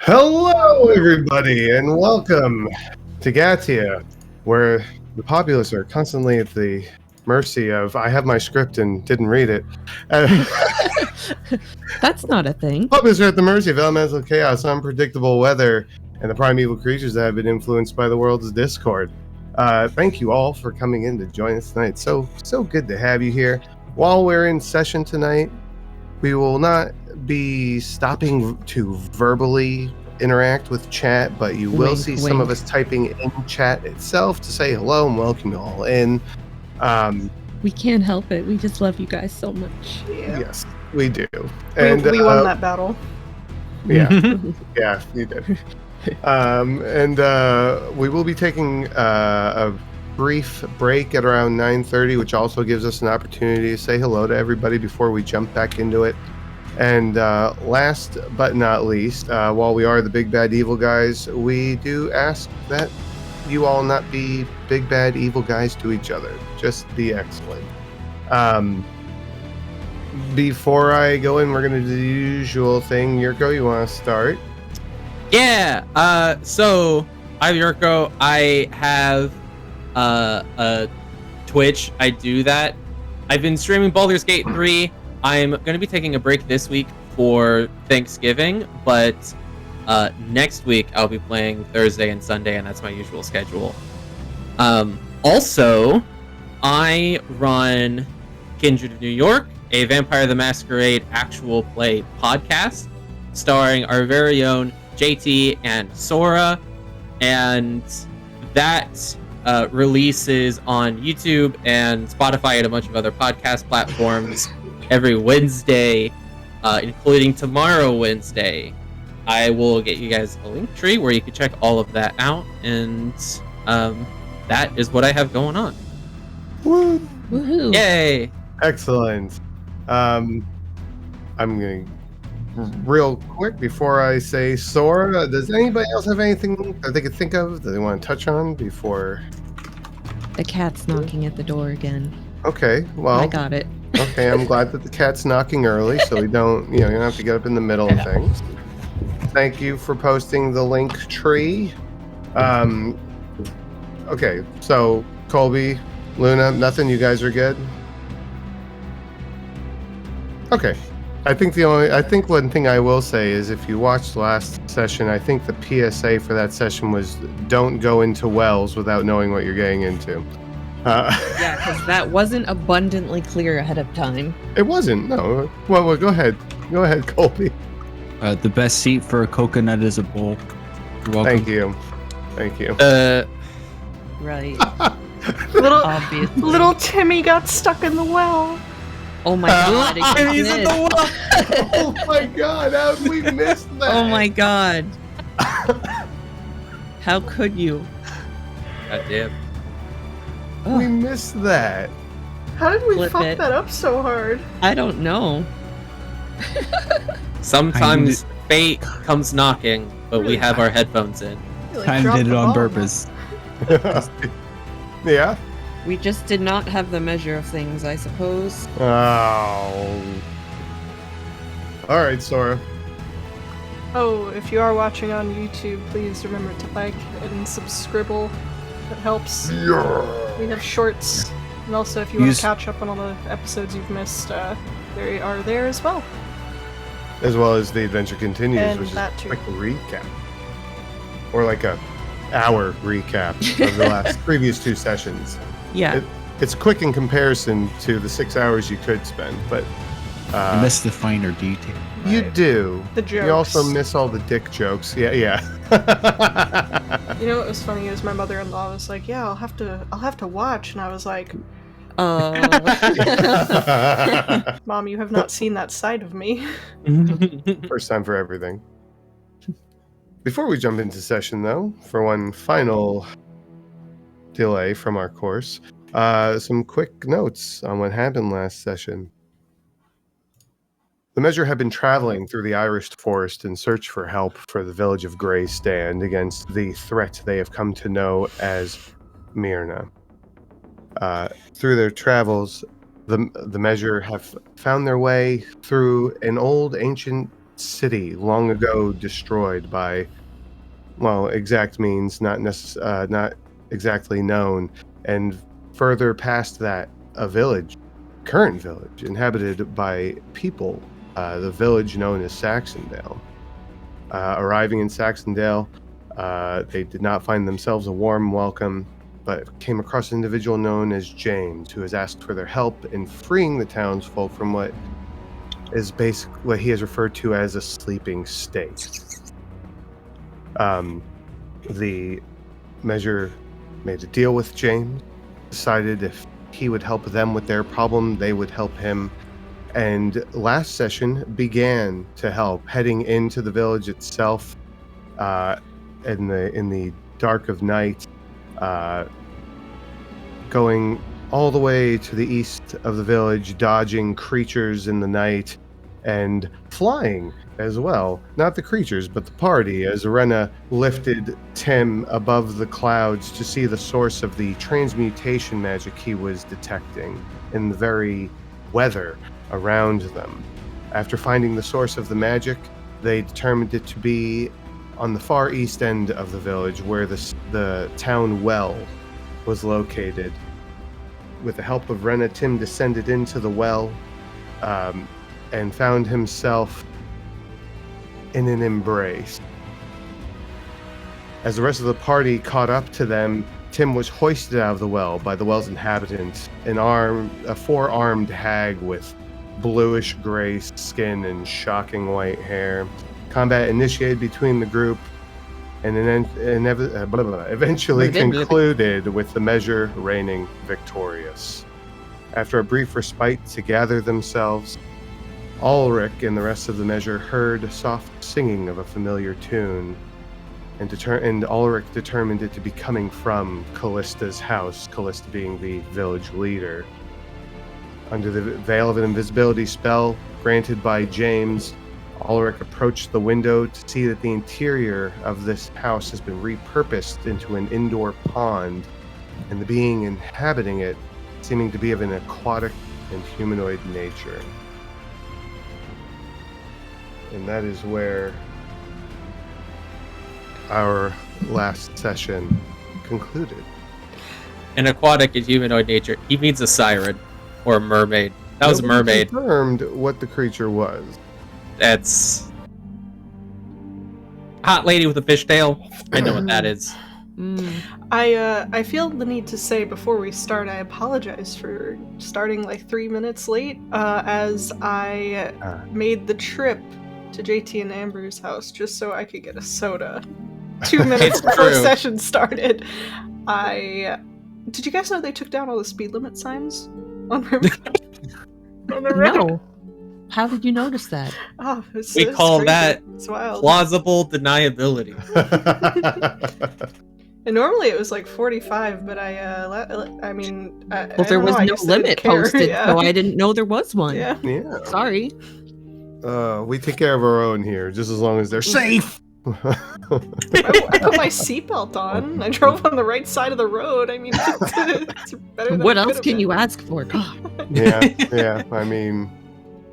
Hello, everybody, and welcome to Gatia, where the populace are constantly at the mercy of, I have my script and didn't read it. That's not a thing. Populace are at the mercy of elemental chaos, unpredictable weather, and the primeval creatures that have been influenced by the world's discord. Thank you all for coming in to join us tonight. So good to have you here. While we're in session tonight, we will not be stopping to verbally interact with chat, but you will see some of us typing in chat itself to say hello and welcome you all in. We can't help it. We just love you guys so much. Yeah. Yes, we do. And we won that battle. Yeah, yeah, you did. We will be taking a brief break at around 9:30, which also gives us an opportunity to say hello to everybody before we jump back into it. And last but not least, while we are the big bad evil guys, we do ask that you all not be big bad evil guys to each other. Just be excellent. Before I go in, we're going to do the usual thing. Yurko, you want to start? Yeah. So I'm Yurko. I have a Twitch. I do that. I've been streaming Baldur's Gate 3. I'm going to be taking a break this week for Thanksgiving, but next week I'll be playing Thursday and Sunday, and that's my usual schedule. Also, I run Kindred of New York, a Vampire the Masquerade actual play podcast starring our very own JT and Sora, and that releases on YouTube and Spotify and a bunch of other podcast platforms every Wednesday, including tomorrow Wednesday. I will get you guys a link tree where you can check all of that out, and that is what I have going on. Woo! Woohoo! Yay! Excellent. I'm going to real quick before I say Sora. Does anybody else have anything that they could think of that they want to touch on before? The cat's knocking at the door again. Okay, well, I got it. Okay, I'm glad that the cat's knocking early, so we don't, you don't have to get up in the middle of things. Thank you for posting the link tree. Okay, so Colby, Luna, nothing. You guys are good. Okay, I think one thing I will say is if you watched last session, I think the PSA for that session was don't go into wells without knowing what you're getting into. Yeah, because that wasn't abundantly clear ahead of time. It wasn't, no. Well, go ahead. Go ahead, Colby. The best seat for a coconut is a bowl. You're welcome. Thank you. Right. Little Timmy got stuck in the well. Oh my god, He's in the well. Oh my god, how did we miss that? Oh my god. How could you? God damn. We missed that. How did we Flip fuck it. that up so hard? I don't know. Sometimes fate comes knocking, but we have our headphones in. You, like, Time dropped did it the on ball. purpose. Yeah? We just did not have the measure of things, I suppose. Oh. Alright, Sora. Oh, if you are watching on YouTube, please remember to like and subscribe. That helps. Yeah. We have shorts, and also if you want to catch up on all the episodes you've missed, they are there as well. As well as The Adventure Continues, And which is that too. like a recap. Or like a hour recap of the previous two sessions. Yeah. It's quick in comparison to the 6 hours you could spend, but I missed the finer detail. you do. The jokes. You also miss all the dick jokes. Yeah. You know what was funny is my mother-in-law was like, "Yeah, I'll have to watch," and I was like, Oh. "Mom, you have not seen that side of me." First time for everything. Before we jump into session, though, for one final delay from our course, some quick notes on what happened last session. The Measure had been traveling through the Irish forest in search for help for the village of Grey Stand against the threat they have come to know as Myrna. Through their travels, the Measure have found their way through an old ancient city long ago destroyed by, well, exact means not exactly known, and further past that, a current village, inhabited by people, the village known as Saxondale. Arriving in Saxondale, they did not find themselves a warm welcome, but came across an individual known as James, who has asked for their help in freeing the townsfolk from what he has referred to as a sleeping state. The measure made a deal with James, decided if he would help them with their problem, they would help him, and last session began to help, heading into the village itself in the dark of night, going all the way to the east of the village, dodging creatures in the night, and flying as well. Not the creatures, but the party, as Rena lifted Tim above the clouds to see the source of the transmutation magic he was detecting in the very weather around them. After finding the source of the magic, they determined it to be on the far east end of the village, where the town well was located. With the help of Rena, Tim descended into the well and found himself in an embrace. As the rest of the party caught up to them, Tim was hoisted out of the well by the well's inhabitants, a four-armed hag with bluish gray skin and shocking white hair. Combat initiated between the group and eventually concluded with the measure reigning victorious. After a brief respite to gather themselves, Ulrich and the rest of the measure heard soft singing of a familiar tune, and Ulrich determined it to be coming from Callista's house, Callista being the village leader. Under the veil of an invisibility spell granted by James, Ulrich approached the window to see that the interior of this house has been repurposed into an indoor pond, and the being inhabiting it seeming to be of an aquatic and humanoid nature. And that is where our last session concluded. An aquatic and humanoid nature. He means a siren or a mermaid. That was a mermaid. Confirmed what the creature was. That's hot lady with a fishtail. I know what that is. I feel the need to say before we start, I apologize for starting like 3 minutes late, as I made the trip to JT and Amber's house just so I could get a soda 2 minutes before the session started. Did you guys know they took down all the speed limit signs on River? No. How did you notice that? Oh, we call crazy. that It's wild. plausible deniability. And normally it was like 45, but I mean, Well, there was no limit posted, so I didn't know there was one. Yeah. Yeah. Sorry. We take care of our own here, just as long as they're safe. I put my seatbelt on. I drove on the right side of the road. I mean, it's better than What it else could've can been. you ask for? God. Yeah. I mean,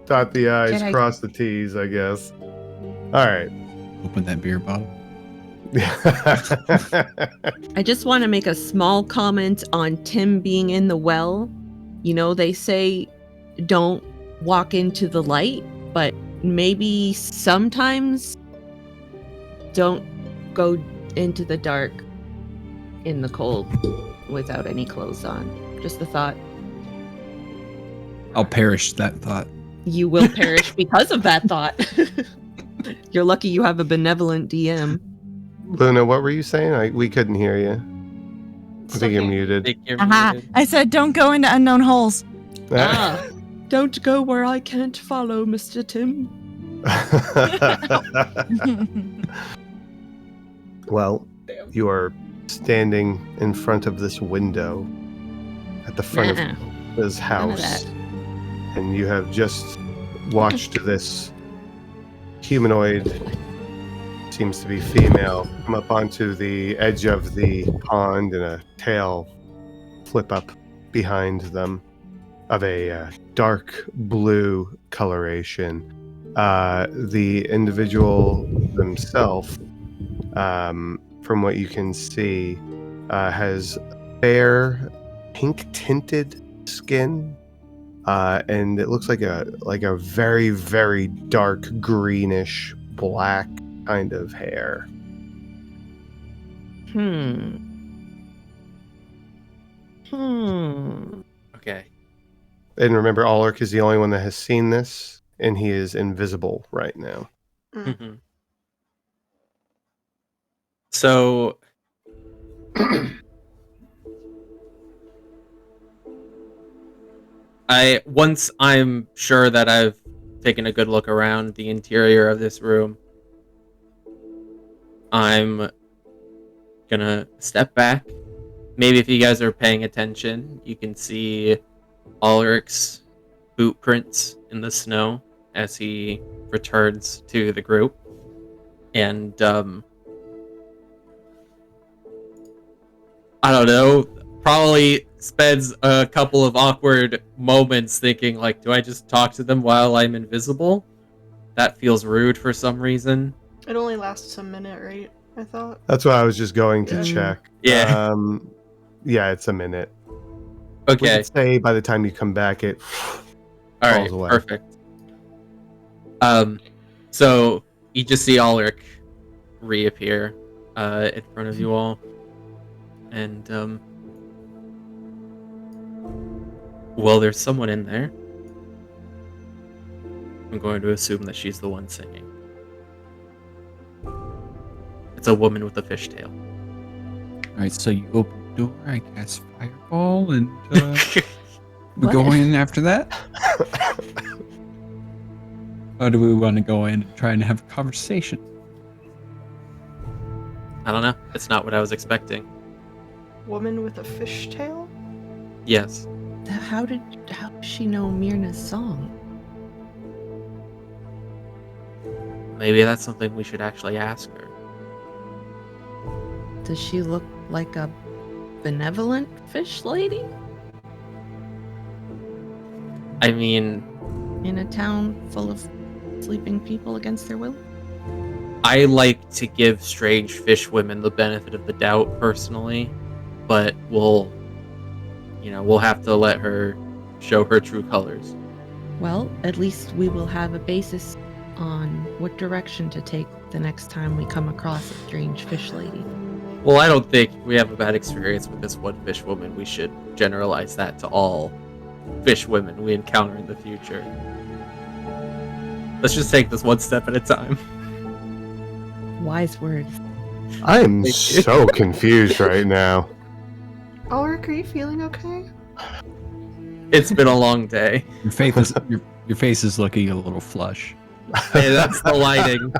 dot the I's, Can I- cross the T's, I guess. All right. Open that beer bottle. I just want to make a small comment on Tim being in the well. You know, they say don't walk into the light, but maybe sometimes don't go into the dark in the cold without any clothes on. Just a thought. I'll perish that thought. You will perish because of that thought. You're lucky you have a benevolent DM. Luna, what were you saying? We couldn't hear you. I think you're I muted. think you're Aha! muted. I said don't go into unknown holes. Don't go where I can't follow, Mr. Tim. Well, you are standing in front of this window at the front of this None of house, that. and you have just watched this humanoid, seems to be female, come up onto the edge of the pond and a tail flip up behind them of a dark blue coloration. The individual themselves, from what you can see, has fair, pink-tinted skin, and it looks like a very, very dark greenish black kind of hair. Okay. And remember, Ulrich is the only one that has seen this, and he is invisible right now. Mm-hmm. So, once I'm sure that I've taken a good look around the interior of this room, I'm gonna step back. Maybe if you guys are paying attention, you can see Ulrich's boot prints in the snow as he returns to the group. And, I don't know, probably spends a couple of awkward moments thinking, like, do I just talk to them while I'm invisible? That feels rude for some reason. It only lasts a minute, right? I thought. That's what I was just going to Yeah. check. Yeah. Yeah, it's a minute. Okay. We could say by the time you come back, it All right. falls away. Perfect. So you just see Ulrich reappear in front of you all, and well, there's someone in there. I'm going to assume that she's the one singing. It's a woman with a fishtail. Alright, so you open the door, I cast Fireball, and we go in after that? Or do we want to go in and try and have a conversation? I don't know. It's not what I was expecting. Woman with a fishtail? Yes. How does she know Myrna's song? Maybe that's something we should actually ask her. Does she look like a benevolent fish lady I mean, in a town full of sleeping people against their will? I like to give strange fish women the benefit of the doubt personally, but we'll have to let her show her true colors. Well, at least we will have a basis on what direction to take the next time we come across a strange fish lady. Well, I don't think we have a bad experience with this one fish woman. We should generalize that to all fish women we encounter in the future. Let's just take this one step at a time. Wise words. I am Thank you. so confused right now. Ulrich, are you feeling okay? It's been a long day. Your face is looking a little flush. Hey, that's the lighting.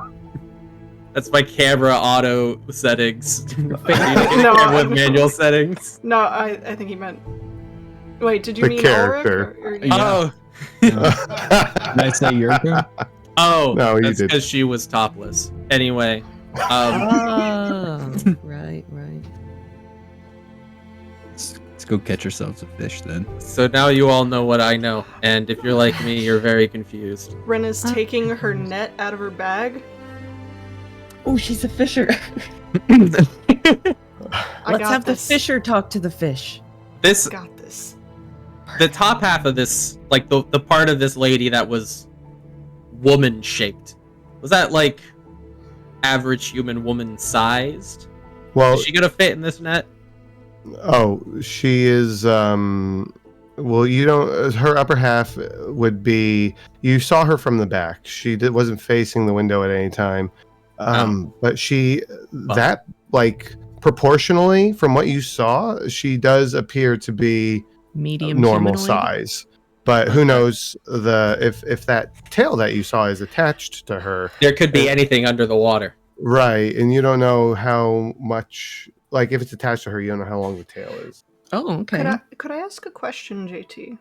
That's my camera auto settings. With manual settings. No, I think he meant. Wait, did you The mean character. Ulrich? Or Yeah. Oh, Did I say Yurko? oh, No, you that's did. because she was topless. Anyway, Oh, right. Let's go catch ourselves a fish then. so now you all know what I know, and if you're like me, you're very confused. Ren is taking her net out of her bag. Oh, she's a fisher. I Let's got have this. the fisher talk to the fish. This, Got this. the top half of this, like the part of this lady that was woman-shaped, was that like average human woman sized? Well, Is she gonna fit in this net? she is. Well, you don't. Her upper half would be. You saw her from the back. She wasn't facing the window at any time. But that like proportionally from what you saw, she does appear to be Medium normal humanoid. size. But who knows if that tail that you saw is attached to her. There could be anything under the water. Right, and you don't know how much. Like if it's attached to her, you don't know how long the tail is. Oh, okay. Could I ask a question, JT?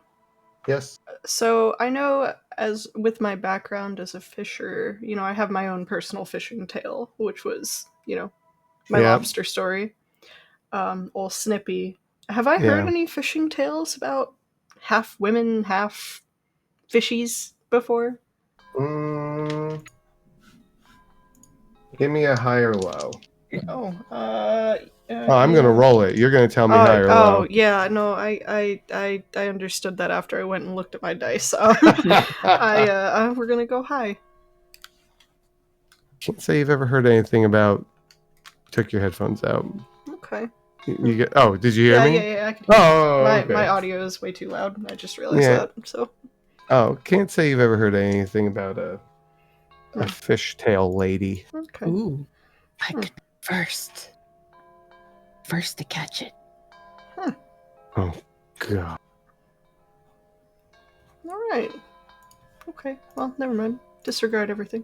Yes. So I know, as with my background as a fisher, I have my own personal fishing tale, which was, my Yeah. lobster story. Old Snippy. Have I heard Yeah. any fishing tales about half women, half fishies before? Give me a high or low. Oh, I'm gonna roll it. You're gonna tell me high or low. Oh, yeah, no, I understood that after I went and looked at my dice. We're gonna go high. Can't say you've ever heard anything about. Took your headphones out. Okay. You get. Oh, did you hear Yeah, me? yeah, I can. Oh, my okay. my audio is way too loud. I just realized Yeah. that. So. Oh, can't say you've ever heard anything about a fishtail lady. Okay. Ooh, I could first to catch it. Oh, God. All right. Okay. Well, never mind. Disregard everything.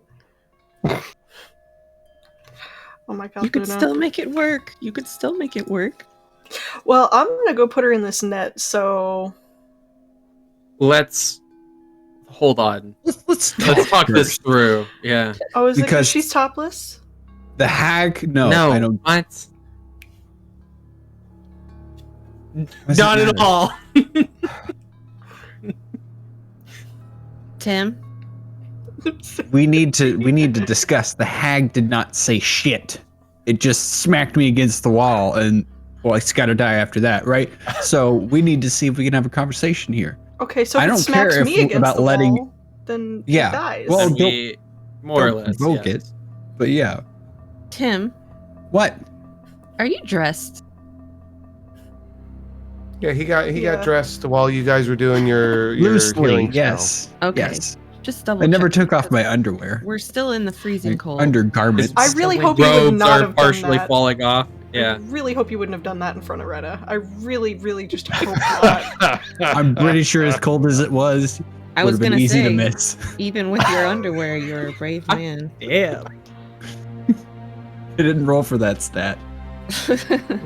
Oh my God. You could Luna. still make it work. You could still make it work. Well, I'm gonna go put her in this net. So. Let's hold on. Let's Talk this through. Yeah. Oh, is it because Because- she's topless? The hag? No, No, I don't. what? Does it Not at matter? all. Tim, We need to discuss. The hag did not say shit. It just smacked me against the wall, and well, it's got to die after that, right? So we need to see if we can have a conversation here. Okay, so if I it don't smacks care me if- against about the letting- wall, then Yeah, it dies. well, And don't- we, more or don't less. provoke yes. it. But yeah, Tim, what? are you dressed? Yeah, he got Yeah. dressed while you guys were doing your Loosely, healing spell. yes. Okay. Yes. Just double. I never check, took off because my underwear. We're still in the freezing Like, cold. undergarments. I really hope you would Robes not are have done partially that. falling off. Yeah. I really hope you wouldn't have done that in front of Retta. I really, really just hope not. I'm pretty sure as cold as it was, I would was have been gonna easy to say, miss. even with your underwear, you're a brave man. Damn. I didn't roll for that stat.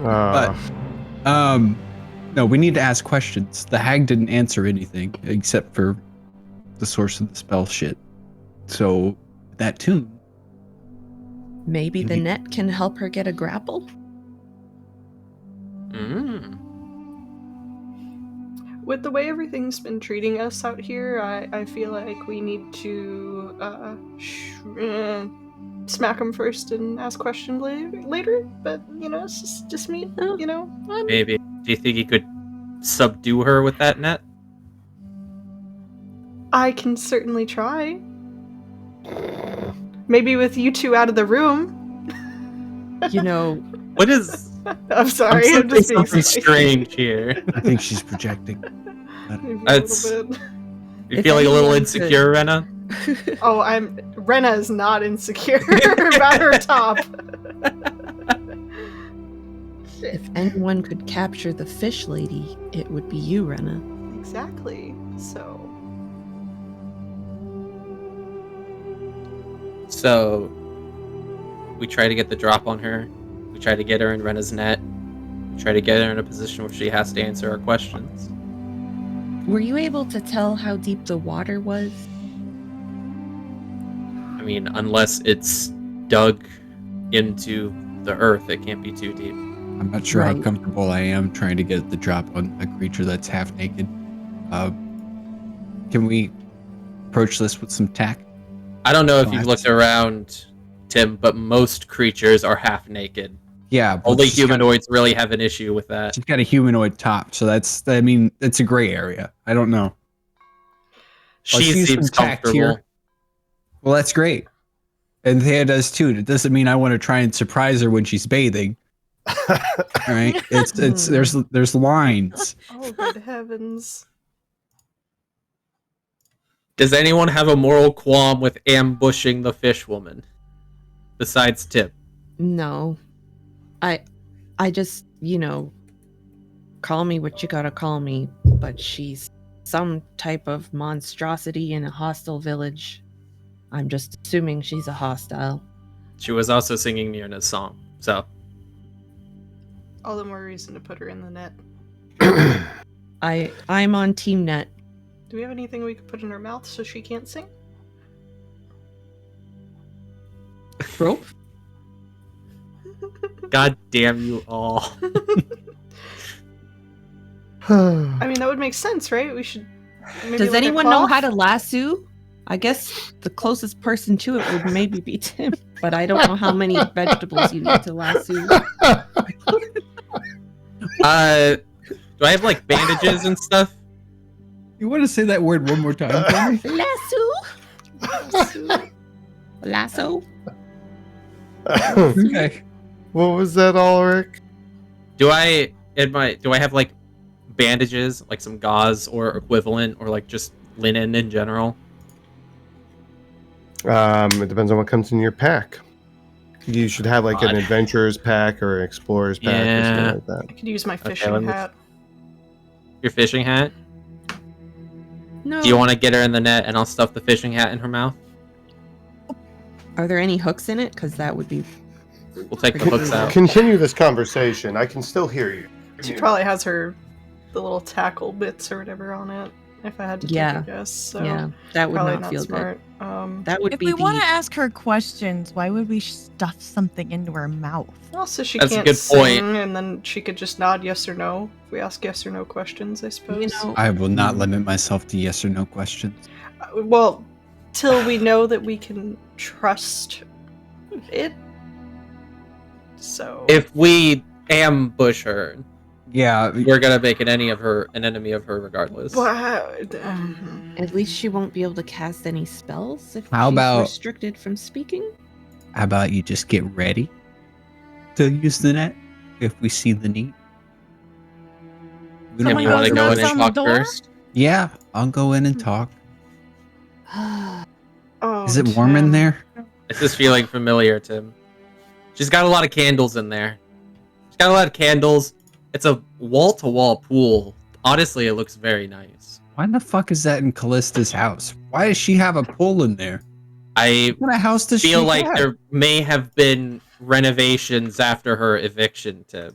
Uh, No, we need to ask questions. The hag didn't answer anything except for the source of the spell shit. So that tune. Maybe the net can help her get a grapple? Mm. With the way everything's been treating us out here, I feel like we need to smack them first and ask questions later. But you know, it's just me. Oh. You know, Maybe. Do you think he could subdue her with that net? I can certainly try. Maybe with you two out of the room. You know, What is I'm sorry, I'm just being something spicy. strange here? I think she's projecting. Maybe a That's- little bit. You If feeling a little anyone insecure, Renna? Oh, Rena is not insecure about her top. Shit. if anyone could capture the fish lady, it would be you, Rena. Exactly. So, So, we try to get the drop on her. We try to get her in Renna's net. We try to get her in a position where she has to answer our questions. Were you able to tell how deep the water was? I mean, unless it's dug into the earth, it can't be too deep. I'm not sure how Right. comfortable I am trying to get the drop on a creature that's half naked. Can we approach this with some tact? I don't know if Oh, you've that's- looked around, Tim, but most creatures are half naked. Yeah, but Only she's got- humanoids really have an issue with that. She's got a humanoid top, so it's a gray area. I don't know. She use seems some tact comfortable. here. Well, that's great. And Thea does too. It doesn't mean I want to try and surprise her when she's bathing. All right, it's there's lines. oh good heavens. Does anyone have a moral qualm with ambushing the fish woman? Besides Tim. No. I just, call me what you gotta call me, but she's some type of monstrosity in a hostile village. I'm just assuming she's a hostile. She was also singing Mirna's song. So, All the more reason to put her in the net. I'm on Team Net. Do we have anything we could put in her mouth so she can't sing? Rope? god damn you all. I mean, that would make sense, right? We should. Maybe Does like a anyone know cloth? how to lasso? I guess the closest person to it would maybe be Tim, but I don't know how many vegetables you need to lasso. Do I have like bandages and stuff? You want to say that word one more time for me? Lasso. Lasso. Okay. What was that, Ulrich? Do I have like bandages, like some gauze or equivalent, or like just linen in general? It depends on what comes in your pack. You should have like an God. adventurer's pack or an explorer's pack or Yeah. something like that. I could use my Okay, fishing let me- hat. Your fishing hat? No. Do you want to get her in the net and I'll stuff the fishing hat in her mouth? Are there any hooks in it? Because that would be. We'll take the hooks out. Continue this conversation. I can still hear you. She probably has the little tackle bits or whatever on it. If I had to take Yeah. a guess, so Yeah, that would probably not not feel smart. good. That would If be. we want to ask her questions, why would we stuff something into her mouth? Also, she That's a can't good sing, point. and then she could just nod yes or no if we ask yes or no questions. I suppose. You know, I will not limit myself to yes or no questions. Well, till we know that we can trust it. So. If we ambush her, Yeah, we're gonna make an enemy of her regardless. at least she won't be able to cast any spells if How she's about- restricted from speaking. how about you just get ready to use the net if we see the need? We If don't you Someone want to goes go in knocks and on talk the door? first. Yeah, I'll go in and talk. Oh, Is it warm in Tim. there? This is feeling familiar, Tim. She's got a lot of candles in there. She's got a lot of candles. It's a wall-to-wall pool. Honestly, it looks very nice. Why the fuck is that in Callista's house? Why does she have a pool in there? I What kind of house does feel she like have? there may have been renovations after her eviction, Tim.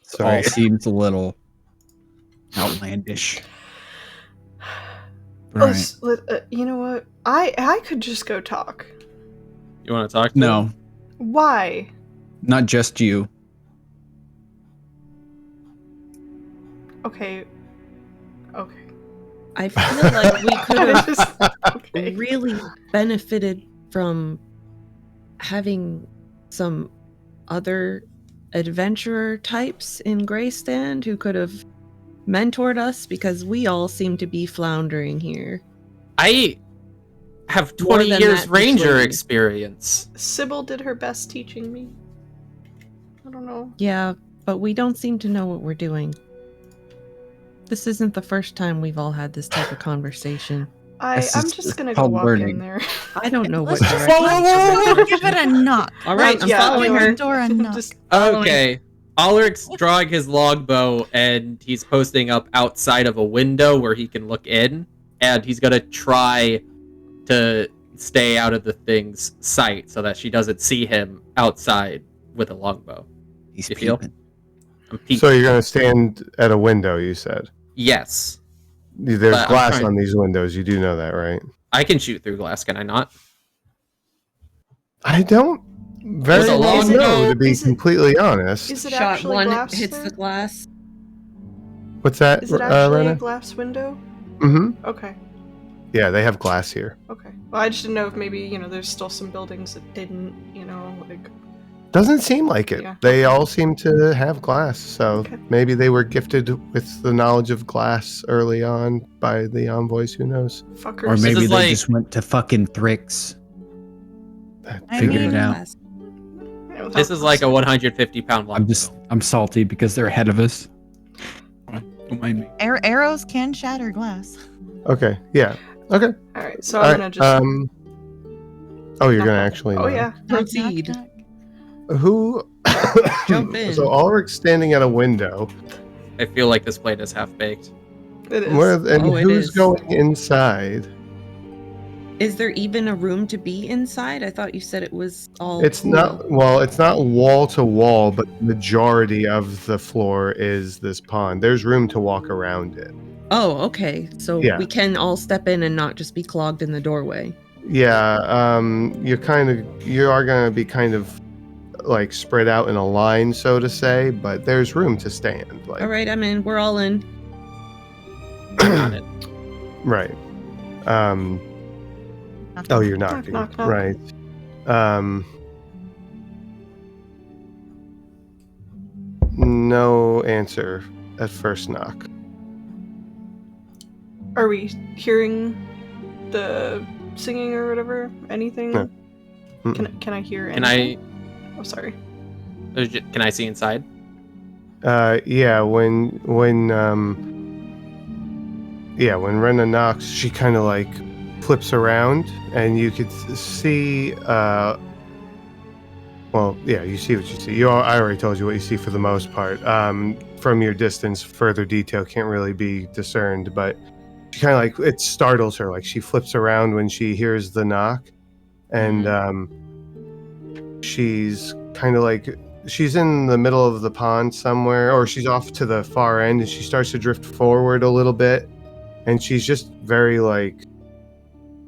Sorry. All seems a little outlandish. But all right. You know what? I could just go talk. You want to talk to No, her? Why? not just you. Okay. Okay. I feel like we could I have just- okay. really benefited from having some other adventurer types in Greystand who could have mentored us, because we all seem to be floundering here. I have More 20 than years that ranger persuading. experience. Sybil did her best teaching me. I don't know. Yeah, but we don't seem to know what we're doing. This isn't the first time we've all had this type of conversation. This I'm is- just it's gonna go called walk learning. in there. I don't know what Let's just, direction. let's just give it a knock. All right, I'm Yeah, following you her. know, Door and knock. Just Okay. Ulrich's drawing his longbow and he's posting up outside of a window where he can look in, and he's gonna try to stay out of the thing's sight so that she doesn't see him outside with a longbow. He's You feel? peeping. I'm peeking. So you're going to stand at a window, you said. Yes. There's But I'm glass trying- on these windows. You do know that, right? I can shoot through glass, can I not? I don't very There's a well long know, bow. to be Is it- completely honest. is it Shot actually one glass? hits there? the glass. What's that, Is it actually a Lena? glass window? Mm-hmm. Okay. Yeah, they have glass here. Okay. Well, I just didn't know if maybe there's still some buildings that didn't. Like. Doesn't seem like it. Yeah. They all seem to have glass, so Okay. maybe they were gifted with the knowledge of glass early on by the envoys. Who knows? Fuckers. Or maybe is they like- just went to fucking Thrix. I Figured it mean- out. Glass. Yeah, without This is like a 150-pound longbow. I'm salty because they're ahead of us. Don't mind me. Arrows can shatter glass. Okay. Yeah. Okay. All right. So All I'm right, gonna just. Oh, you're knock gonna on- actually. Oh know. yeah. Proceed. Knock, knock. Who? Jump in. So Ulrich's standing at a window. I feel like this plate is half-baked. It is. And Oh, it who's is. going inside? Is there even a room to be inside? I thought you said it was all. It's pool. not. Well, it's not wall to wall, but the majority of the floor is this pond. There's room to walk around it. Oh, okay. So Yeah. we can all step in and not just be clogged in the doorway. Yeah. You are gonna be kind of like spread out in a line, so to say, but there's room to stand. Like, All right, I'm in. We're all in. Got it. right. Oh, you're knocking. Knock, knock. Right. No answer at first knock. Are we hearing the singing or whatever? Anything? No. Can I hear Can anything? Oh, sorry. Can I see inside? Yeah, when Rena knocks, she kind of like flips around, and you could see. Well, yeah, you see what you see. I already told you what you see for the most part. From your distance, further detail can't really be discerned, but she kind of like it startles her. Like she flips around when she hears the knock, and she's kind of like. She's in the middle of the pond somewhere, or she's off to the far end, and she starts to drift forward a little bit, and she's just very like,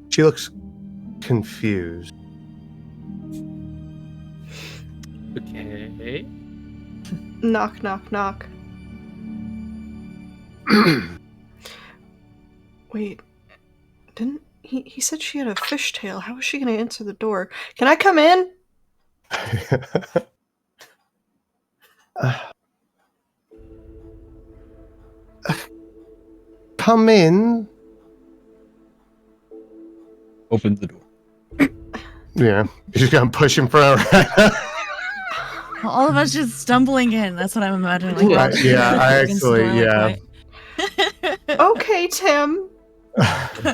she looks confused. Okay. Knock, knock, knock. Wait, didn't he said she had a fishtail? How is she going to answer the door? Can I come in? Come in. Open the door. Yeah, you're just gonna push in front of her. All of us just stumbling in. That's what I'm imagining. Like, Right, yeah, I actually, yeah. Okay, Tim. I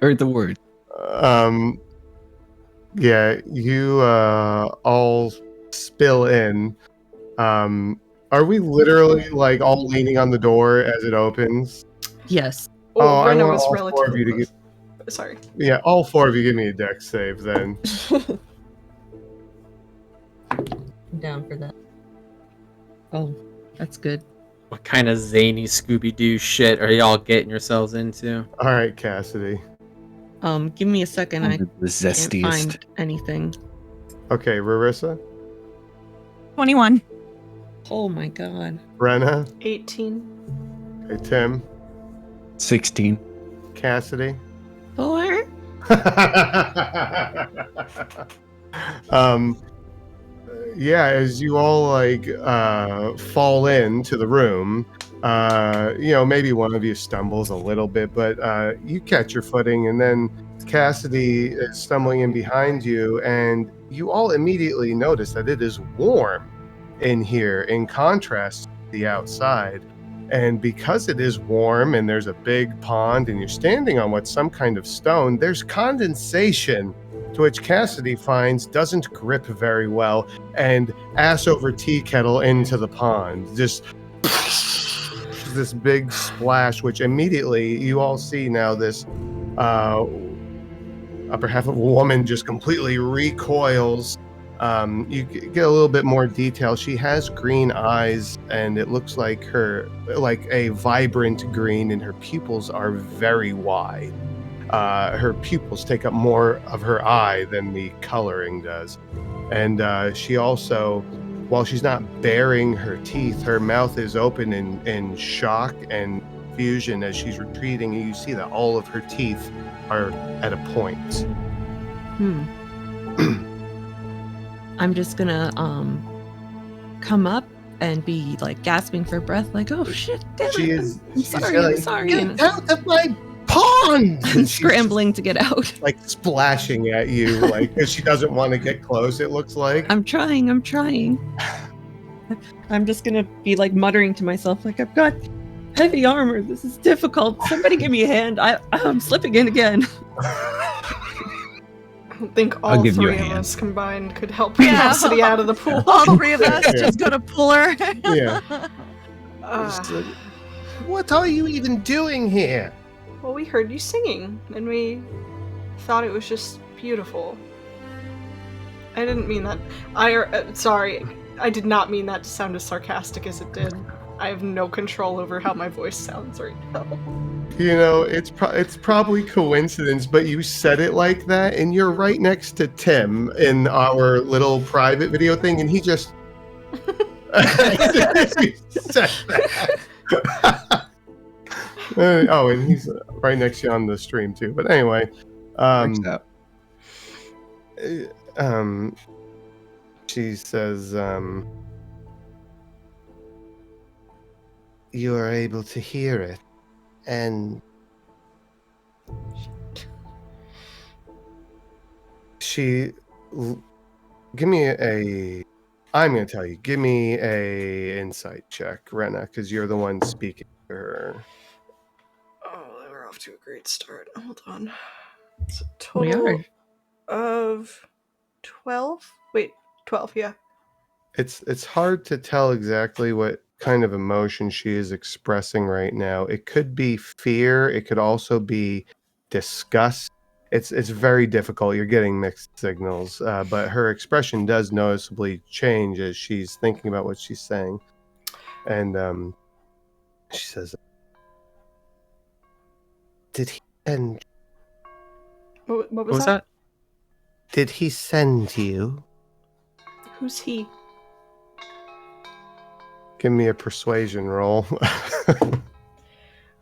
heard the word. Yeah, you all spill in. Are we literally like all leaning on the door as it opens? Yes. Oh, I Rena want was all four of relatively you to close. Sorry. Yeah, all four of you give me a dex save then. I'm down for that. Oh, that's good. What kind of zany Scooby-Doo shit are y'all getting yourselves into? All right, Cassidy. Give me a second. I The can't zestiest. find anything. Okay, Rarissa, 21. Oh my god. Brenna, 18. okay, Tim, 16. Cassidy. 4? Yeah, as you all like fall into the room, maybe one of you stumbles a little bit, but you catch your footing, and then Cassidy is stumbling in behind you, and you all immediately notice that it is warm in here in contrast to the outside. And because it is warm and there's a big pond and you're standing on what's some kind of stone, there's condensation, to which Cassidy finds doesn't grip very well, and ass over tea kettle into the pond. Just this big splash, which immediately you all see now this upper half of a woman just completely recoils. You get a little bit more detail. She has green eyes, and it looks like a vibrant green, and her pupils are very wide. Her pupils take up more of her eye than the coloring does. And she also, while she's not baring her teeth, her mouth is open in shock and confusion as she's retreating, and you see that all of her teeth are at a point. I'm just gonna come up and be like gasping for breath, like, oh shit, damn it. I'm sorry. Get out of my pond! I'm scrambling to get out. Like splashing at you, like, because she doesn't want to get close, it looks like. I'm trying. I'm just gonna be like muttering to myself, like, I've got heavy armor. This is difficult. Somebody give me a hand. I'm slipping in again. I don't think all three of us combined could help Cassidy out of the pool. All three of us just gonna pull her. Yeah. What are you even doing here? Well, we heard you singing, and we thought it was just beautiful. I didn't mean that. Sorry, I did not mean that to sound as sarcastic as it did. I have no control over how my voice sounds right now. You know, it's probably coincidence, but you said it like that, and you're right next to Tim in our little private video thing, and he just said that. And he's right next to you on the stream too. But anyway, Works out. she says, you are able to hear it, and give me I'm going to tell you, give me a insight check, Rena, because you're the one speaking to her. Oh, we're off to a great start. Hold on. It's a We total are. of 12? Wait, 12, yeah. It's hard to tell exactly what kind of emotion she is expressing right now. It could be fear. It could also be disgust. It's very difficult. You're getting mixed signals, but her expression does noticeably change as she's thinking about what she's saying. And she says, "Did he send? What What was was that? that? Did he send you? Who's he? Give me a persuasion roll."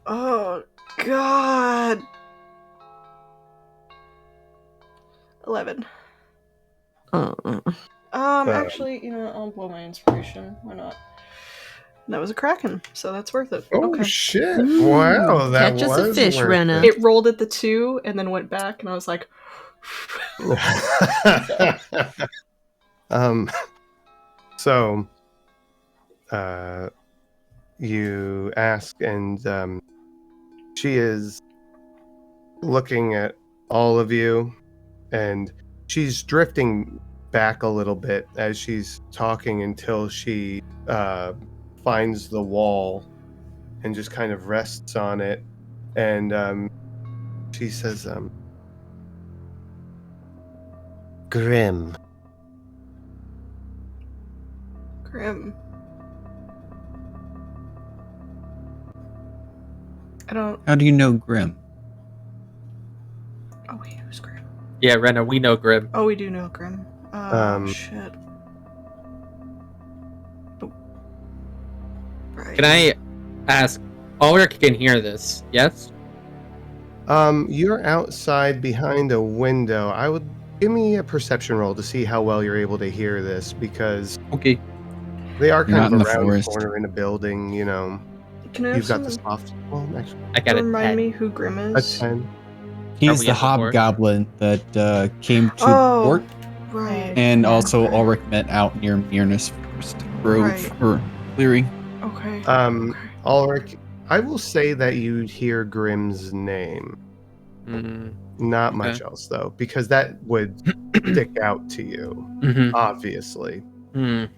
Oh, God. 11. Actually, you know what? I'll blow my inspiration. Why not? That was a Kraken, so that's worth it. Oh Okay. shit! Wow, that Catch us a was fish, worth Rena. It rolled at the 2 and then went back, and I was like, So, you ask, and she is looking at all of you, and she's drifting back a little bit as she's talking until she finds the wall and just kind of rests on it, and she says, "Grim." Grim. I don't. How do you know Grim? Oh, wait, who's Grim? Yeah, Rena, we know Grim. Oh, we do know Grim. Shit. Oh. Right. Can I ask? Ulrich can hear this, yes? You're outside behind a window. I would give me a perception roll to see how well you're able to hear this, because Okay. they are You're kind not of in the around the forest. corner in a building. You know, Can I have you've got the someone soft. Well, actually, I got a remind 10. me who Grim a is? 10. He's we the at the forest? hobgoblin that came to Oh, port, right. and Yeah. also Okay. Ulrich met out near Mirnus Forest Grove Right. or clearing. Okay. Um, Okay. Ulrich, I will say that you hear Grimm's name. Mm, Not Okay. much else though, because that would stick out to you, mhm, obviously. mm.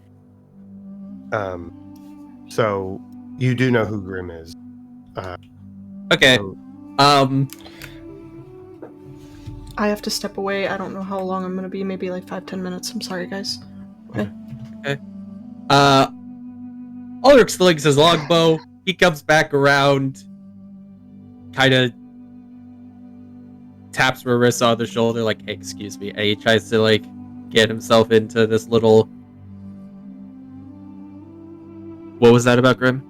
So you do know who Grimm is. Okay. So I have to step away. I don't know how long I'm gonna be. Maybe like 5-10 minutes. I'm sorry, guys. Ulrich slings his longbow. He comes back around, kind of taps Marissa on the shoulder, like, "Hey, excuse me." And he tries to like get himself into this little. What was that about Grim?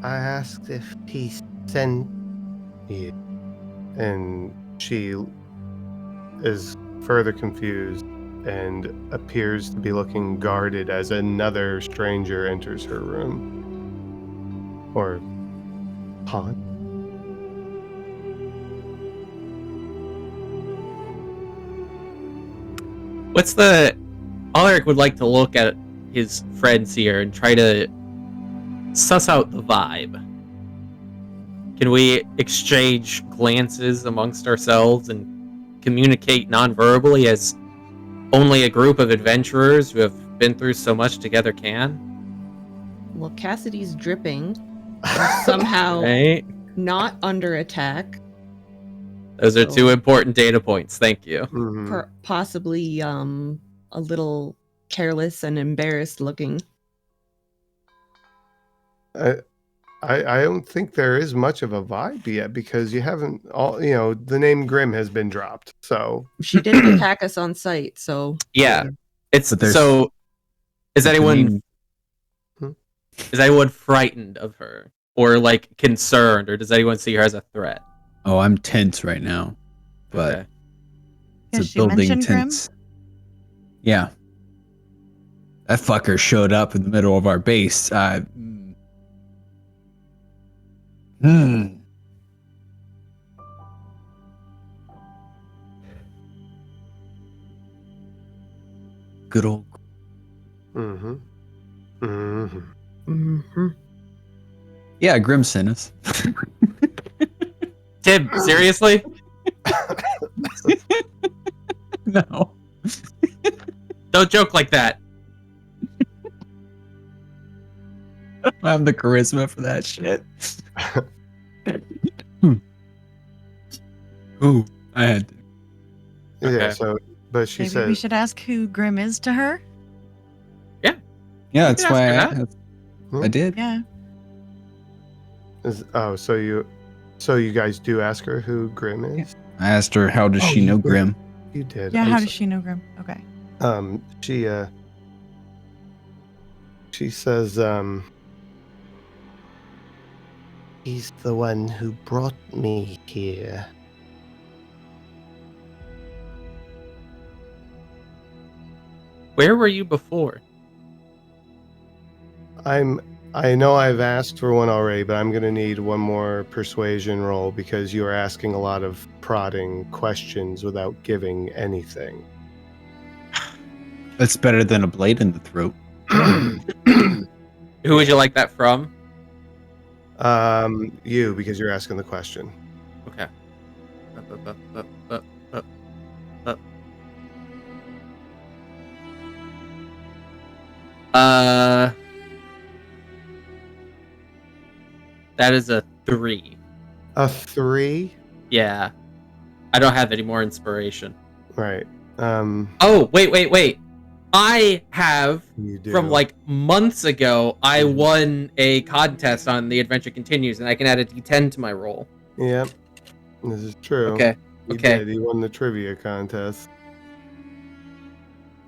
I asked if he sent you, and she is further confused and appears to be looking guarded as another stranger enters her room. Or pond. What's the? Ulrich would like to look at his friends here and try to suss out the vibe. Can we exchange glances amongst ourselves and communicate non-verbally as only a group of adventurers who have been through so much together can? Well, Cassidy's dripping. Somehow Right? not under attack. Those are So- two important data points. Thank you. Mhm. Possibly a little careless and embarrassed looking. I don't think there is much of a vibe yet, because you haven't the name Grim has been dropped. So She didn't attack us on sight, so Yeah. It's But there's- so. Is the anyone name- is anyone frightened of her? or like concerned, or does anyone see her as a threat? Oh, I'm tense right now, but Okay. Has it's a she building mentioned Grim? tense. Yeah, that fucker showed up in the middle of our base. Good old. Mm-hmm. Mm-hmm. Mm-hmm. Yeah, Grim sent us. Tim, seriously? No. Don't joke like that. I have the charisma for that shit. Ooh, I had to. Yeah. Okay. So, but she Maybe we says, should ask who Grim is to her. Yeah, You that's can why ask her I did. Yeah. so you guys do ask her who Grim is? I asked her, how does Oh, she you know did. Grim? You did. Yeah. I'm How does so- she know Grim? Okay. She says, he's the one who brought me here. Where were you before? I know I've asked for one already, but I'm gonna need one more persuasion roll because you are asking a lot of prodding questions without giving anything. That's better than a blade in the throat. Who would you like that from? You, because you're asking the question. Okay. That is a 3. A 3? Yeah. I don't have any more inspiration. Right. Oh, wait. I have, You do. from like months ago, I Mhm. won a contest on The Adventure Continues, and I can add a D10 to my roll. Yep. This is true. Okay. You Okay. did. You won the trivia contest.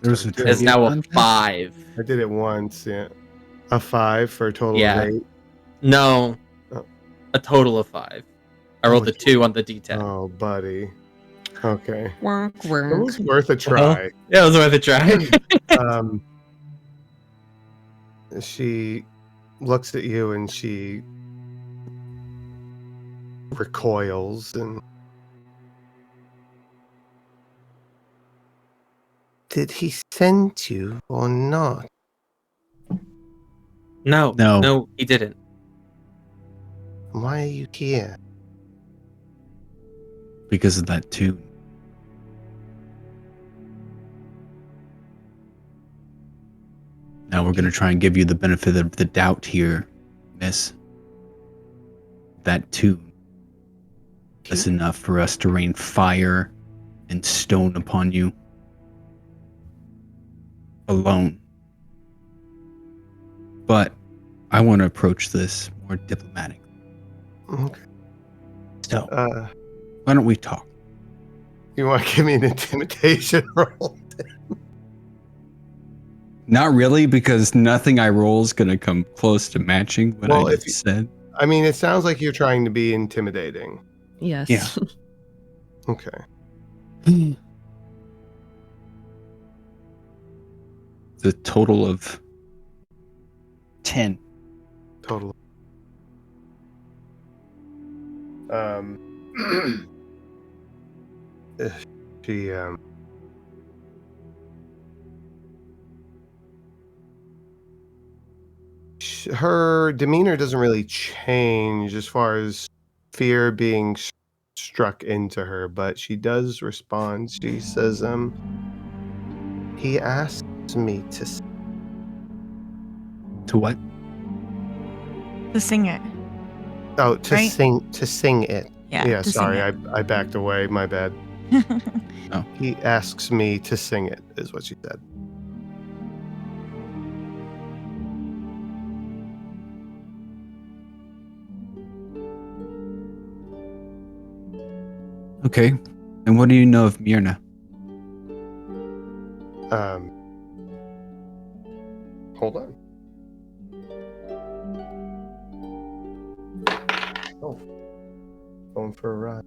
There's a Sorry, It's trivia now a contest? 5. I did it once, yeah. A 5 for a total Yeah. of 8. No. Oh. A total of 5. I rolled a 2 on the D10. Oh, buddy. Okay. Work, It work. was worth a try. Yeah, it was worth a try. She looks at you and she recoils and did he send you or not? No, he didn't. Why are you here? Because of that tune. Now we're going to try and give you the benefit of the doubt here, miss. That tune is enough for us to rain fire and stone upon you. Alone. But I want to approach this more diplomatically. Okay. So, why don't we talk? You want to give me an intimidation roll? Not really, because nothing I roll is going to come close to matching what Well, I if just you- said. I mean, it sounds like you're trying to be intimidating. Yes. Yeah. Okay. The total of 10. Total. She her demeanor doesn't really change as far as fear being struck into her, but she does respond. She says, he asked me to To what? To sing it. Right? sing it. Yeah. Yeah, to sorry, Sing I backed away. My bad. it. He asks me to sing it, is what she said. Okay. And what do you know of Myrna? Hold on. Oh, going for a ride.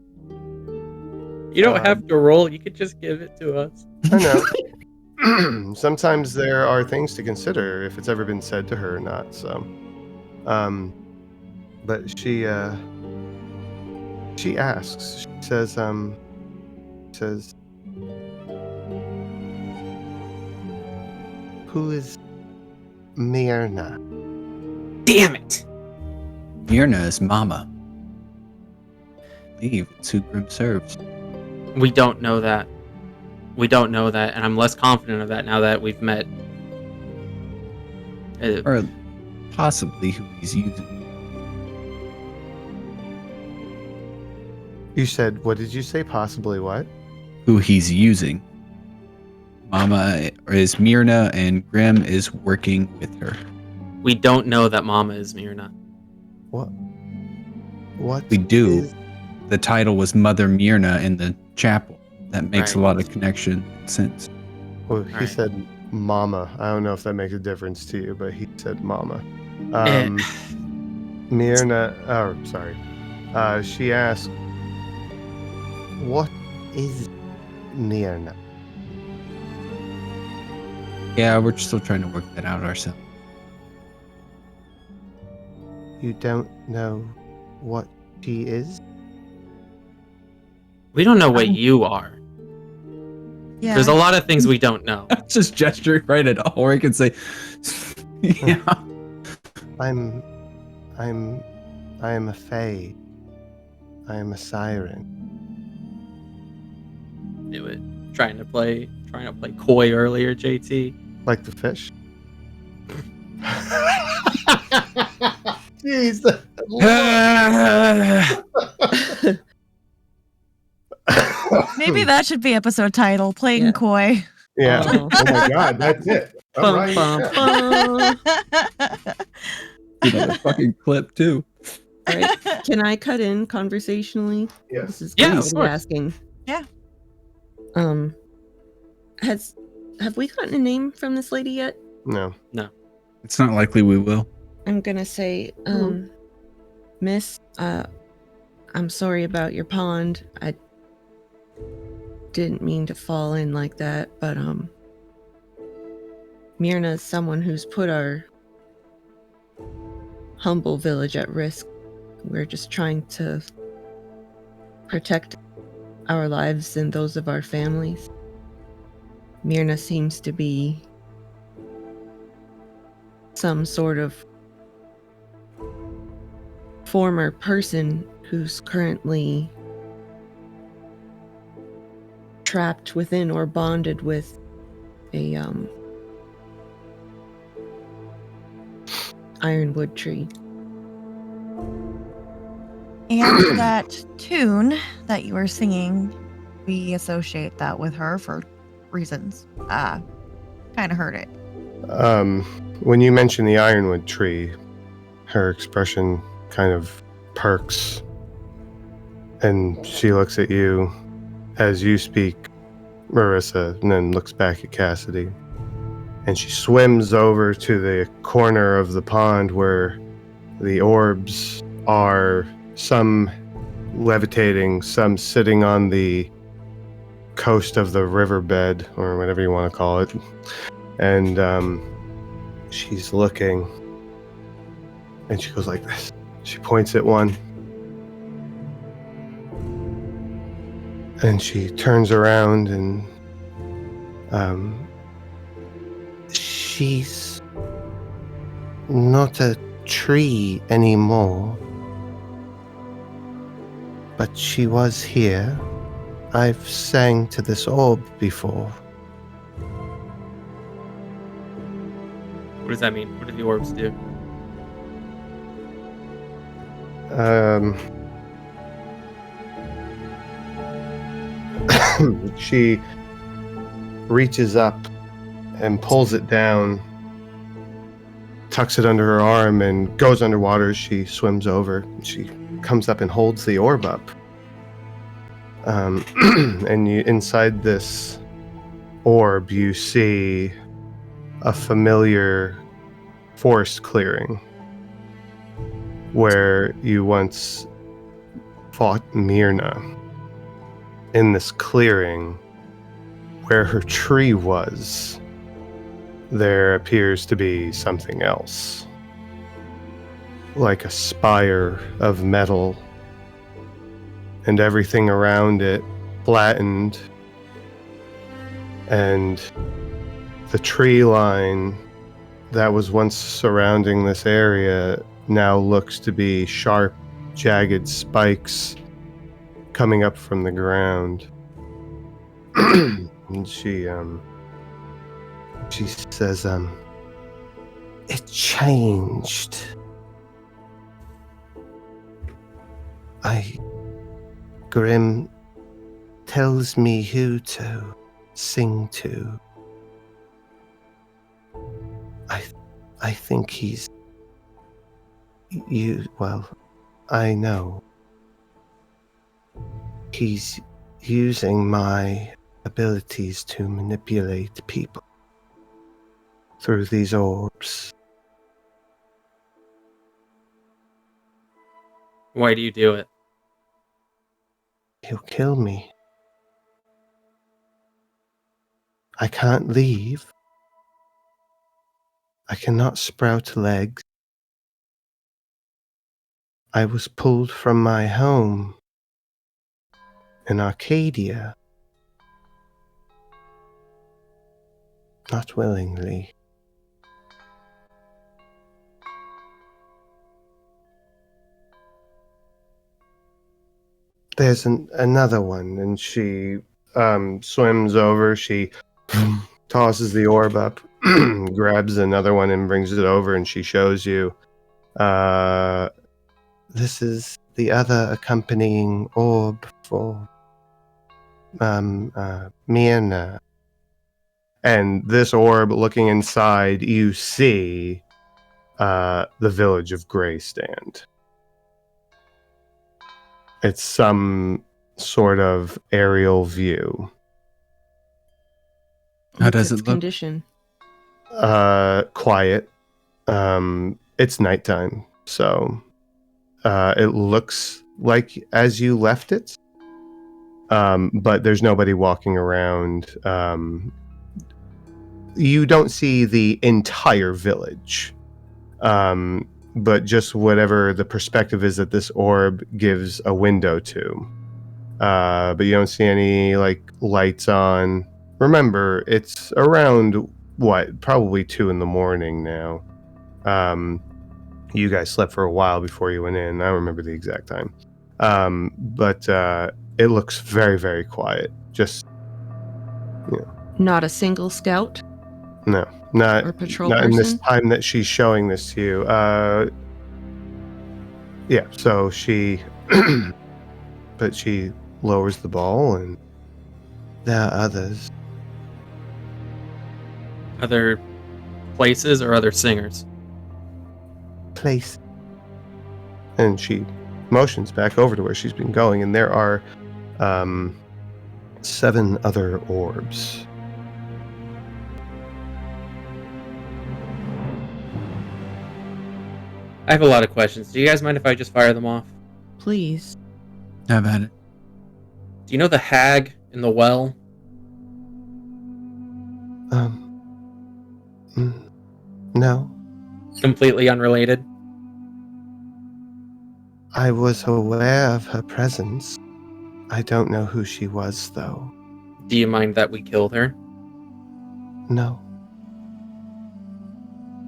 You don't have to roll. You could just give it to us. I know. Sometimes there are things to consider if it's ever been said to her or not. So, but she asks. She says, "Who is Myrna?" Damn it! Myrna is Mama. I believe it's who Grim serves. We don't know that. We don't know that, and I'm less confident of that now that we've met. Or possibly who he's using. You said, what did you say? Possibly what? Who he's using. Mama is Myrna, and Grim is working with her. We don't know that Mama is Myrna. What? What? We do. is- The title was Mother Myrna in the chapel. That makes Right. a lot of connection sense. Well, he Right. said mama. I don't know if that makes a difference to you, but he said mama. Eh. Myrna, oh, sorry. She asked, what is Myrna? Yeah, we're still trying to work that out ourselves. You don't know what she is? We don't know what you are. Yeah. There's a lot of things we don't know. Just gesturing right at Ulrich and say, yeah. I am a fae. I am a siren. Knew it. Trying to play coy earlier, JT. Like the fish? Jeez. Maybe that should be episode title, Playing Yeah. Coy. Yeah. Oh. Oh my god, that's it. All Bum, right. bum, yeah. bum. Another fucking clip too. Right. Can I cut in conversationally? Yes. This is Yeah, By of course. Asking. Yeah. Have we gotten a name from this lady yet? No. It's not likely we will. I'm gonna say, Miss, I'm sorry about your pond. I didn't mean to fall in like that, but Myrna is someone who's put our humble village at risk. We're just trying to protect our lives and those of our families. Myrna seems to be some sort of former person who's currently trapped within or bonded with a ironwood tree. And that tune that you were singing, we associate that with her for reasons. Kind of heard it. When you mention the ironwood tree, her expression kind of perks, and she looks at you as you speak, Marissa, and then looks back at Cassidy. And she swims over to the corner of the pond where the orbs are, some levitating, some sitting on the coast of the riverbed, or whatever you want to call it. And she's looking, and she goes like this. She points at one, and she turns around, and she's not a tree anymore, but she was here. I've sang to this orb before. What does that mean? What do the orbs do? She reaches up and pulls it down, tucks it under her arm, and goes underwater as she swims over. She comes up and holds the orb up. And you, inside this orb, you see a familiar forest clearing where you once fought Myrna. In this clearing, where her tree was, there appears to be something else. Like a spire of metal, and everything around it flattened, and the tree line that was once surrounding this area now looks to be sharp, jagged spikes coming up from the ground. And she says, it changed. Grim tells me who to sing to. I think he's... I know. He's using my abilities to manipulate people through these orbs. Why do you do it? He'll kill me. I can't leave. I cannot sprout legs. I was pulled from my home in Arcadia. Not willingly. There's another one, and she swims over. She tosses the orb up, grabs another one and brings it over, and she shows you. This is the other accompanying orb for Myrna. And this orb, looking inside, you see the village of Greystand. It's some sort of aerial view. How What's does its it look? condition? Quiet. It's nighttime, so it looks like as you left it, but there's nobody walking around. You don't see the entire village, but just whatever the perspective is that this orb gives a window to. But you don't see any lights on. Remember, it's around probably 2 a.m. now. You guys slept for a while before you went in. I don't remember the exact time. But it looks very, very quiet. Just Not a single scout no, not or patrol not in this person? time that she's showing this to you. Yeah. So she, but she lowers the ball, and there are others. Other places or other singers? Place. And she motions back over to where she's been going, and there are 7 other orbs. I have a lot of questions. Do you guys mind if I just fire them off? Please. Have at it. Do you know the hag in the well? No. Completely unrelated? I was aware of her presence. I don't know who she was, though. Do you mind that we killed her? No.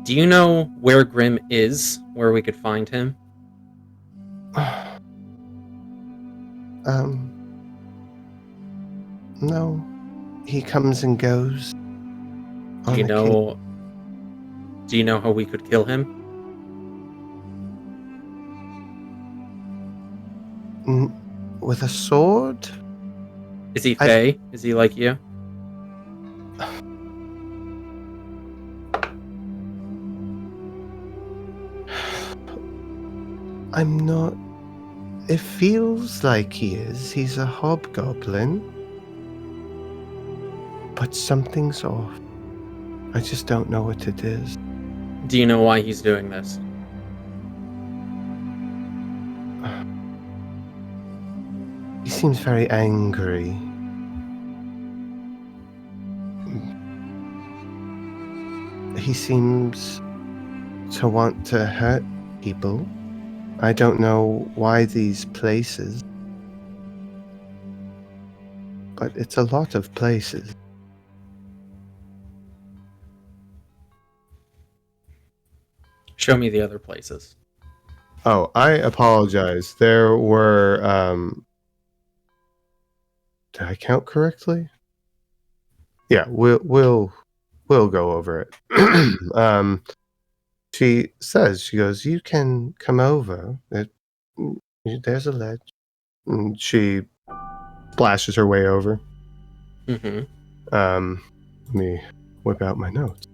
Do you know where Grim is? Where we could find him? No. He comes and goes. Do you know... Do you know how we could kill him? With a sword? Is he Fey? Is he like you? I'm not... It feels like he is. He's a hobgoblin. But something's off. I just don't know what it is. Do you know why he's doing this? seems very angry. He seems to want to hurt people. I don't know why these places, but it's a lot of places. Show me the other places. Oh, I apologize. There were, did I count correctly? Yeah, we'll go over it. She says, she goes, you can come over. There's a ledge. And she splashes her way over. Mm-hmm. Let me whip out my notes.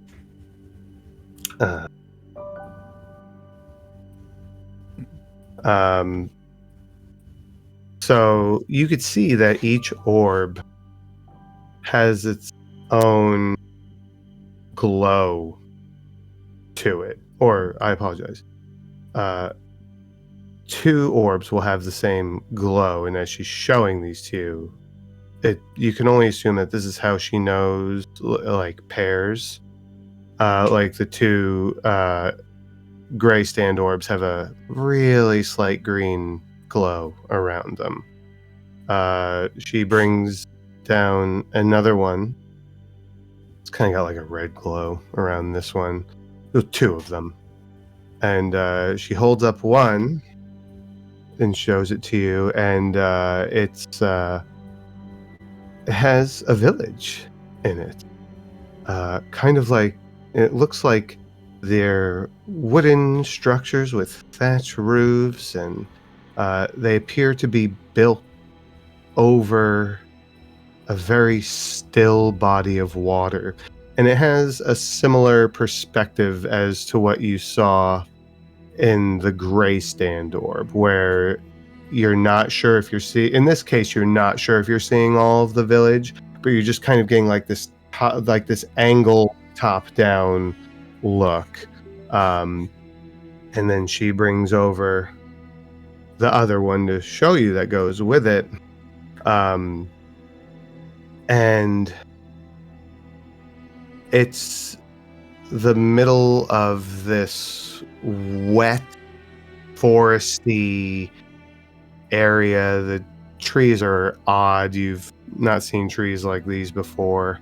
So you could see that each orb has its own glow to it. Or, I apologize. 2 orbs will have the same glow, and as she's showing these to you, you can only assume that this is how she knows, like, pairs. Like the 2 gray stand orbs have a really slight green glow around them. She brings down another one. It's kind of got like a red glow around this one. There's 2 of them. And she holds up one and shows it to you, and it has a village in it. Kind of like, it looks like they're wooden structures with thatch roofs, and they appear to be built over a very still body of water. And it has a similar perspective as to what you saw in the gray stand orb, where you're not sure if you're seeing, in this case, you're not sure if you're seeing all of the village, but you're just kind of getting like this angle top down look. And then she brings over the other one to show you that goes with it. And it's the middle of this wet, foresty area. The trees are odd. You've not seen trees like these before.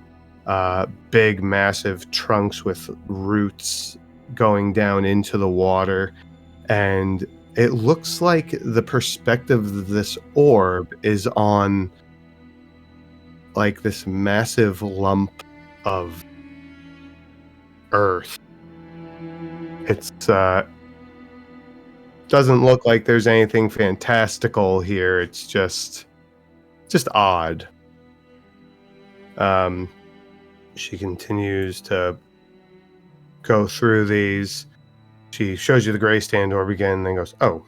Big, massive trunks with roots going down into the water. And it looks like the perspective of this orb is on like this massive lump of earth. It's doesn't look like there's anything fantastical here. It's just odd. She continues to go through these. She shows you the gray stand orb again, and then goes, "Oh,"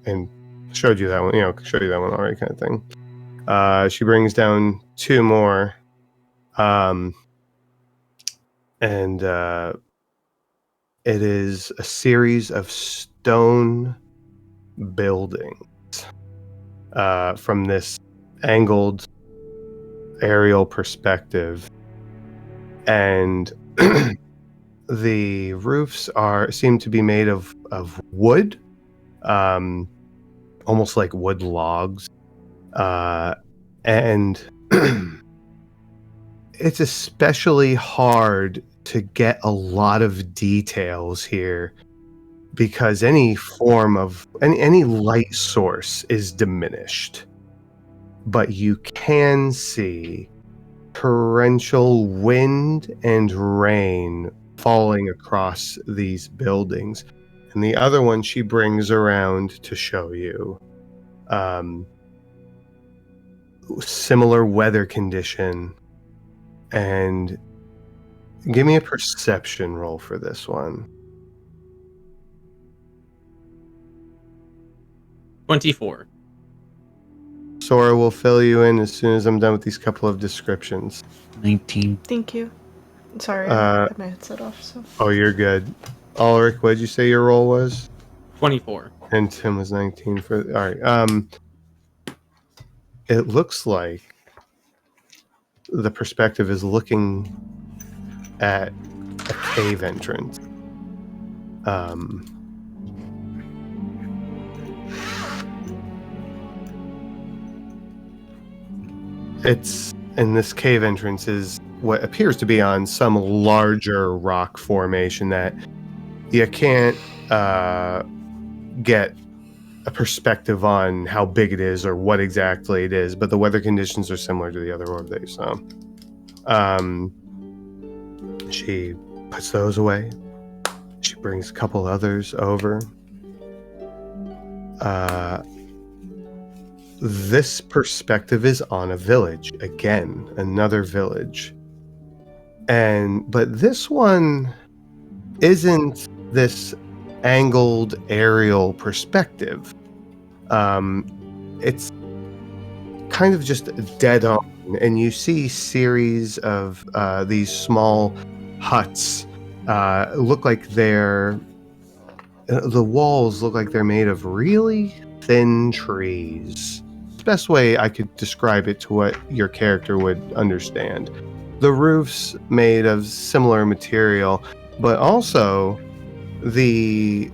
and showed you that one. Showed you that one already, kind of thing. She brings down 2 more, and it is a series of stone buildings from this angled aerial perspective, and the roofs seem to be made of wood, almost like wood logs, and it's especially hard to get a lot of details here because any form of any light source is diminished, but you can see torrential wind and rain falling across these buildings. And the other one she brings around to show you, similar weather condition. And give me a perception roll for this one. 24. Sora will fill you in as soon as I'm done with these couple of descriptions. 19. Thank you. Sorry, I had my headset off. So. Oh, you're good. Ulrich, what did you say your roll was? 24. And Tim was 19 for. All right. it looks like the perspective is looking at a cave entrance. It's in this cave entrance is what appears to be on some larger rock formation that you can't get a perspective on how big it is or what exactly it is, but the weather conditions are similar to the other orb that you saw. She puts those away. She brings a couple others over. This perspective is on a village. Again, another village. But this one isn't this angled aerial perspective. It's kind of just dead on, and you see series of these small huts. Look like the walls look like they're made of really thin trees. The best way I could describe it to what your character would understand. The roof's made of similar material, but also there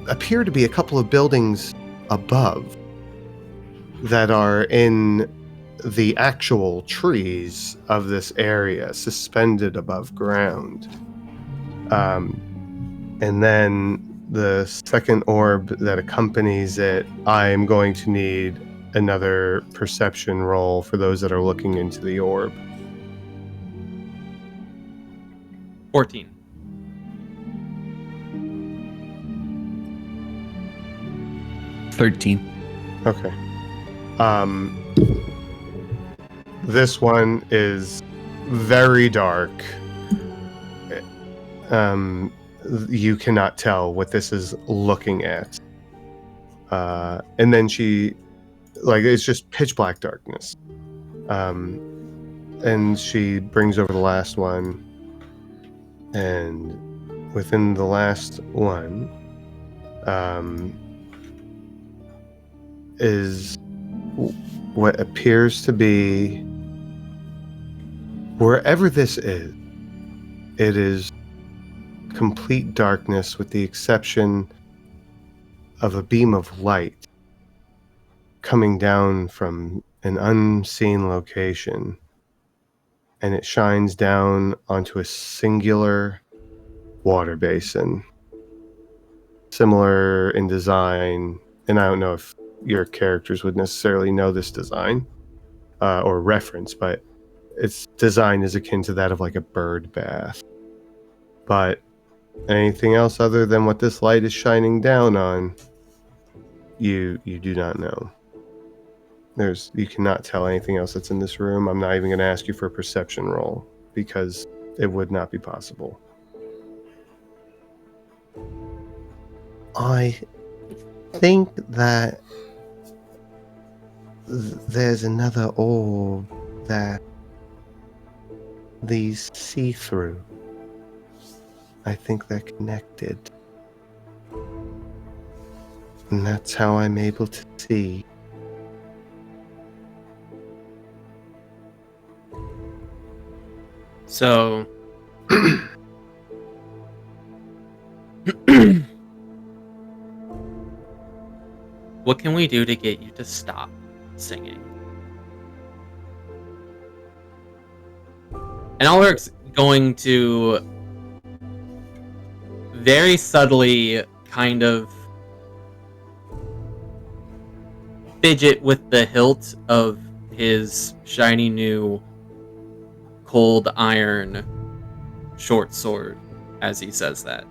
appear to be a couple of buildings above that are in the actual trees of this area, suspended above ground. And then the second orb that accompanies it, I'm going to need another perception roll for those that are looking into the orb. 14. 13. Okay. This one is very dark. You cannot tell what this is looking at. And then it's just pitch black darkness. And she brings over the last one. And within the last one, is what appears to be, wherever this is, it is complete darkness with the exception of a beam of light coming down from an unseen location, and it shines down onto a singular water basin, similar in design, and I don't know if your characters would necessarily know this design or reference, but its design is akin to that of like a bird bath. But anything else other than what this light is shining down on, you do not know. You cannot tell anything else that's in this room. I'm not even going to ask you for a perception roll because it would not be possible. I think that there's another orb that these see through. I think they're connected. And that's how I'm able to see. So what can we do to get you to stop singing? And Ulrich's going to very subtly kind of fidget with the hilt of his shiny new cold iron short sword as he says that.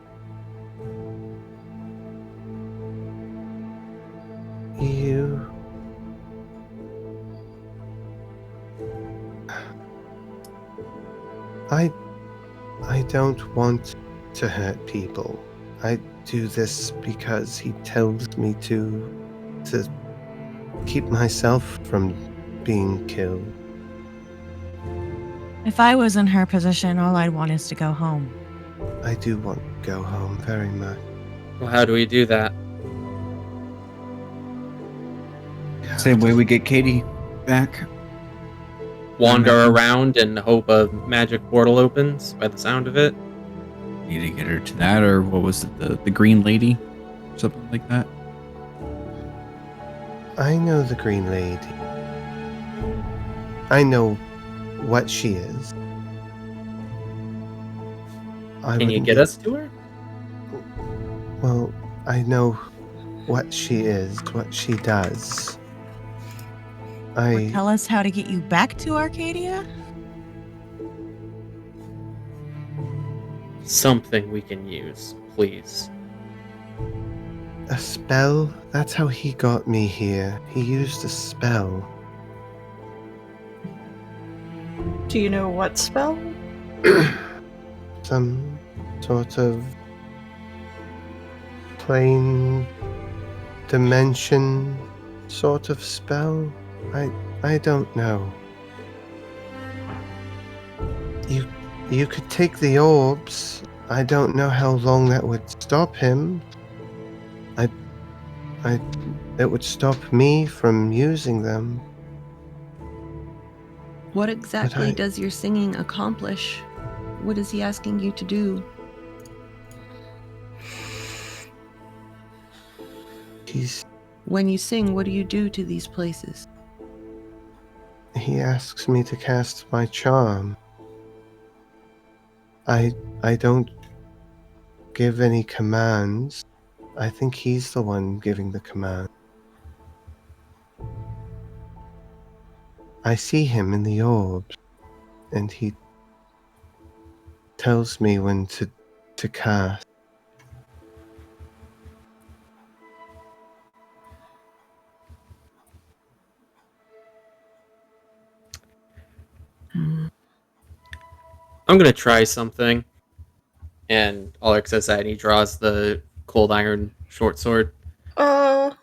I don't want to hurt people. I do this because he tells me to keep myself from being killed. If I was in her position, all I'd want is to go home. I do want to go home very much. Well, how do we do that? Same way we get Katie back. Wander around in hope a magic portal opens by the sound of it. Need to get her to that, or what was it, the green lady? Something like that. I know the Green Lady. I know what she is. Can you get us to her? Well, I know what she is, what she does. Or tell us how to get you back to Arcadia? Something we can use, please. A spell? That's how he got me here. He used a spell. Do you know what spell? Some sort of plane dimension sort of spell? I don't know. You could take the orbs. I don't know how long that would stop him. It would stop me from using them. What exactly I- does your singing accomplish? What is he asking you to do? When you sing, what do you do to these places? He asks me to cast my charm. I don't give any commands. I think he's the one giving the command. I see him in the orbs, and he tells me when to cast. I'm gonna try something. And Ulrich says that, and he draws the cold iron short sword. Oh.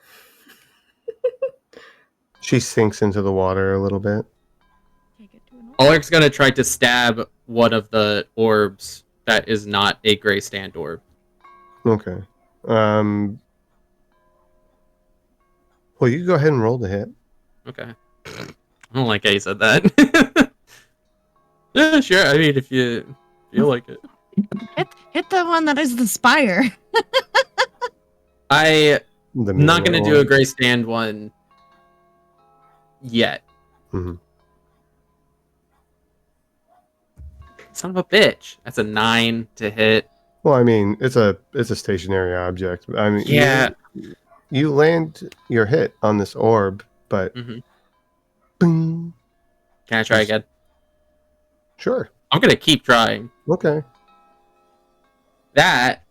She sinks into the water a little bit. Ulrich's gonna try to stab one of the orbs that is not a gray stand orb. Okay. Well, you can go ahead and roll the hit. Okay. I don't like how you said that. Yeah, sure. I mean, if you feel like it. Hit the one that is the spire. I'm not mirror going to do a gray stand one yet. Mhm. Son of a bitch. That's a 9 to hit. Well, I mean, it's a stationary object. I mean, Yeah. you land your hit on this orb, but boom. Can I try again? Sure. I'm going to keep trying. Okay. That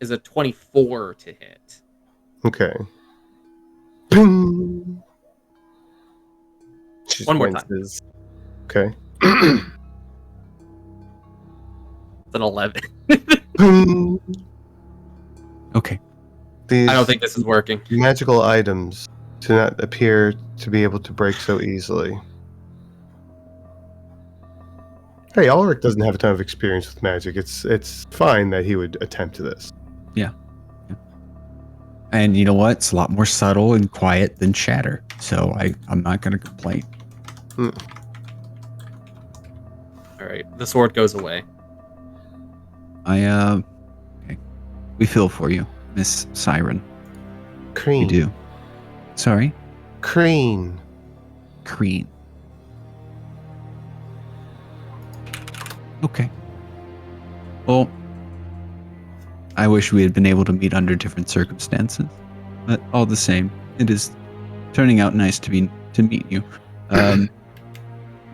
is a 24 to hit. Okay. Boom. She One more time. winces. Okay. It's an 11. Boom. Okay. These I don't think this is working. magical items do not appear to be able to break so easily. Hey, Ulrich doesn't have a ton of experience with magic. It's fine that he would attempt this. Yeah. And you know what? It's a lot more subtle and quiet than shatter. So I'm not going to complain. Alright, the sword goes away. Okay. We feel for you, Miss Siren. Crean. You do. Sorry? Crean. Crean. Okay. Well, I wish we had been able to meet under different circumstances, but all the same, it is turning out nice to meet you.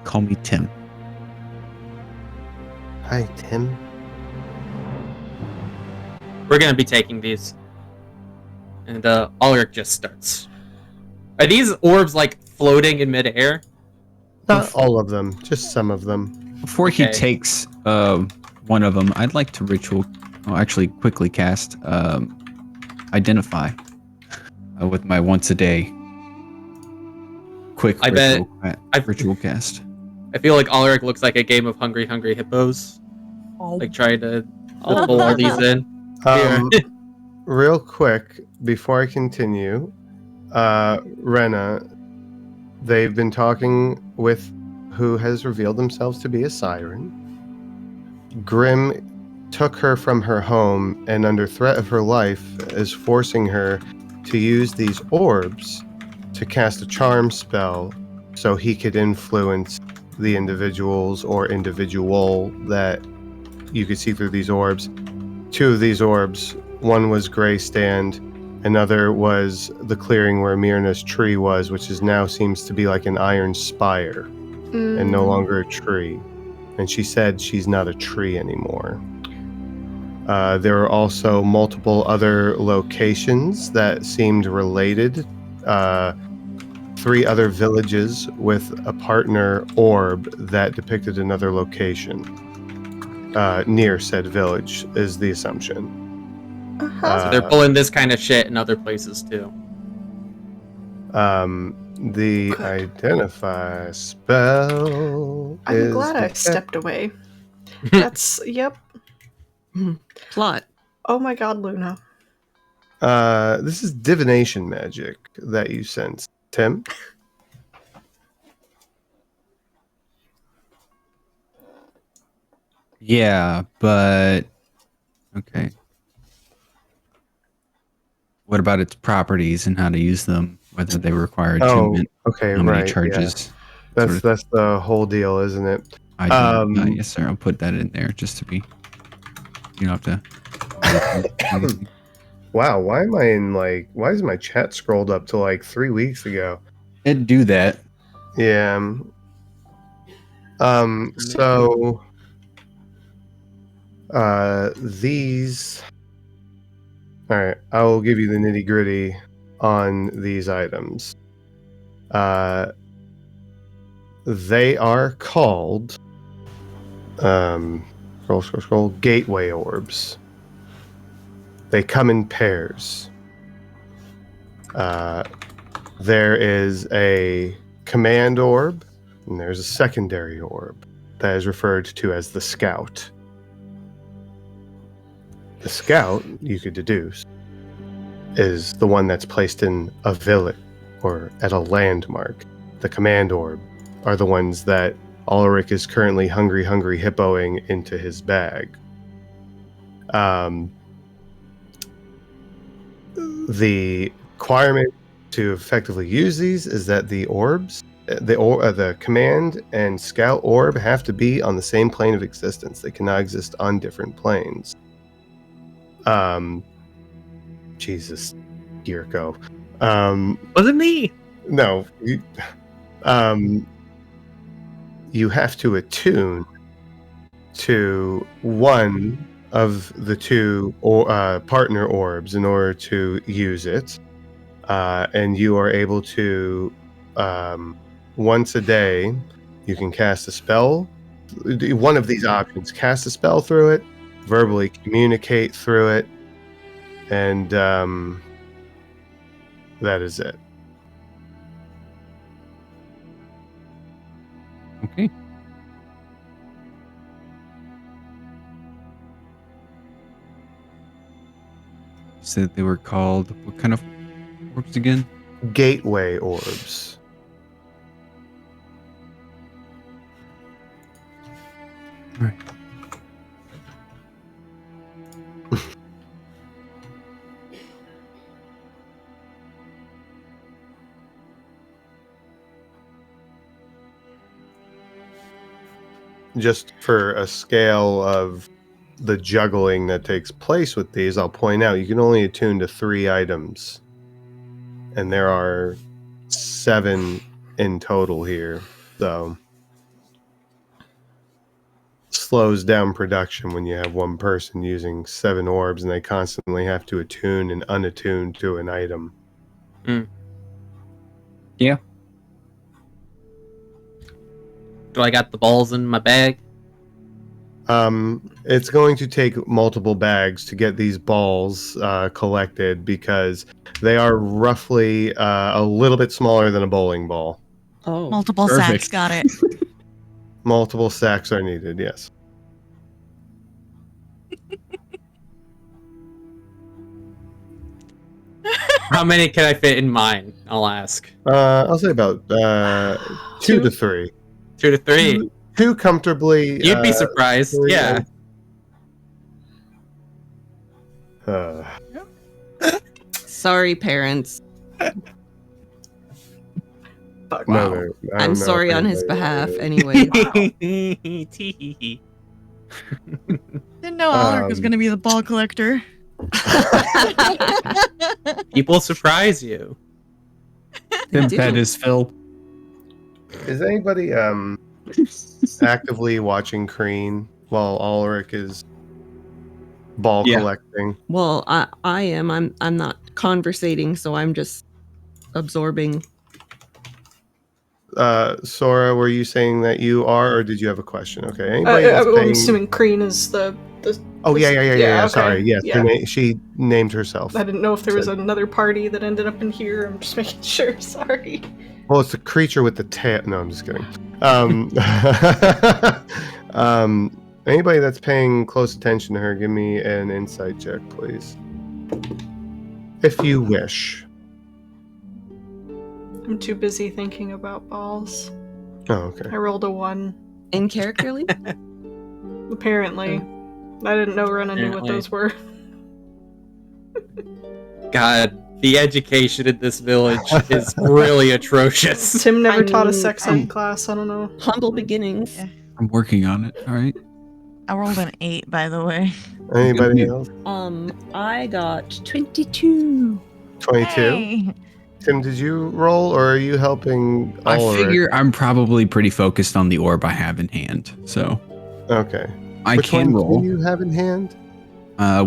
Call me Tim. Hi, Tim. We're gonna be taking these. And Ulrich just starts. Are these orbs like floating in midair? Not all of them, just some of them. Before he Okay. takes one of them, I'd like to actually quickly cast Identify with my once a day quick ritual cast. I feel like Ulrich looks like a game of Hungry Hungry Hippos. Like trying to pull all these in. Real quick, before I continue, Rena, they've been talking with who has revealed themselves to be a siren. Grim took her from her home and under threat of her life is forcing her to use these orbs to cast a charm spell so he could influence the individuals or individual that you could see through these orbs. 2 of these orbs, one was Grey Stand, another was the clearing where Myrna's tree was, which is now seems to be like an iron spire and no longer a tree. And she said she's not a tree anymore. There are also multiple other locations that seemed related. 3 other villages with a partner orb that depicted another location near said village is the assumption. So they're pulling this kind of shit in other places too. The Good. identify spell I'm glad I stepped away. That's, yep. Plot. Oh my god, Luna. This is divination magic that you sense, Tim. Yeah, but okay. What about its properties and how to use them? Whether they require attunement, okay, how many right. charges? Yeah. sort of- That's the whole deal, isn't it? I do. Yes, sir. I'll put that in there just to be. You don't have to. Wow, why am I in why is my chat scrolled up to like 3 weeks ago? It'd do that. Yeah. So these. All right, I will give you the nitty gritty on these items. They are called scroll gateway orbs. They come in pairs. There is a command orb, and there's a secondary orb that is referred to as the scout. The scout, you could deduce, is the one that's placed in a village or at a landmark. The command orb are the ones that Ulrich is currently hungry hippoing into his bag. The requirement to effectively use these is that the orbs, the command and scout orb have to be on the same plane of existence. They cannot exist on different planes. Jesus, Girko. Wasn't me. No, you have to attune to one of the 2 partner orbs in order to use it, and you are able to once a day you can cast a spell. One of these options: cast a spell through it, verbally communicate through it, and that is it. Okay. You said they were called what kind of orbs again? Gateway orbs. All right. Just for a scale of the juggling that takes place with these, I'll point out you can only attune to 3 items. And there are 7 in total here. So slows down production when you have one person using 7 orbs and they constantly have to attune and unattune to an item. Yeah. Do I got the balls in my bag? It's going to take multiple bags to get these balls collected because they are roughly a little bit smaller than a bowling ball. Oh. Multiple Perfect. sacks, got it. Multiple sacks are needed, yes. How many can I fit in mine? I'll ask. I'll say about 2 to 3. 2 to 3. Two comfortably. You'd be surprised. 3, Yeah. Sorry, parents. Fuck. No, Wow. I don't I'm know sorry if on his anybody- behalf. Anyway, Didn't know Alaric was Um, going to be the ball collector. People surprise you. Tim do. Pet is Phil. Is anybody actively watching Crean while Ulrich is ball Yeah. collecting? well, I am. I'm not conversating, so I'm just absorbing. Sora, were you saying that you are, or did you have a question? Okay. Anybody that's I'm paying... assuming Crean is the. Oh yeah. okay, Sorry. Yes, yeah. she named herself. I didn't know if there was another party that ended up in here. I'm just making sure. Sorry. Well, it's the creature with the tail. No, I'm just kidding. Anybody that's paying close attention to her, give me an insight check, please, if you wish. I'm too busy thinking about balls. Oh, okay. I rolled a 1. In character leap? Apparently. I didn't know Rena knew what Apparently. those were. God, the education in this village is really atrocious. Tim never I taught a mean, sex ed class. I don't know. Humble beginnings. Yeah. I'm working on it. All right. I rolled an 8, by the way. Anybody Good. else? I got 22. 22. Hey. Tim, did you roll, or are you helping I Ulrich? figure I'm probably pretty focused on the orb I have in hand. So Okay. I Which can one roll. do you have in hand?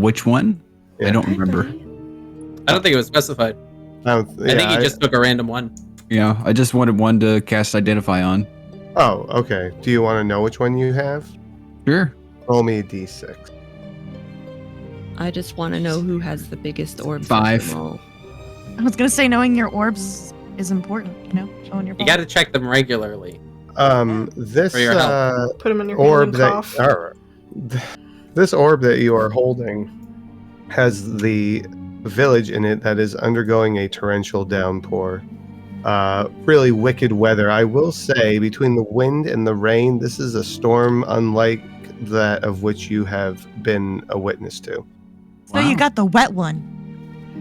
Which one? Yeah. I don't remember. I don't think it was specified. I think you just took a random one. Yeah, I just wanted one to cast Identify on. Oh, okay. Do you want to know which one you have? Sure. Roll me a d6. I just want to know who has the biggest orbs. of 5. them all. I was going to say, knowing your orbs is important, showing your You ball. got to check them regularly. This For your health. Put them in your orb hand and cough. this orb that you are holding has the village in it that is undergoing a torrential downpour. Really wicked weather. I will say, between the wind and the rain, this is a storm unlike that of which you have been a witness to. So you got the wet one.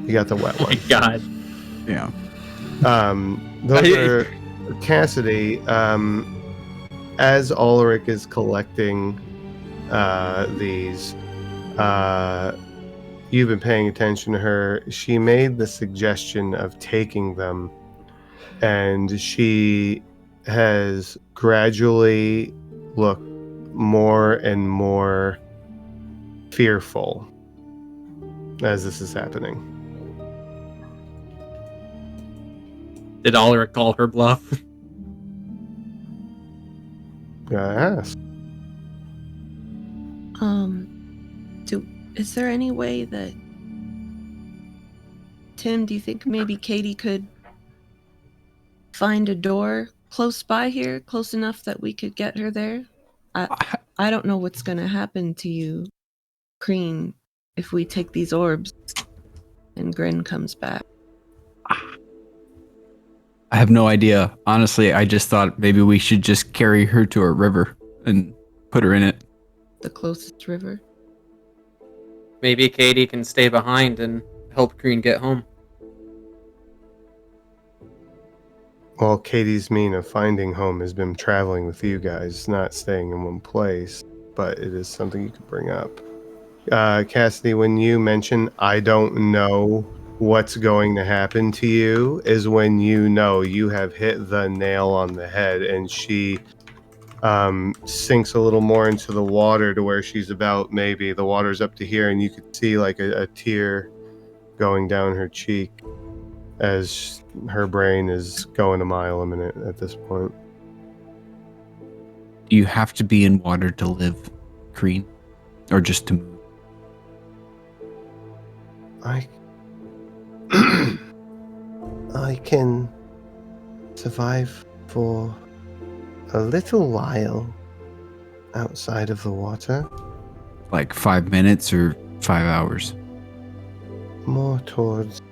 You got the wet Oh my one. God. Yeah. Those are Cassidy. As Ulrich is collecting these, you've been paying attention to her. She made the suggestion of taking them, and she has gradually looked more and more fearful as this is happening. Did Ulrich call her bluff? Gotta ask. Is there any way that Tim, do you think maybe Katie could find a door close by here, close enough that we could get her there? I don't know what's gonna happen to you, Crean, if we take these orbs and Grin comes back. I have no idea. Honestly, I just thought maybe we should just carry her to a river and put her in it. The closest river. Maybe Katie can stay behind and help Green get home. Well, Katie's mean of finding home has been traveling with you guys, not staying in one place, but it is something you could bring up. Cassidy, when you mention, I don't know what's going to happen to you, is when you know you have hit the nail on the head, and she sinks a little more into the water to where she's about, maybe the water's up to here, and you could see like a tear going down her cheek as her brain is going a mile a minute at this point. Do you have to be in water to live, Crean? Or just to move? I can survive for a little while outside of the water, Like 5 minutes or 5 hours? more towards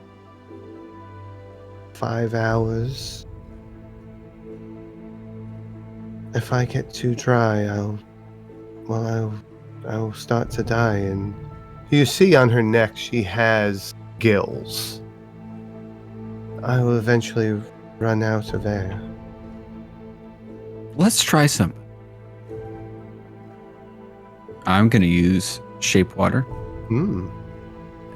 5 hours. If I get too dry, I'll start to die. And you see on her neck she has gills. I will eventually run out of air. Let's try something. I'm gonna use shape water. Hmm.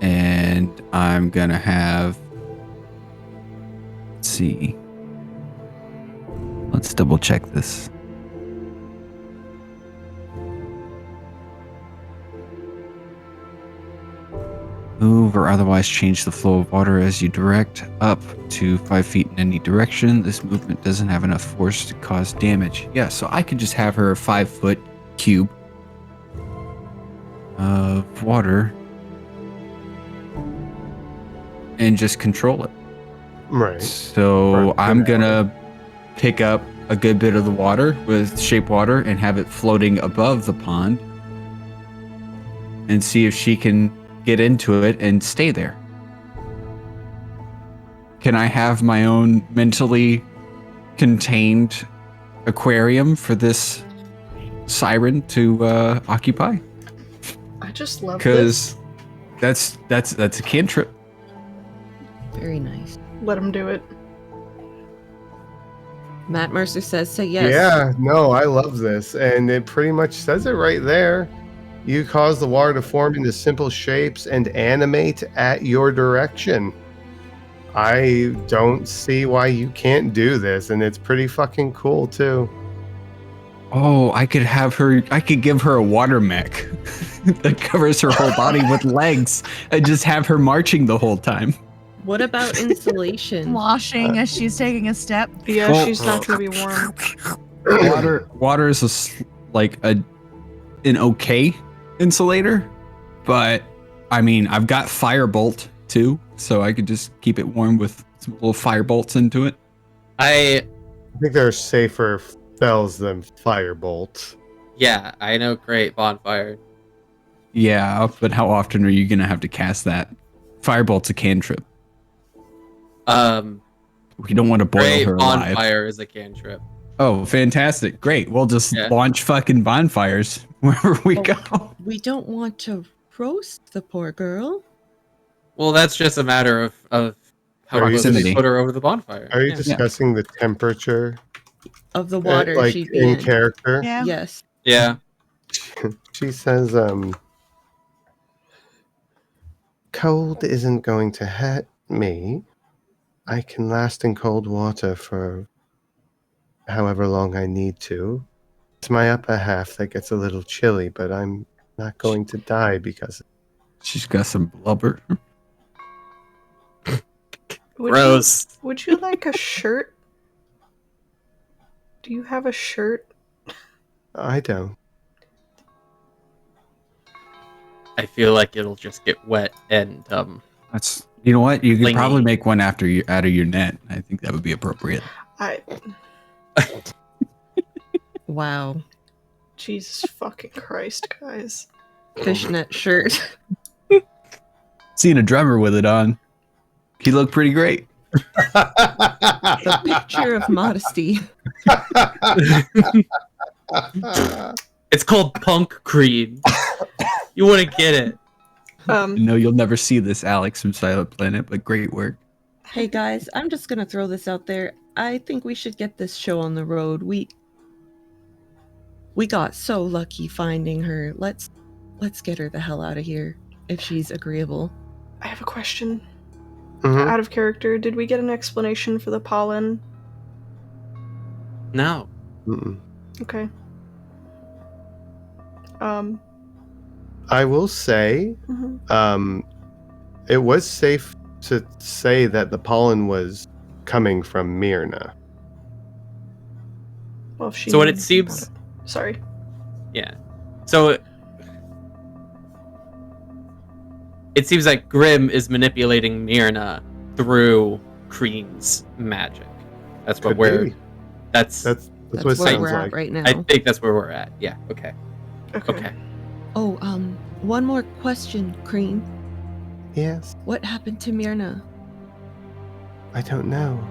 And I'm gonna have, let's see. Let's double check this. Move or otherwise change the flow of water as you direct up to 5 feet in any direction. This movement doesn't have enough force to cause damage. Yeah, so I could just have her a 5-foot cube of water and just control it. Right. So I'm gonna pick up a good bit of the water with shape water and have it floating above the pond and see if she can get into it and stay there. Can I have my own mentally contained aquarium for this siren to occupy? I just love this. Because that's a cantrip. Very nice. Let him do it. Matt Mercer says, say yes. Yeah, no, I love this. And it pretty much says it right there. You cause the water to form into simple shapes and animate at your direction. I don't see why you can't do this, and it's pretty fucking cool too. Oh, I could give her a water mech that covers her whole body with legs and just have her marching the whole time. What about insulation? Washing as she's taking a step. Yeah, Well- she's not gonna be warm. Water is an okay insulator, but I mean, I've got firebolt too, so I could just keep it warm with some little firebolts into it. I think there are safer spells than firebolt. Yeah, I know. Great bonfire. Yeah, but how often are you gonna have to cast that? Firebolt's a cantrip. We don't want to boil Great her alive. bonfire is a cantrip. Oh, fantastic! Great. We'll just launch fucking bonfires wherever we go. We don't want to roast the poor girl. Well, that's just a matter of how close Proximity. you put her over the bonfire. Are you discussing the temperature Of the water like she'd be in in. character? Yeah. Yes. Yeah. She says, cold isn't going to hurt me. I can last in cold water for however long I need to. It's my upper half that gets a little chilly, but I'm not going to die because She's got some blubber. Gross. Would you like a shirt? Do you have a shirt? I don't. I feel like it'll just get wet and That's, you know what? You could Lingy. probably make one out of your net. I think that would be appropriate. Wow. Jesus fucking Christ, guys. Fishnet shirt. Seen a drummer with it on. He looked pretty great. The picture of modesty. it's called punk creed. You wouldn't get it. No, you'll never see this, Alex from Silent Planet, but great work. Hey guys, I'm just gonna throw this out there. I think we should get this show on the road. We got so lucky finding her. Let's get her the hell out of here if she's agreeable. I have a question. Mhm. Out of character, did we get an explanation for the pollen? No. Mm-mm. Okay. I will say, Mhm. it was safe to say that the pollen was coming from Myrna. Well, if she So what it knew seems- about it. Sorry. Yeah. So it seems like Grimm is manipulating Myrna through Kreen's magic. That's what Could be. That's That's what it where sounds we're at like. right now. I think that's where we're at. Yeah. Okay. Okay. Oh, one more question, Cream. Yes. What happened to Myrna? I don't know.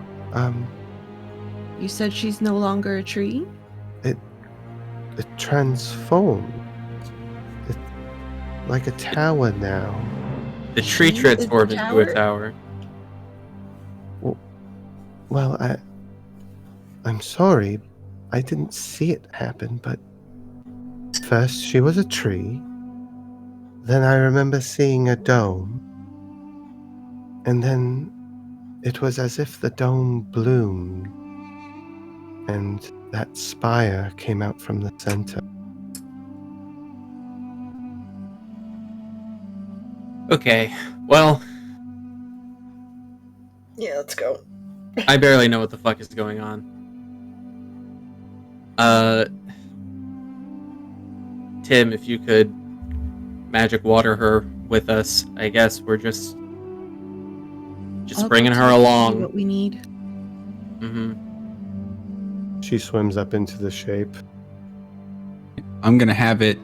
You said she's no longer a tree? It transformed. It's like a tower now. The tree She is transformed the into a tower? tower. Well, I'm sorry. I didn't see it happen, but first she was a tree. Then I remember seeing a dome. And then it was as if the dome bloomed. And that spire came out from the center. Okay, well, Yeah, let's go. I barely know what the fuck is going on. Tim, if you could magic water her with us, I guess we're just I'll go bringing her check to see along. what we need. Mm-hmm. She swims up into the shape. I'm gonna have it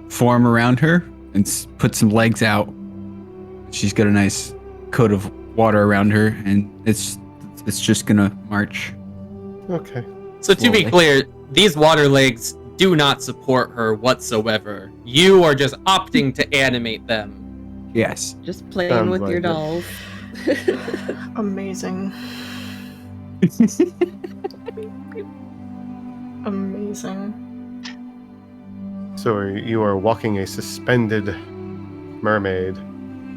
form around her and put some legs out. She's got a nice coat of water around her, and it's just gonna march. Okay. So to be Slowly. clear, these water legs do not support her whatsoever. You are just opting to animate them. Yes. Just playing Sounds with your like it. dolls. Amazing. Amazing. So you are walking a suspended mermaid.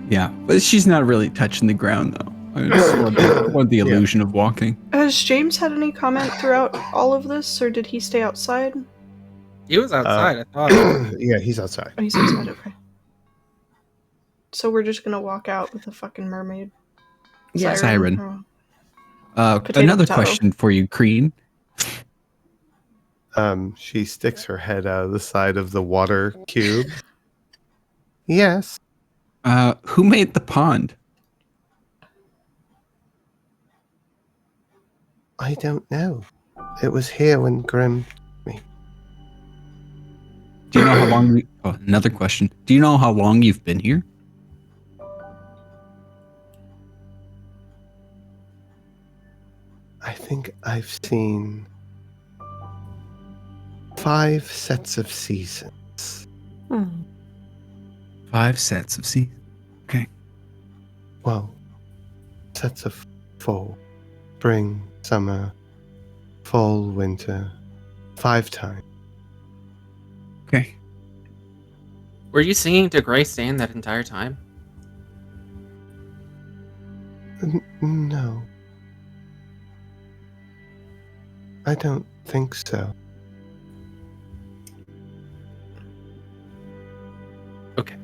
Yeah, but she's not really touching the ground though. I just want the illusion of walking. Has James had any comment throughout all of this, or did he stay outside? He was outside, I thought. Yeah, he's outside. Oh, he's outside, okay. So we're just gonna walk out with a fucking mermaid. Yeah. Siren. Potato, Another potato. question for you, Crean. She sticks her head out of the side of the water cube. Yes. Who made the pond? I don't know. It was here when Grim. Do you know how long? Another question. Do you know how long you've been here? I think I've seen 5 sets of seasons. 5 sets of seasons. Well, sets of 4. Spring, summer, fall, winter. 5 times. Okay. Were you singing to Grace Stan that entire time? No. I don't think so. Okay.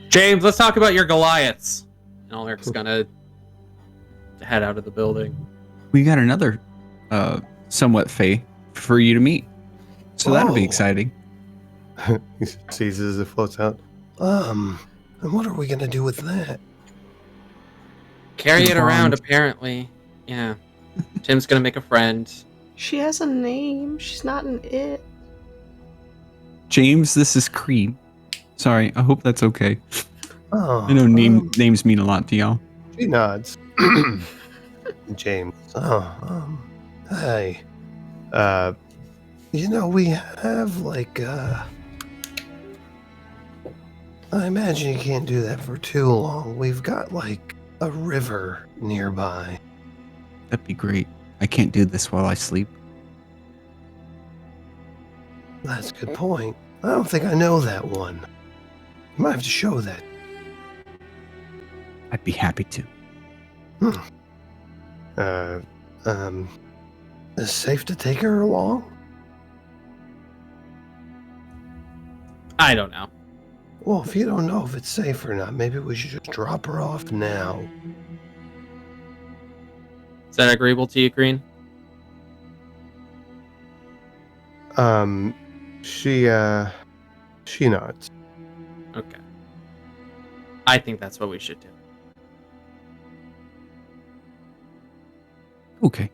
James, let's talk about your Goliaths. And Ulrich's gonna head out of the building. We got another somewhat Fae for you to meet. So that'll be Oh. exciting. He sees it as it floats out. And what are we gonna do with that? Carry The it around, bond. apparently. Yeah. Tim's gonna make a friend. She has a name. She's not an it. James, this is Crean. Sorry, I hope that's okay. Oh, I know names mean a lot to y'all. She nods. James. Oh, hey. We have I imagine you can't do that for too long. We've got a river nearby. That'd be great. I can't do this while I sleep. That's a good point. I don't think I know that one. You might have to show that. I'd be happy to. Is it safe to take her along? I don't know. Well, if you don't know if it's safe or not, maybe we should just drop her off now. Is that agreeable to you, Green? She nods. Okay. I think that's what we should do. Okay.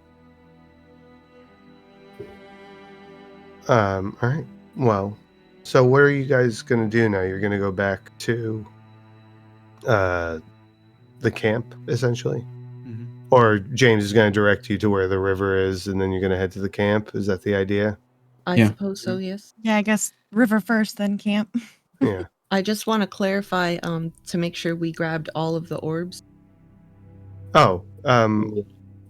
All right. Well, so what are you guys gonna do now? You're gonna go back to the camp, essentially. Mhm. Or James is going to direct you to where the river is, and then you're going to head to the camp. Is that the idea? I Yeah. suppose so, yes. Yeah, I guess river first, then camp. Yeah. I just want to clarify to make sure we grabbed all of the orbs. Oh,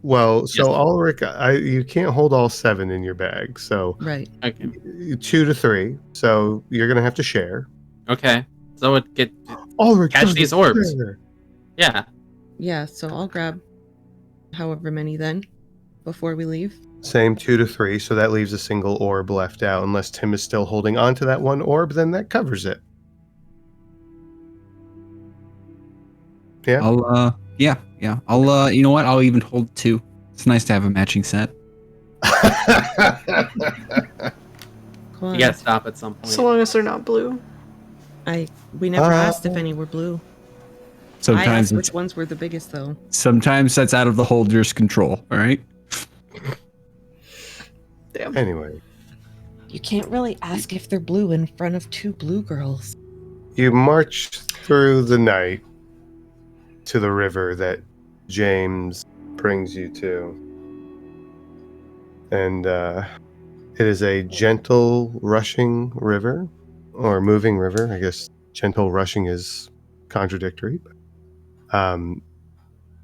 well, so Yes. Ulrich, you can't hold all 7 in your bag, so Right. Okay. 2 to 3. So you're going to have to share. Okay. So it get Ulrich, catch these orbs. share. Yeah. Yeah, so I'll grab however many then before we leave. Same 2 to 3, so that leaves a single orb left out. Unless Tim is still holding on to that one orb, then that covers it. Yeah. I'll you know what? I'll even hold 2. It's nice to have a matching set. Come on. You gotta stop at some point. So long as they're not blue. We never asked if any were blue. I Sometimes asked which ones were the biggest, though. sometimes that's out of the holder's control. All right. Damn. Anyway, You can't really ask if they're blue in front of 2 blue girls. you march through the night to the river that James brings you to. And it is a gentle rushing river, or moving river. I guess gentle rushing is contradictory.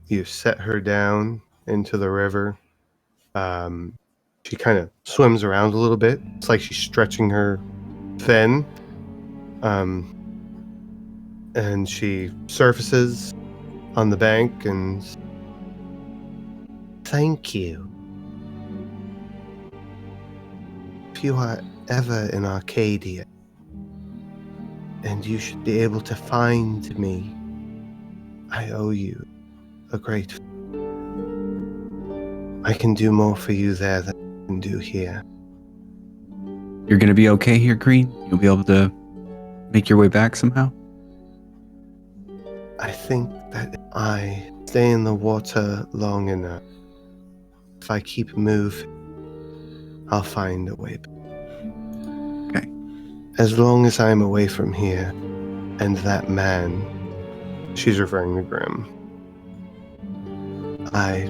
You set her down into the river. She kind of swims around a little bit. It's like she's stretching her fin. And she surfaces on the bank and... Thank you. If you are ever in Arcadia, and you should be able to find me, I owe you a great... I can do more for you there than I can do here. You're gonna be okay here, Green. You'll be able to make your way back somehow. I think that if I stay in the water long enough, if I keep moving, I'll find a way back. Okay. As long as I'm away from here, and that man, she's referring to Grim, I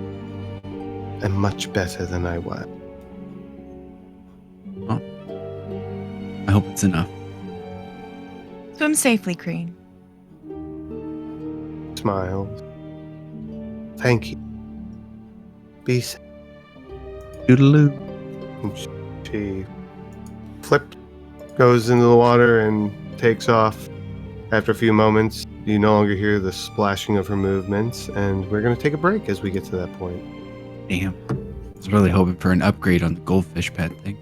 am much better than I was. I hope it's enough. Swim safely, Crane. Smiles. Thank you. Be safe. Toodaloo. And she flips, goes into the water, and takes off. After a few moments, you no longer hear the splashing of her movements, and we're going to take a break as we get to that point. Damn. I was really hoping for an upgrade on the goldfish pet thing.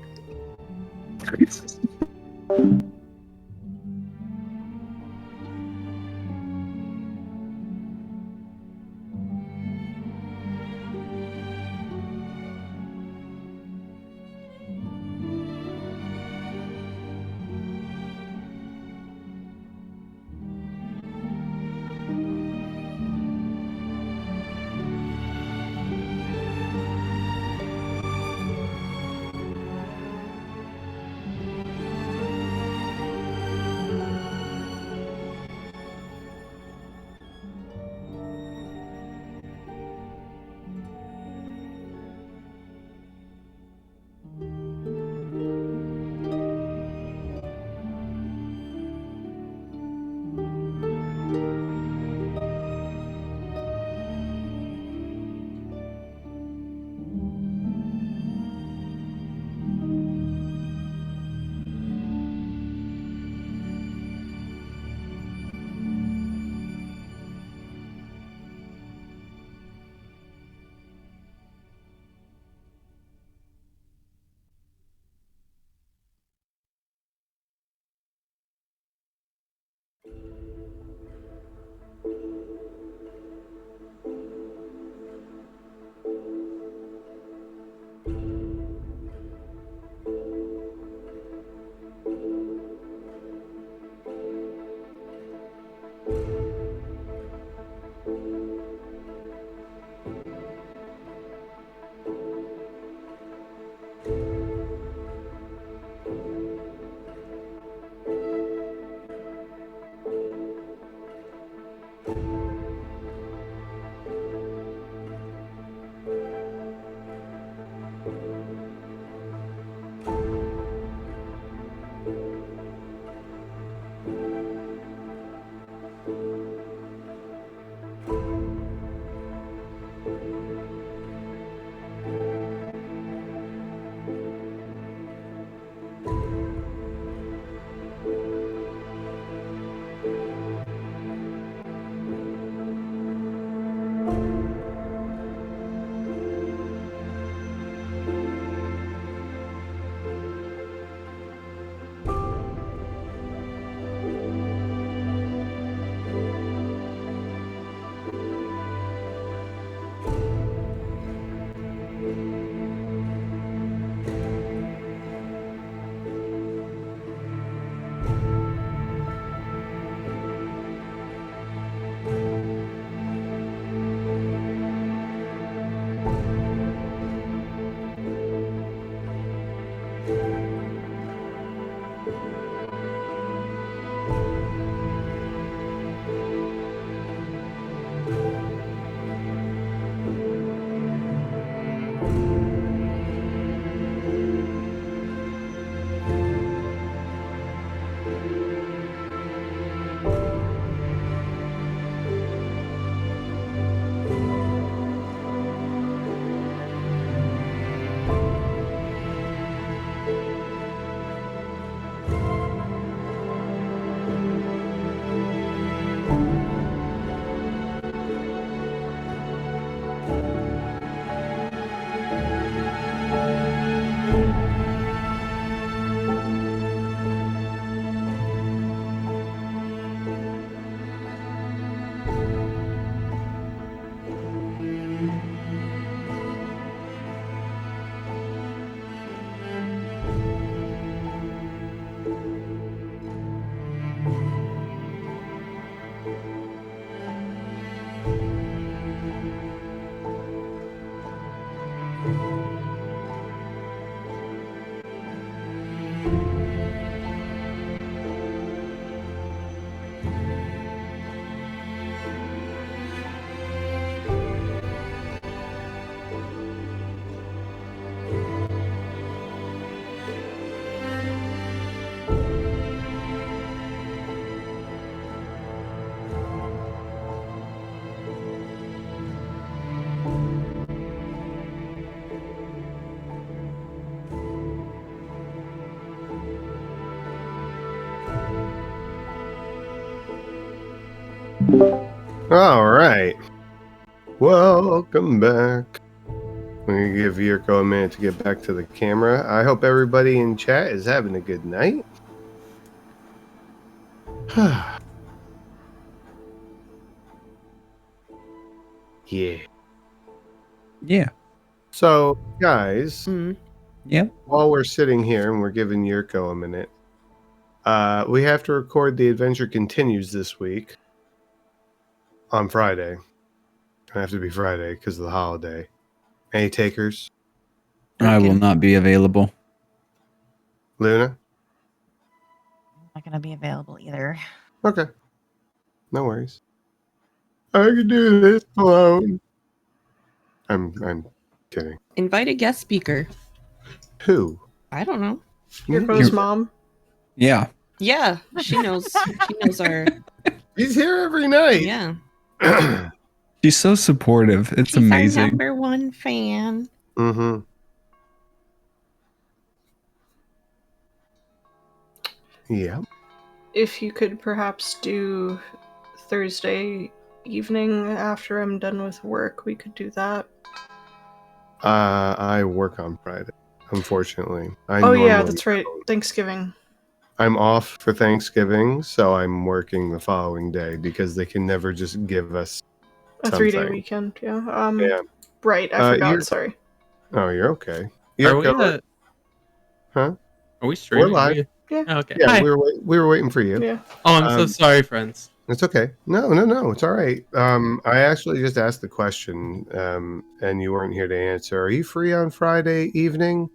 All right. Welcome back. I'm going to give Yurko a minute to get back to the camera. I hope everybody in chat is having a good night. Yeah. Yeah. So, guys, Yep. while we're sitting here and we're giving Yurko a minute, we have to record The Adventure Continues this week on Friday. It'll have to be Friday because of the holiday. Any takers? I will not be available. Luna? Not gonna be available either. Okay. No worries. I can do this alone. I'm kidding. Invite a guest speaker. Who? I don't know. Yurko's mom. Yeah. Yeah, she knows. She knows our. He's here every night. Yeah. She's so supportive. It's She's amazing. our #1 fan. Mm-hmm. Yeah. If you could perhaps do Thursday evening after I'm done with work, we could do that. I work on Friday, unfortunately. Oh yeah, that's right. Thanksgiving. I'm off for Thanksgiving, so I'm working the following day because they can never just give us A something. 3-day weekend, yeah. Yeah. Right, I forgot, you're- sorry. Oh, you're okay. Are we? Huh? Are we streaming? We're live. Yeah. Oh, okay. Yeah, Hi. we were waiting for you. Yeah. Oh, I'm so Um, sorry, friends. It's okay. No, it's all right. I actually just asked the question, and you weren't here to answer. Are you free on Friday evening?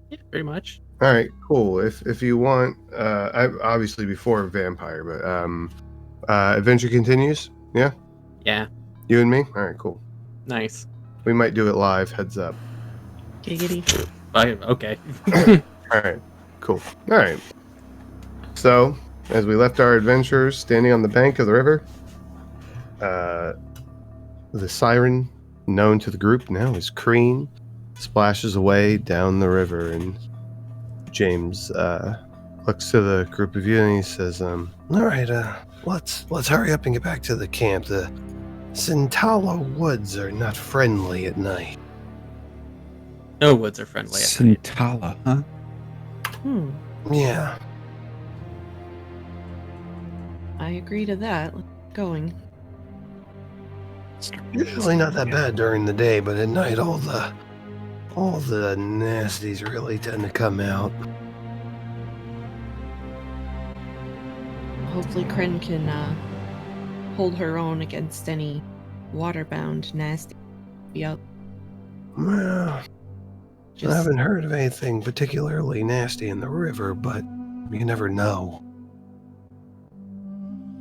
Yeah, pretty much. All right, cool. If you want, obviously before Vampire, but Adventure Continues. Yeah, Yeah. you and me. All right, cool. Nice. We might do it live. Heads up. Giggity. Okay. All right, cool. All right. So, as we left our adventurers standing on the bank of the river, the siren, known to the group now as Crean, splashes away down the river, and James looks to the group of you and he says, "All right, let's hurry up and get back to the camp. The Sintala woods are not friendly at night." No woods are friendly. At night. Sintala, huh? Yeah. I agree to that. Let's get going. Usually not that bad during the day, but at night all the nasties really tend to come out. Hopefully, Kren can hold her own against any waterbound nasty. Be out. Well, Just I haven't heard of anything particularly nasty in the river, but you never know.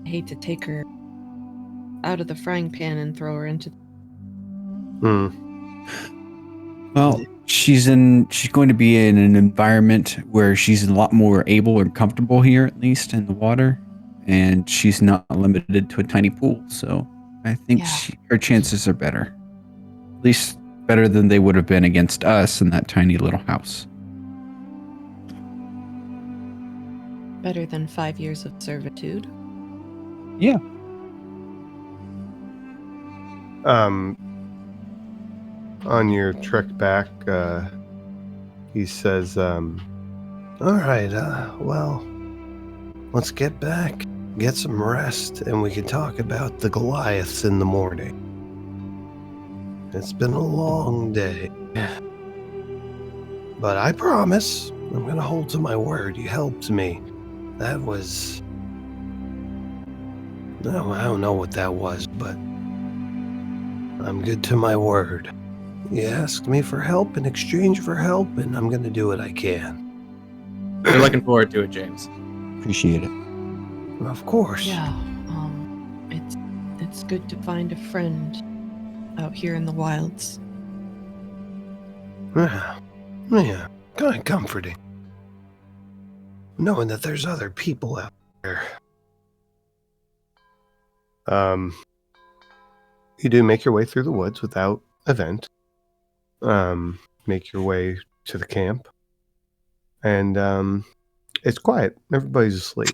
hate to take her out of the frying pan and throw her into. Well, she's going to be in an environment where she's a lot more able and comfortable here, at least in the water, and she's not limited to a tiny pool. So I think her chances are better, at least better than they would have been against us in that tiny little house. Better than 5 years of servitude. Yeah. On your trek back, he says, all right, well, let's get back, get some rest, and we can talk about the Goliaths in the morning. It's been a long day. But I promise, I'm going to hold to my word. You helped me. That was... No, I don't know what that was, but I'm good to my word. You asked me for help in exchange for help, and I'm going to do what I can. We're looking forward to it, James. Appreciate it. Of course. Yeah, it's good to find a friend out here in the wilds. Yeah, kind of comforting. Knowing that there's other people out there. You do make your way through the woods without event. Make your way to the camp. And it's quiet. Everybody's asleep.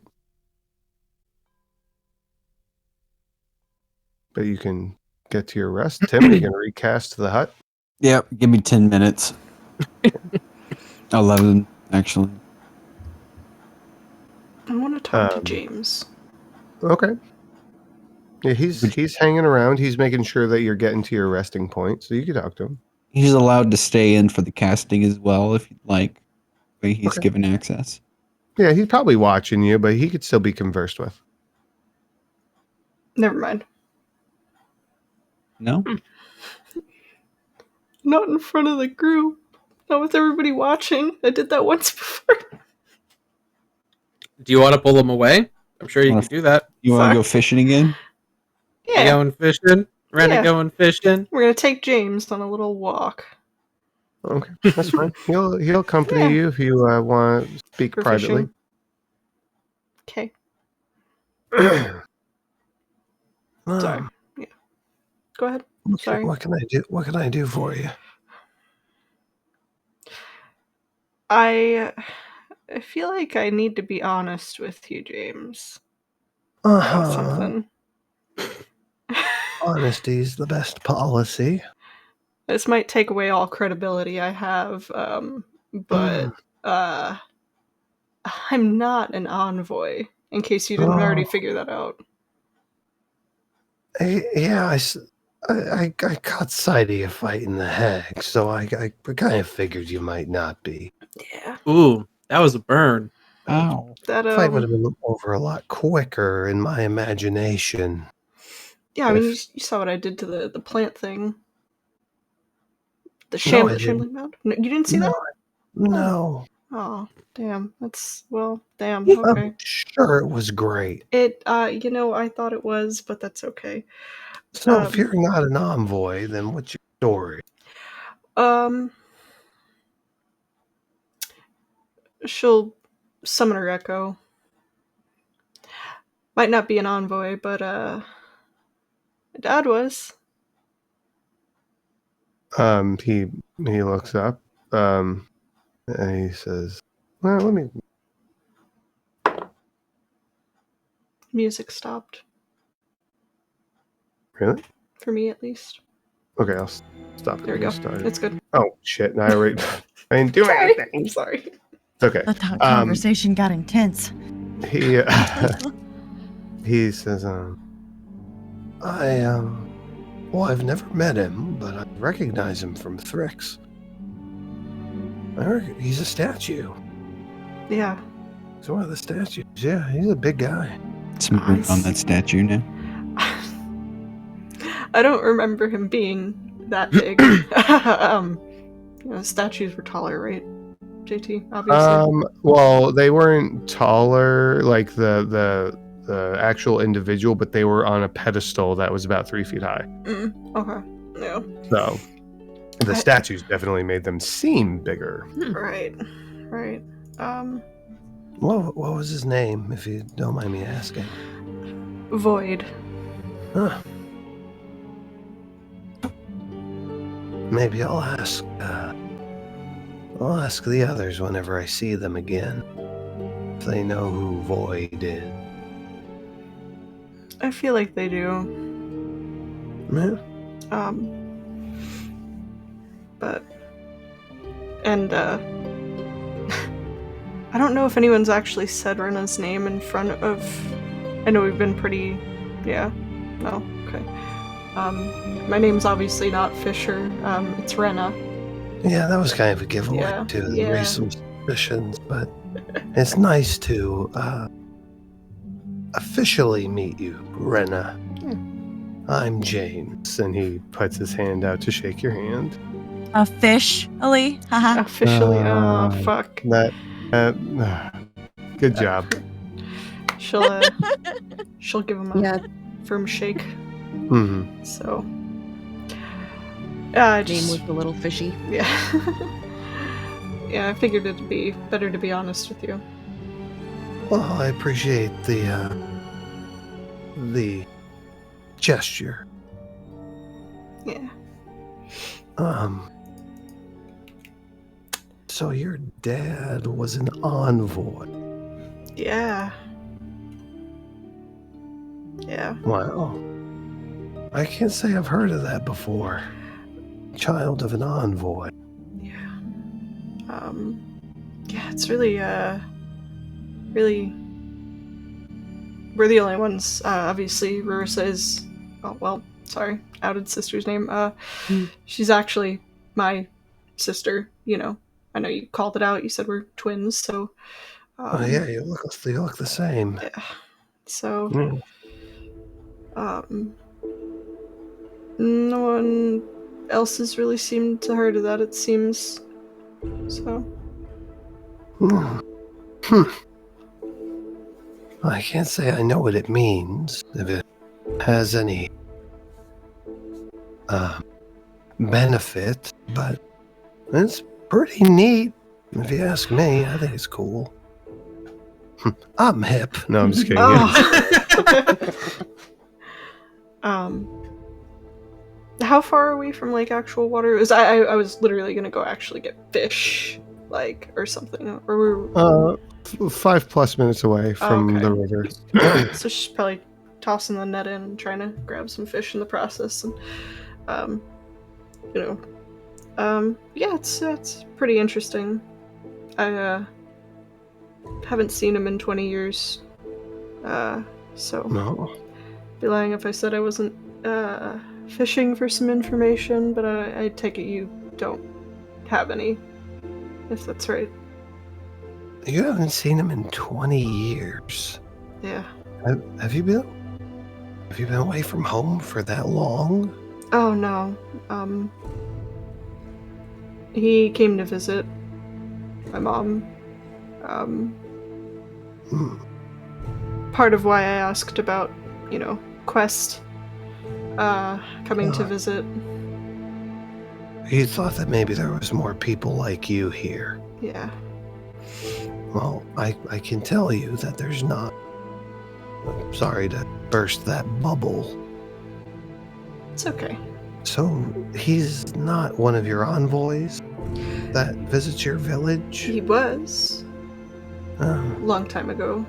but you can get to your rest. Tim, are you going to recast the hut? Yep, give me 10 minutes. 11, actually. I want to talk to James. Okay. Yeah, he's hanging around. He's making sure that you're getting to your resting point, so you can talk to him. He's allowed to stay in for the casting as well, if you'd like. But he's Okay. given access. Yeah, he's probably watching you, but he could still be conversed with. Never mind. No? Not in front of the group. Not with everybody watching. I did that once before. Do you want to pull him away? I'm sure you can do that. You want to go fishing again? You Yeah. going fishing? Renna Yeah. going fishing? We're going to take James on a little walk. Okay, that's fine. He'll accompany you if you want to speak For privately. fishing. Okay. Um, Sorry. Yeah. Go ahead. Sorry. What can I do? What can I do for you? I feel like I need to be honest with you, James. Uh-huh. About something. Honesty's the best policy. This might take away all credibility I have, but I'm not an envoy, in case you didn't already figure that out. Yeah, I caught sight of you fighting the hag, so I kind of figured you might not be. Yeah. Ooh, that was a burn. Ow. That The fight would have been over a lot quicker in my imagination. Yeah, I mean, you saw what I did to the plant thing. The shambling mound? No, you didn't see that? No. Oh, damn. Damn. I'm Okay. sure it was great. I thought it was, but that's okay. So if you're not an envoy, then what's your story? She'll summon her echo. Might not be an envoy, but my dad was. He looks up, and he says, "Well, let me." Music stopped. Really? For me, at least. Okay, I'll stop. There we go. It's good. Oh shit! I didn't do anything. I'm sorry. It's okay. The conversation got intense. He says, well, I've never met him, but I recognize him from Thrix. He's a statue. Yeah. He's one of the statues. Yeah, he's a big guy. Let's move on that statue now. I don't remember him being that big. Statues were taller, right? JT, obviously. Well, they weren't taller like the actual individual, but they were on a pedestal that was about 3 feet high. Okay. No. So the statues definitely made them seem bigger. Right. What was his name, if you don't mind me asking? Void. Huh. Maybe I'll ask the others whenever I see them again, if they know who Void is. I feel like they do. Yeah. But I don't know if anyone's actually said Rena's name in front of. I know we've been pretty. Yeah. Oh, okay. My name's obviously not Fisher. It's Rena. Yeah, that was kind of a giveaway to raise some suspicions, but it's nice to officially meet you, Rena. I'm James, and he puts his hand out to shake your hand. Officially? Haha. Officially? Fuck. Good job. She'll give him a firm shake. Mm-hmm. So. Name was a little fishy. Yeah. Yeah, I figured it'd be better to be honest with you. Well, I appreciate the gesture. Yeah. So your dad was an envoy. Yeah. Yeah. Wow. I can't say I've heard of that before. Child of an envoy. Yeah. Yeah, it's really, really... We're the only ones. Obviously, Rurissa is... Oh, well, sorry. Outed sister's name. She's actually my sister, you know. I know you called it out. You said we're twins, so... Oh, yeah, you look the same. Yeah. So... Mm. No one else has really seemed to heard of that, it seems. So... I can't say I know what it means, if it has any benefit, but it's pretty neat. If you ask me, I think it's cool. I'm hip. No, I'm just kidding. How far are we from like actual water? I was literally gonna go actually get fish, like, or something. Or we're 5+ minutes away from the river. So she's probably tossing the net in and trying to grab some fish in the process, and yeah, it's pretty interesting. I haven't seen him in 20 years, so No. be lying if I said I wasn't fishing for some information, but I take it you don't have any, if that's right. You haven't seen him in 20 years. Yeah. Have you been away from home for that long? Oh no. He came to visit my mom. Part of why I asked about, Quest coming to visit. He thought that maybe there was more people like you here. Yeah. Well, I can tell you that there's not. I'm sorry to burst that bubble. It's okay. So, he's not one of your envoys that visits your village? He was. Long time ago.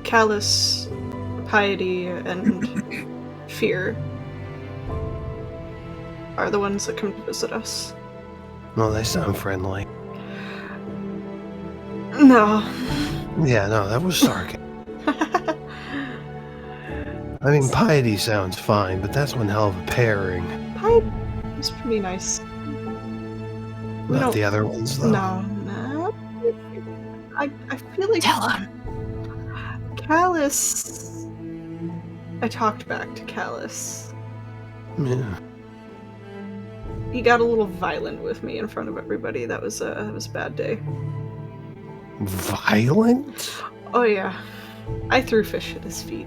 Callous, piety, and fear are the ones that come to visit us. Well, they sound friendly. No. Yeah, no, that was sarcasm. I mean, piety sounds fine, but that's one hell of a pairing. Piety is pretty nice. Not the other ones, though. No. I feel like... Tell him. Callous... I talked back to Callous. Yeah. He got a little violent with me in front of everybody. That was a bad day. Violent? Oh yeah. I threw fish at his feet.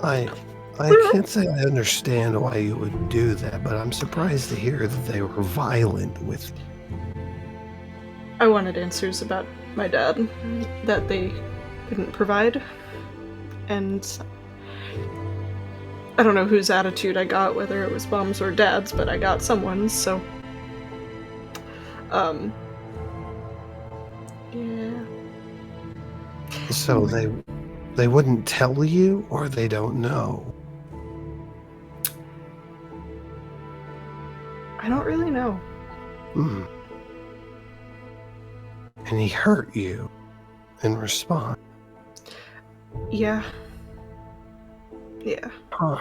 I can't say I understand why you would do that, but I'm surprised to hear that they were violent with you. I wanted answers about my dad that they couldn't provide. And I don't know whose attitude I got, whether it was mom's or dad's, but I got someone's, so... Yeah. So they wouldn't tell you, or they don't know? I don't really know. Hmm. And he hurt you in response? Yeah. Yeah. Huh.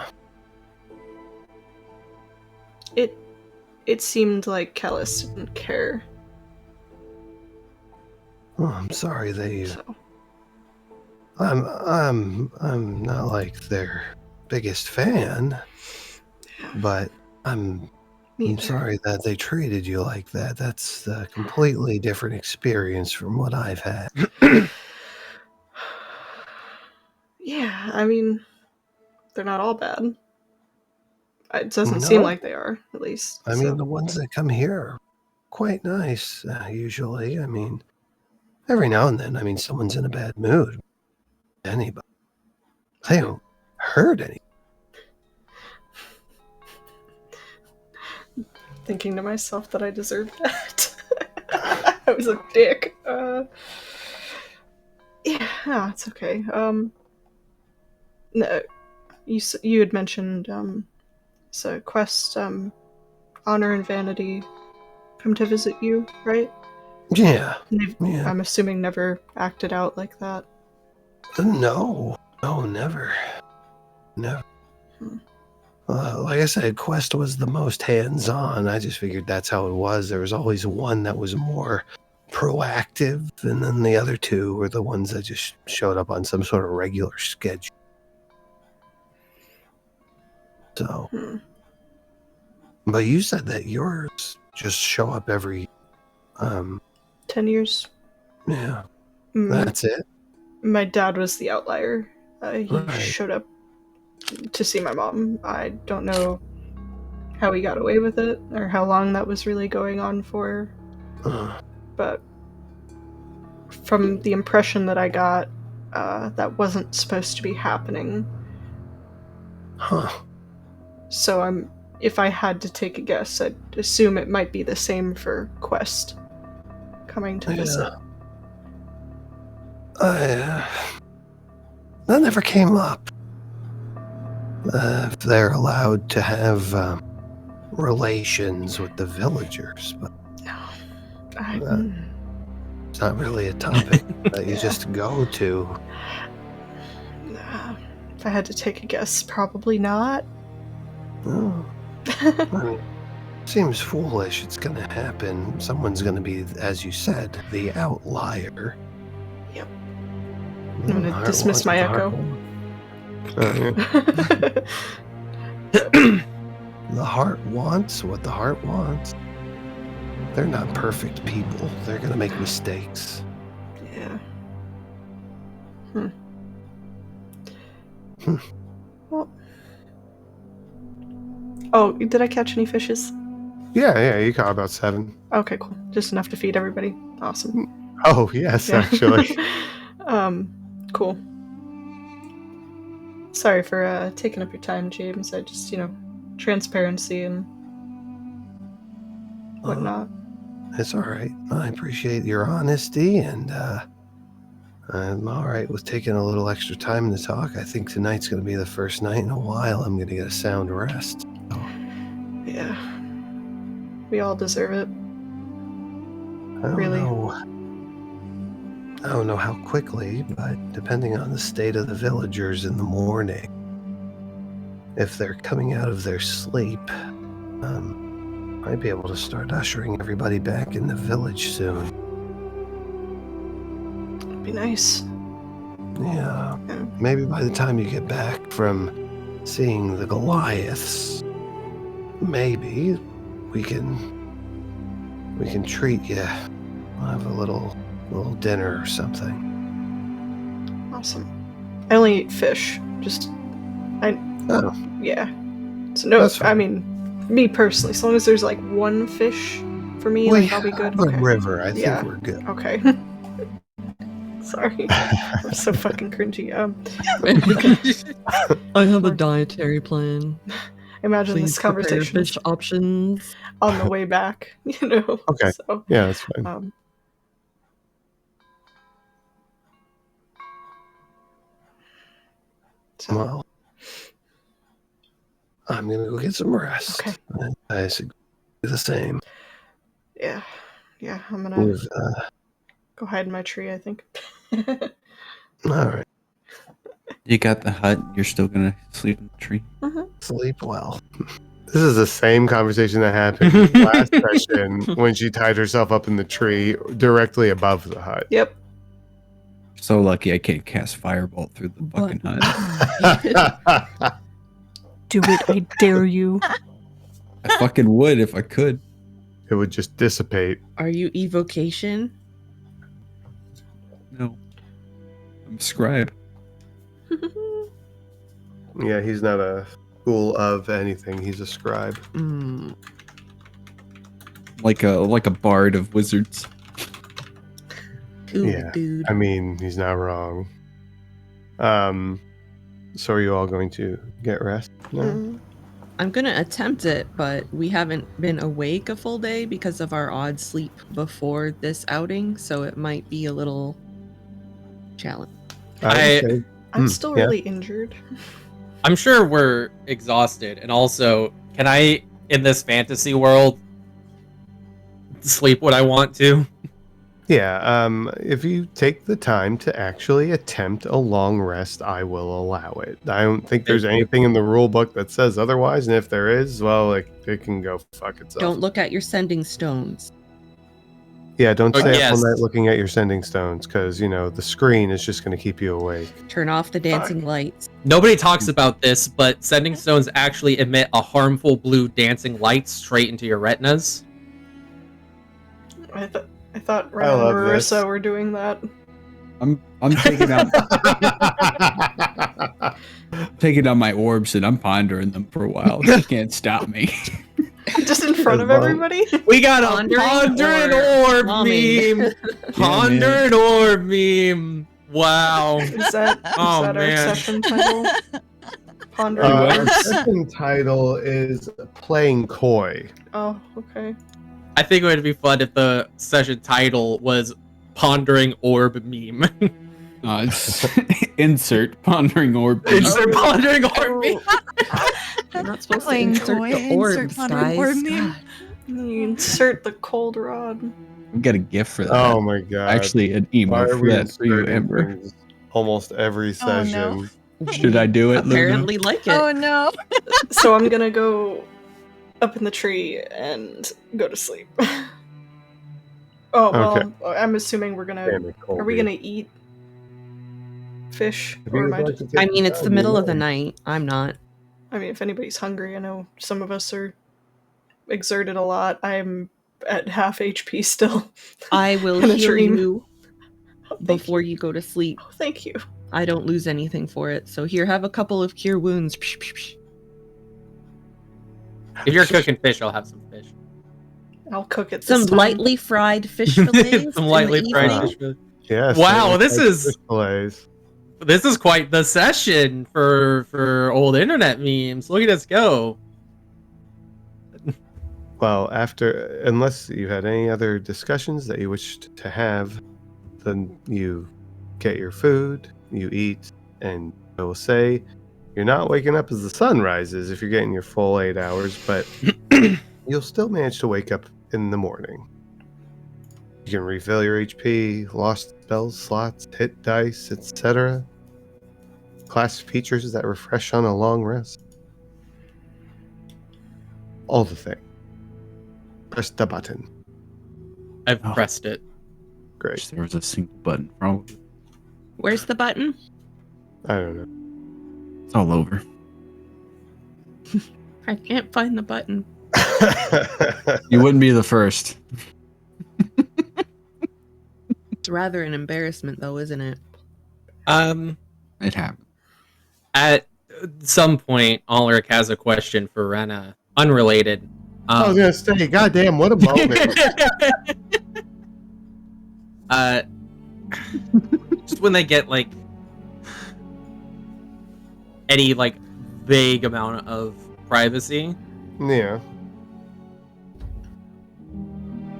It seemed like Callus didn't care. Oh, I'm sorry they... So. I'm not like their biggest fan, but I'm sorry that they treated you like that. That's a completely different experience from what I've had. Yeah, I mean, they're not all bad. It doesn't seem like they are, at least. I mean, the ones that come here are quite nice, usually. I mean, every now and then, someone's in a bad mood. Anybody. They don't hurt any. Thinking to myself that I deserve that. I was a dick. Yeah, it's okay. No, you had mentioned so quest honor and vanity come to visit you, right? Yeah. They've, Yeah. I'm assuming never acted out like that. No, never. Never. Like I said, Quest was the most hands-on. I just figured that's how it was. There was always one that was more proactive, and then the other two were the ones that just showed up on some sort of regular schedule. So, but you said that yours just show up every 10 years. Yeah, Mm, that's it. My dad was the outlier. He Right. showed up to see my mom. I don't know how he got away with it or how long that was really going on for. But from the impression that I got, that wasn't supposed to be happening. Huh. So if I had to take a guess, I'd assume it might be the same for Quest coming to visit. That never came up. If they're allowed to have relations with the villagers, but it's not really a topic that you just go to. If I had to take a guess, probably not. Oh. I mean, seems foolish. It's gonna happen. Someone's gonna be, as you said, the outlier. Yep. I'm gonna dismiss my echo. The heart wants what the heart wants. They're not perfect people. They're gonna make mistakes. Yeah. Well. Oh, did I catch any fishes? Yeah, you caught about 7. Okay, cool. Just enough to feed everybody. Awesome. Oh, yes, actually. Cool. Sorry for taking up your time, James. I just, transparency and whatnot. It's all right. I appreciate your honesty, and I'm all right with taking a little extra time to talk. I think tonight's going to be the first night in a while I'm going to get a sound rest. So. Yeah. We all deserve it. I don't know how quickly, but depending on the state of the villagers in the morning, if they're coming out of their sleep, I'd be able to start ushering everybody back in the village soon. It'd be nice. Yeah. Maybe by the time you get back from seeing the Goliaths, maybe we can treat you. We'll have a little dinner or something. Awesome. I only eat fish. Yeah. So no, I mean, me personally, as long as there's like one fish for me, I'll be good. The river, I think we're good. Okay. Sorry. I'm so fucking cringy. I have a dietary plan. Imagine Please this conversation fish options on the way back, Okay. So, yeah, that's fine. Well, I'm gonna go get some rest. Okay. I suggest the same. Yeah, I'm gonna go hide in my tree, I think. All right. You got the hut. You're still gonna sleep in the tree. Sleep well. This is the same conversation that happened last session when she tied herself up in the tree directly above the hut. Yep. So lucky I can't cast Firebolt through the fucking hut. Do it, I dare you. I fucking would if I could. It would just dissipate. Are you evocation? No. I'm a scribe. Yeah, he's not a school of anything. He's a scribe. Like a bard of wizards. Cool, Yeah, dude. I mean, he's not wrong. So are you all going to get rest? No? I'm gonna attempt it, but we haven't been awake a full day because of our odd sleep before this outing, so it might be a little challenge. I'm still really injured. I'm sure we're exhausted, and also, can I, in this fantasy world, sleep what I want to? Yeah, if you take the time to actually attempt a long rest, I will allow it. I don't think there's anything in the rule book that says otherwise, and if there is, well, like, it can go fuck itself. Don't look at your sending stones. Yeah, don't stay up all night looking at your sending stones, because, the screen is just going to keep you awake. Turn off the dancing lights. Nobody talks about this, but sending stones actually emit a harmful blue dancing light straight into your retinas. I thought Ren and Marissa were doing that. I'm taking out my orbs and I'm pondering them for a while. You can't stop me. Just in front of everybody? We got a pondering orb meme. Pondering orb meme. Wow. Is that our session title? Pondering Our session title is Playing Coy. Oh, okay. I think it would be fun if the session title was Pondering Orb Meme. Insert Pondering Orb Meme. Insert Pondering Orb Meme. You're not supposed to insert the orbs, guys. You insert the cold rod. We got a gift for that. Oh my god. Actually, an email for that for you, Ember. Almost every session. No. Should I do it, Apparently Luna? like it. Oh no. So I'm gonna go up in the tree and go to sleep. Okay. I'm assuming we're gonna... Are we gonna eat fish? Or am I just... I mean, it's the middle of the night. I'm not. I mean, if anybody's hungry, I know some of us are exerted a lot. I'm at half HP still. I will heal you before you go to sleep. Oh, thank you. I don't lose anything for it. So here, have a couple of cure wounds. If you're cooking fish, I'll have some fish. I'll cook it. Some lightly fried fish fillets. Some lightly fried fish fillets. Yes. Wow, this is quite the session for old internet memes. Look at us go. Well, unless you had any other discussions that you wished to have, then you get your food, you eat, and I will say you're not waking up as the sun rises if you're getting your full 8 hours, but you'll still manage to wake up in the morning. You can refill your HP, lost spells, slots, hit dice, etc. Class features that refresh on a long rest. All the things. Press the button. I've pressed it. Great. There was a single button. Probably. Where's the button? I don't know. It's all over. I can't find the button. You wouldn't be the first. It's rather an embarrassment, though, isn't it? It happened. At some point, Ulrich has a question for Rena, unrelated. I was gonna say, goddamn, what a moment. Just when they get like any like vague amount of privacy. Yeah.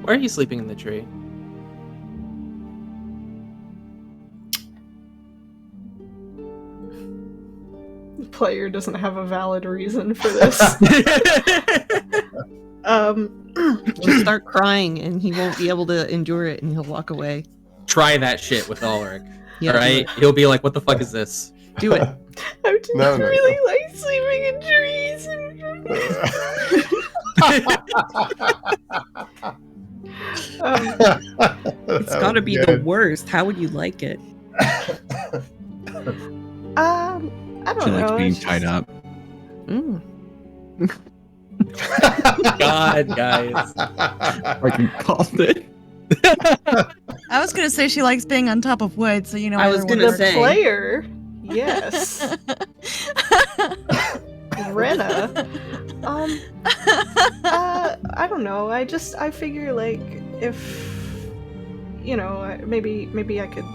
Why are you sleeping in the tree? The player doesn't have a valid reason for this. He'll start crying and he won't be able to endure it and he'll walk away. Try that shit with Ulrich. Yeah, alright? He'll be like, what the fuck is this? Do it. I just really like sleeping in trees. It's gotta be the worst. How would you like it? I don't She know. likes being tied up. God, guys. Fucking called it. I was gonna say she likes being on top of wood, so you know. I was gonna say player. Yes. Rena. I don't know. I figure like if maybe I could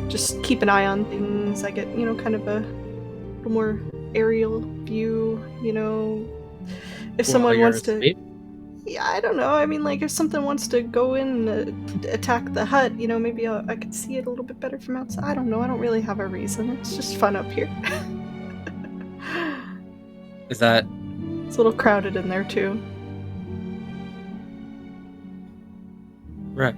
just keep an eye on things. I get kind of a little more aerial view, you know, if While someone you're wants to... asleep? Yeah, I don't know. I mean, like, if something wants to go in and attack the hut, you know, maybe I could see it a little bit better from outside. I don't know. I don't really have a reason. It's just fun up here. Is that It's a little crowded in there, too. right?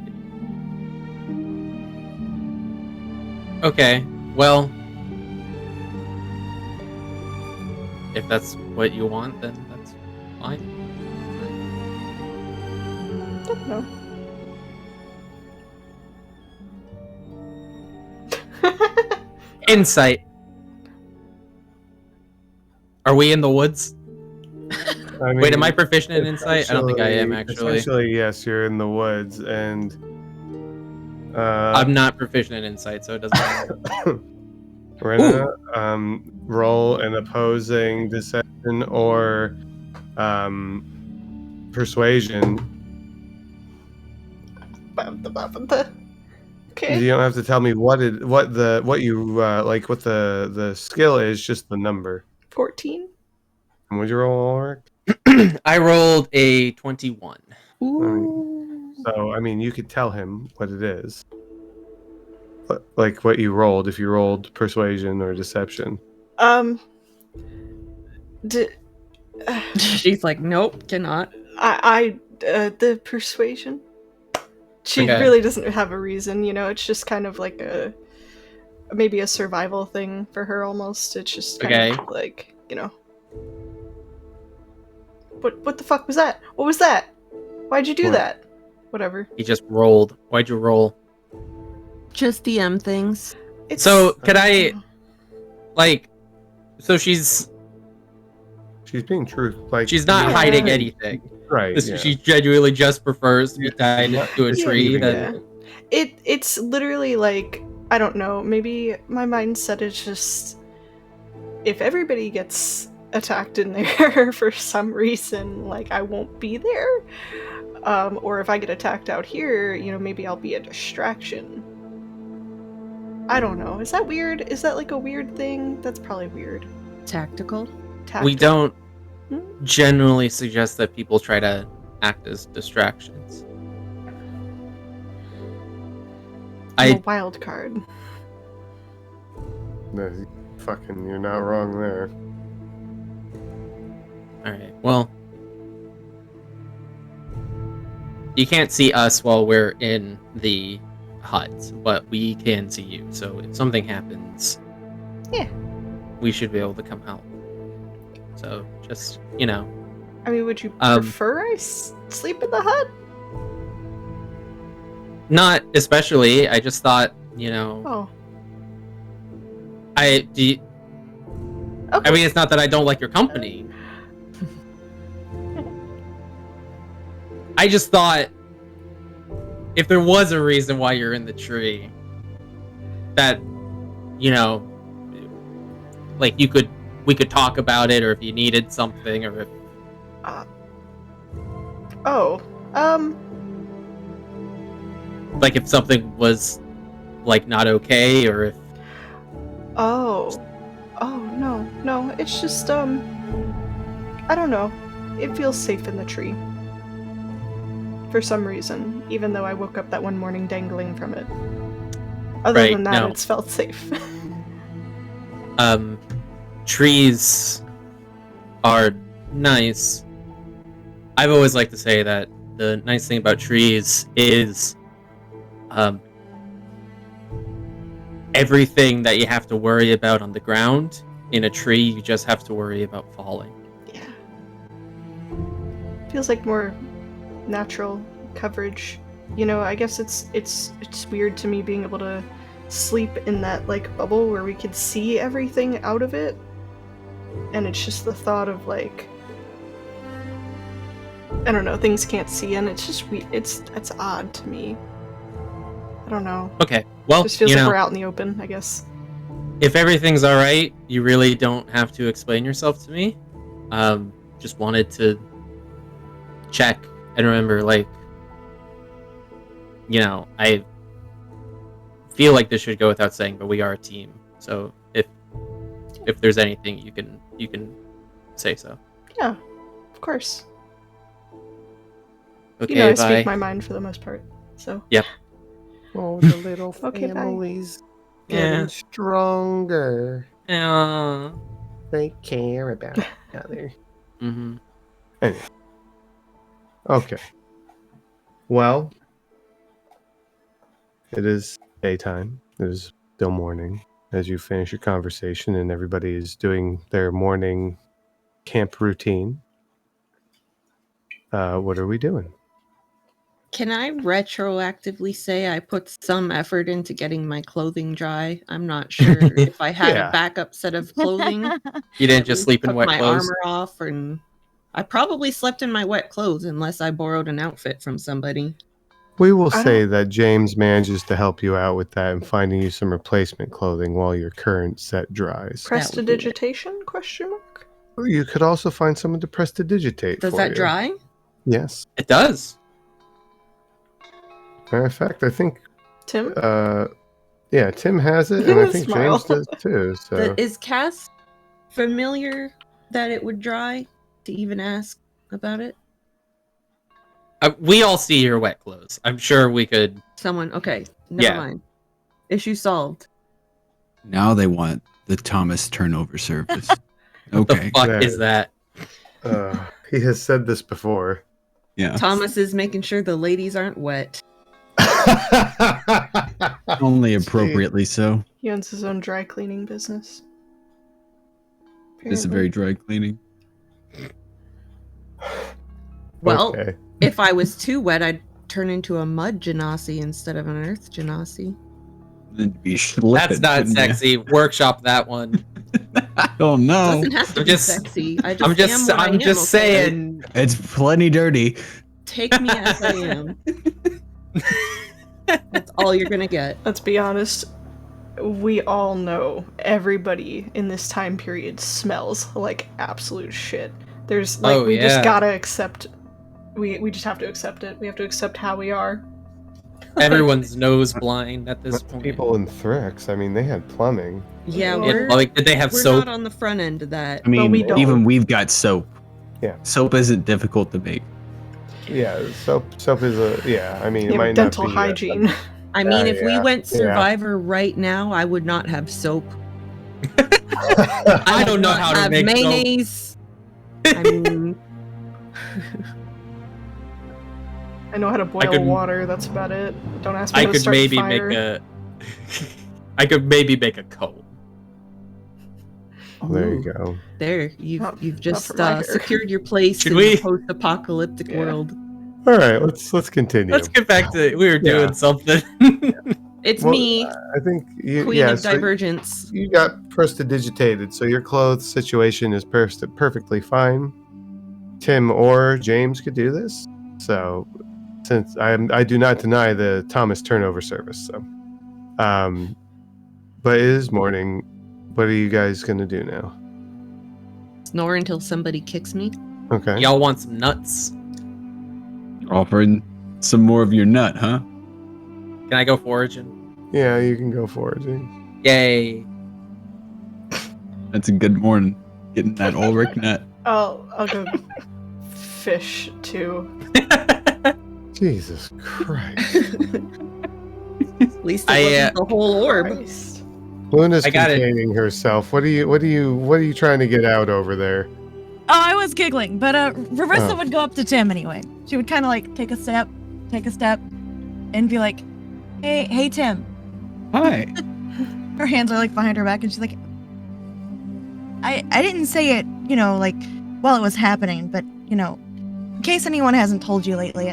Okay, well, if that's what you want, then that's fine. I don't know. Insight. Are we in the woods? I mean, Wait, am I proficient in insight? I don't think I am, actually. Essentially, yes, you're in the woods, and I'm not proficient in insight, so it doesn't matter. we're gonna roll an opposing deception or persuasion. Okay. You don't have to tell me what you like. What the skill is, just the number. 14. And would you roll, Ulrich? I rolled a 21. Ooh. So, I mean, you could tell him what it is. Like what you rolled, if you rolled persuasion or deception. She's like, nope, cannot. The persuasion. She Okay. really doesn't have a reason, you know. It's just kind of like maybe a survival thing for her almost. It's just kind of like, you know. What the fuck was that? What was that? Why'd you do What? that? Whatever. He just rolled. Why'd you roll? Just DM things. So, could I, like, so she's being true. Like, she's not Yeah. hiding anything. right. Yeah. She genuinely just prefers to be tied Yeah. to a tree. Yeah. That It's literally like, I don't know, maybe my mindset is just, if everybody gets attacked in there for some reason, like, I won't be there. Or if I get attacked out here, you know, maybe I'll be a distraction. I don't know. Is that weird? Is that like a weird thing? That's probably weird. Tactical. we don't Hmm? generally suggest that people try to act as distractions. I'm a wild card. No, fucking, you're not wrong there. Alright, well, you can't see us while we're in the hut, but we can see you. So if something happens, Yeah. we should be able to come out. So just, you know. I mean, would you prefer I sleep in the hut? Not especially. I just thought, you know. Oh. I mean, it's not that I don't like your company. I just thought, if there was a reason why you're in the tree, that, you know, like we could talk about it, or if you needed something, or if. Like if something was, like, not okay, or if. No, it's just, I don't know. It feels safe in the tree. For some reason, even though I woke up that one morning dangling from it. Other than that, it's felt safe. Trees are nice. I've always liked to say that the nice thing about trees is everything that you have to worry about on the ground, in a tree, you just have to worry about falling. Yeah. Feels like more natural coverage. You know, I guess it's weird to me being able to sleep in that, like, bubble where we could see everything out of it. And it's just the thought of, like, I don't know, things can't see, and it's just it's odd to me. I don't know. Okay, well, it just feels like we're out in the open, I guess. If everything's alright, you really don't have to explain yourself to me. Just wanted to check and remember, like, you know, I feel like this should go without saying, but we are a team. So if if there's anything you can say so. Yeah, of course. Okay, You know, I bye. speak my mind for the most part. So. Yep. Oh, the little Okay, bye. families Yeah. getting stronger. Yeah. They care about each other. Mm-hmm. Anyway. Okay. Well, it is daytime. It is still morning as you finish your conversation and everybody is doing their morning camp routine. What are we doing? Can I retroactively say I put some effort into getting my clothing dry? I'm not sure if I had Yeah. a backup set of clothing. You didn't just sleep in Took wet my clothes? armor off, and I probably slept in my wet clothes unless I borrowed an outfit from somebody. We will I say don't- that James manages to help you out with that and finding you some replacement clothing while your current set dries. Prestidigitation? Question mark. Or you could also find someone to prestidigitate Does for that you. dry? Yes. It does. Matter of fact, I think Tim? yeah, Tim has it, and I think Smile. James does too. So Is Cass familiar that it would dry to even ask about it? We all see your wet clothes. I'm sure we could. Someone, okay, never Yeah. mind. Issue solved. Now they want the Thomas turnover service. What Okay. the fuck That- is that? he has said this before. Yeah. Thomas is making sure the ladies aren't wet. Only appropriately so. He owns his own dry cleaning business. It's a very dry cleaning. Well, Okay. if I was too wet, I'd turn into a mud genasi instead of an earth genasi. It'd be slipping, That's not wouldn't ya? sexy. Workshop that one. I don't know. Doesn't have to I'm be just- sexy. I just am what I I'm am, just okay? saying. It's plenty dirty. Take me as I am. That's all you're gonna get. Let's be honest. We all know everybody in this time period smells like absolute shit. There's like we just yeah. gotta accept. We just have to accept it. We have to accept how we are. Everyone's nose blind at this Most point. people in Thrix, I mean, they had plumbing. Yeah, Yeah, we're, Like, did they have we're soap? not on the front end of that. I mean, we don't. even we've got soap. Yeah. Soap isn't difficult to make. Yeah, soap is a yeah. I mean, it Yeah, might dental not be hygiene. I mean, if we yeah, went yeah. Survivor right now, I would not have soap. I don't know would how not to have make soap. mayonnaise. I mean, I know how to boil could- water. That's about it. Don't ask me I how to could start a maybe fire. make a. I could maybe make a comb. Oh, there you go. there you've Not- you've not just for my hair. secured your place Should in we- the post-apocalyptic Yeah. world. All right, let's continue. Let's get back to we were doing Yeah. something. It's Well, me, I think you, Queen yeah, of so Divergence. you got prestidigitated, so your clothes situation is perfectly fine. Tim or James could do this. So, since I do not deny the Thomas turnover service, so, but it is morning. What are you guys gonna do now? Snore until somebody kicks me. Okay. Y'all want some nuts? Offering some more of your nut, huh? Can I go foraging? Yeah, you can go for it. James. Yay! That's a good morning. Getting that Ulrich nut. I'll go fish too. Jesus Christ. At least I, it wasn't the whole orb. Christ. Luna's I got it. containing herself. What are you trying to get out over there? Oh, I was giggling, but Rarissa Oh. would go up to Tim anyway. She would kind of like take a step, and be like, "Hey, Tim." Hi. Her hands are like behind her back, and she's like, "I didn't say it, like while it was happening, but in case anyone hasn't told you lately,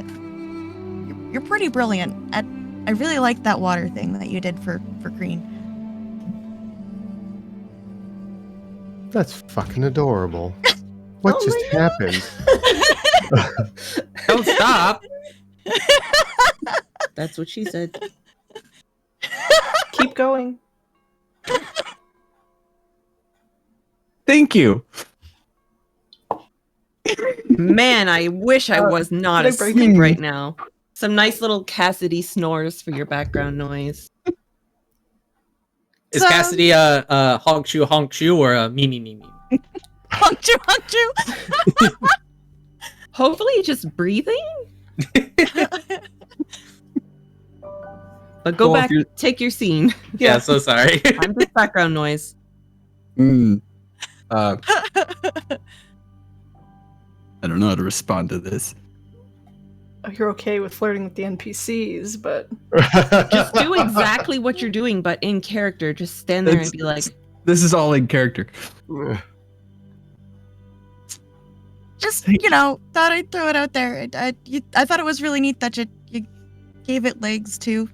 you're pretty brilliant. I really liked that water thing that you did for Green." That's fucking adorable. What Oh just my happened? Don't stop! That's what she said. Keep going. Thank you. Man, I wish I was not did I break asleep it? right now. Some nice little Cassidy snores for your background noise. Is Cassidy a honk shoe or a me? Honk choo. Hopefully just breathing. But go Well, back, take your scene. Yeah, so sorry. I'm just background noise. I don't know how to respond to this. You're okay with flirting with the NPCs, but Just do exactly what you're doing, but in character. Just stand there and be like, This is all in character. Just, thought I'd throw it out there. I thought it was really neat that you gave it legs, too.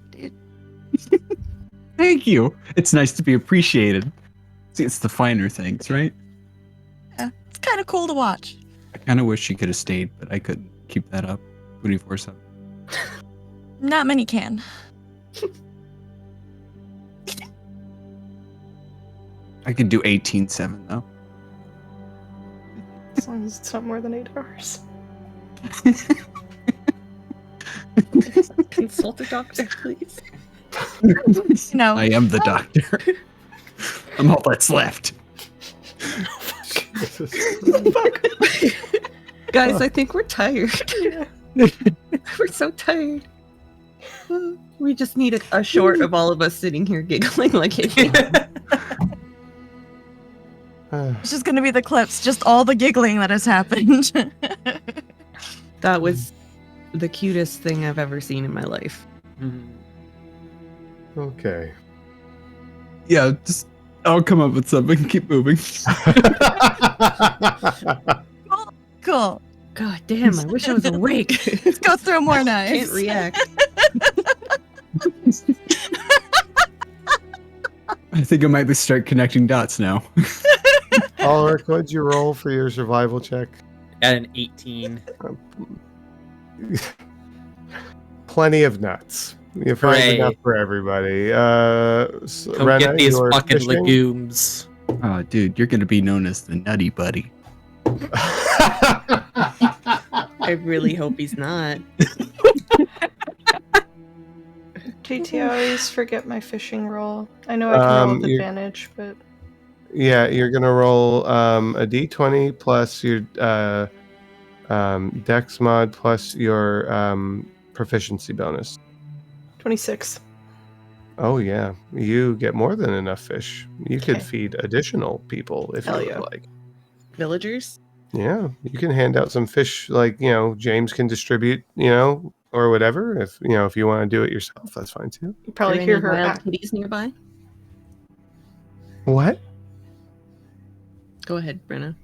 Thank you. It's nice to be appreciated. See, it's the finer things, right? Yeah, it's kind of cool to watch. I kind of wish she could have stayed, but I couldn't keep that up 24/7. Not many can. I could do 18/7 though. as long as it's not more than 8 hours. consult a doctor, please. I am the doctor. I'm all that's left. Guys, I think we're tired. We're so tired. We just need a short of all of us sitting here giggling like idiots. It's just going to be the clips, just all the giggling that has happened. That was the cutest thing I've ever seen in my life. Okay. Yeah, just I'll come up with something. Keep moving. Cool. God damn, I wish I was awake. Let's go through more knives. Can't react. I think I might be start connecting dots now. Ulrich, what'd you roll for your survival check? At an 18. Plenty of nuts. You find Hooray. enough for everybody. Come Rena, get these you're fucking fishing? legumes. Oh, dude, you're gonna be known as the Nutty Buddy. I really hope he's not. JT, I always forget my fishing roll. I know I can roll with advantage, but... Yeah, you're gonna roll a d20 plus your dex mod plus your proficiency bonus. 26. Oh yeah, you get more than enough fish. You could Okay. feed additional people if Hell you yeah. would like. Villagers? Yeah, you can hand out some fish, like James can distribute, or whatever. If if you want to do it yourself, that's fine too. You probably Are hear any her wild act. kitties nearby? What? Go ahead, Brenna.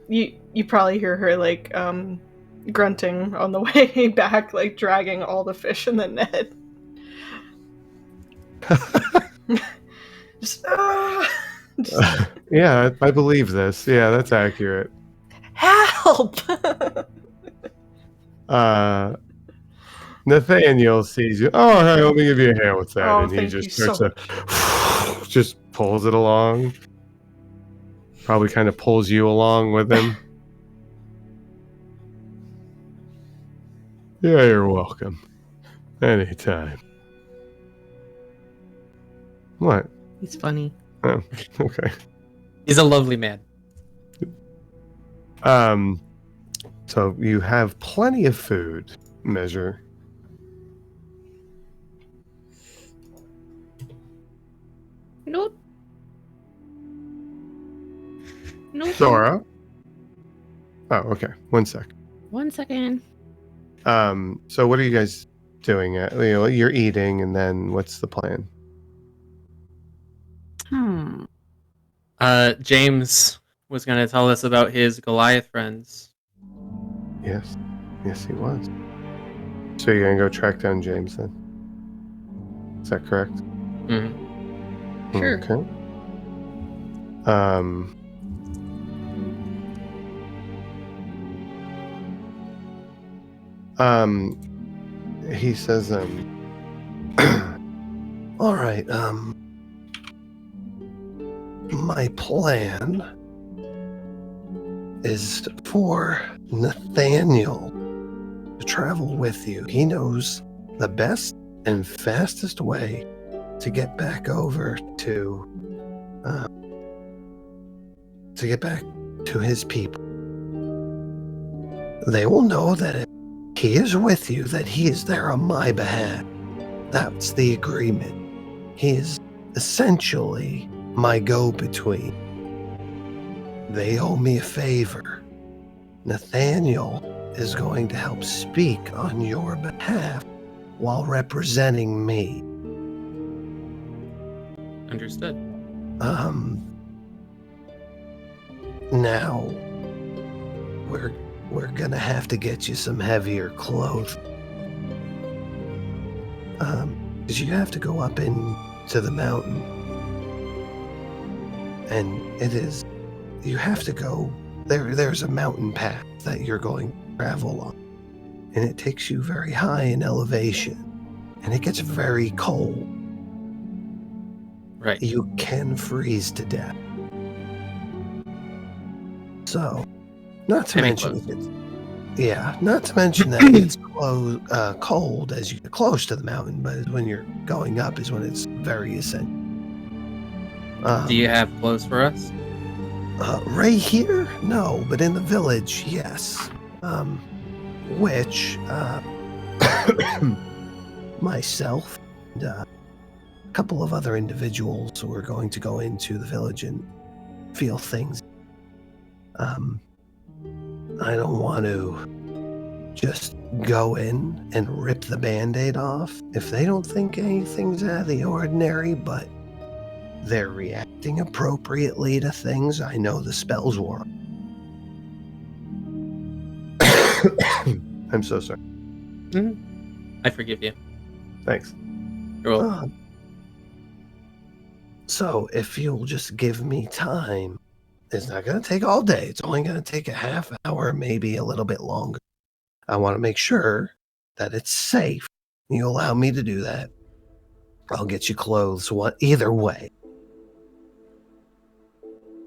You probably hear her grunting on the way back, like dragging all the fish in the net. Just, Yeah, I believe this. Yeah, that's accurate. help! Nathaniel sees you. Oh, hey, let me give you a hand with that, Oh, and he thank just you starts so to just pulls it along. Probably kind of pulls you along with him. Yeah, you're welcome. Anytime. What? He's funny. Oh, okay. He's a lovely man. So you have plenty of food, Measure. No. No. Sora? Oh, okay. 1 sec. 1 second. So what are you guys doing? You're eating, and then what's the plan? James was going to tell us about his Goliath friends. Yes. Yes, he was. So you're gonna go track down James then? Is that correct? Mm-hmm. Sure. Okay. He says, all right, my plan is for Nathaniel to travel with you. He knows the best and fastest way to get back over to get back to his people. They will know that if he is with you, that he is there on my behalf. That's the agreement. He is essentially my go-between. They owe me a favor. Nathaniel is going to help speak on your behalf while representing me. Understood. Now we're gonna have to get you some heavier clothes. Because you have to go up into the mountain. And you have to go, there's a mountain path that you're going to travel on. And it takes you very high in elevation. And it gets very cold. Right. You can freeze to death. So, not to mention not to mention that it's cold as you get close to the mountain, but when you're going up is when it's very essential. Do you have clothes for us? Right here? No, but in the village, yes. Which, myself and a couple of other individuals who are going to go into the village and feel things. I don't want to just go in and rip the Band-Aid off if they don't think anything's out of the ordinary, but they're reacting appropriately to things. I know the spells work. I'm so sorry. I forgive you. Thanks. You're welcome. So if you'll just give me time, it's not going to take all day. It's only going to take a half hour, maybe a little bit longer. I want to make sure that it's safe. You allow me to do that. I'll get you clothes either way.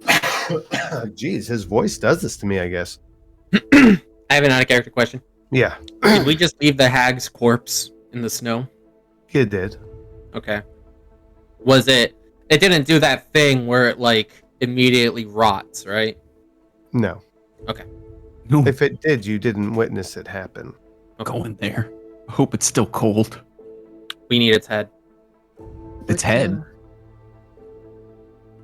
Jeez, his voice does this to me, I guess. I have an out-of-character question. Yeah. Did we just leave the hag's corpse in the snow? You did. Okay. Was it... It didn't do that thing where it, immediately rots, right? No. Okay. No, If it did, you didn't witness it happen. go in there. I hope it's still cold. We need its head. Its head.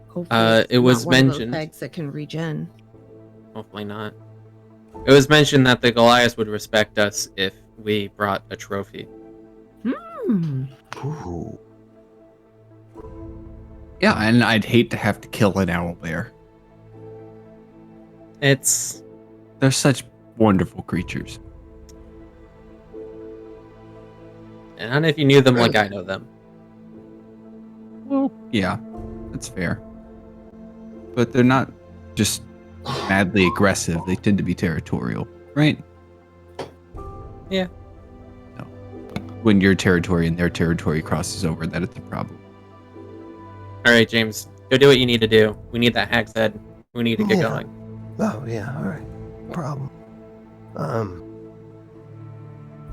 Hopefully it was not one of those mentioned. bags that can regen. Hopefully not. It was mentioned that the Goliath would respect us if we brought a trophy. Ooh. Yeah, and I'd hate to have to kill an owl bear. They're such wonderful creatures. And I don't know if you knew them like I know them. Well, yeah, that's fair. But they're not just madly aggressive. They tend to be territorial, right? Yeah. No. When your territory and their territory crosses over, that it's a problem. All right, James, go do what you need to do. We need that hag's head. We need to get Yeah. going. Oh, yeah, all right. No problem.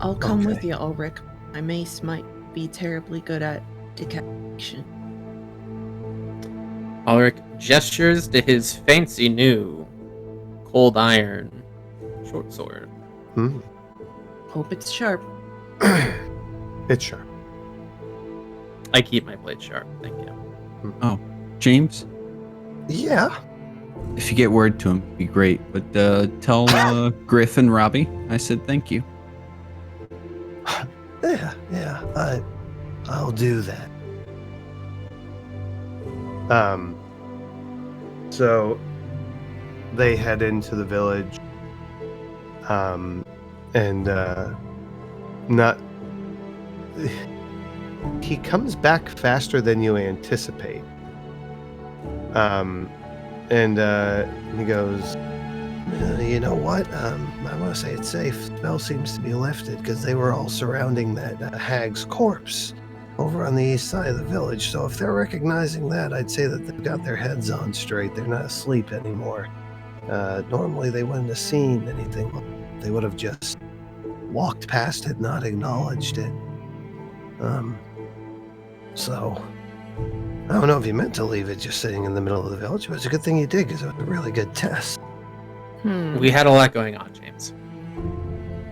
I'll come with Okay. you, Ulrich. My mace might be terribly good at decapitation. Ulrich gestures to his fancy new cold iron short sword. Hope it's sharp. It's sharp. I keep my blade sharp, thank you. Oh, James, Yeah. if you get word to him, it'd be great. But tell Griff and Robbie I said thank you. Yeah. I'll do that. So they head into the village, and not. He comes back faster than you anticipate. And he goes, You know what? I want to say it's safe. Spell seems to be lifted because they were all surrounding that hag's corpse over on the east side of the village. So if they're recognizing that, I'd say that they've got their heads on straight. They're not asleep anymore. Normally they wouldn't have seen anything. They would have just walked past it, not acknowledged it. So I don't know if you meant to leave it just sitting in the middle of the village, but it's a good thing you did because it was a really good test. We had a lot going on, James.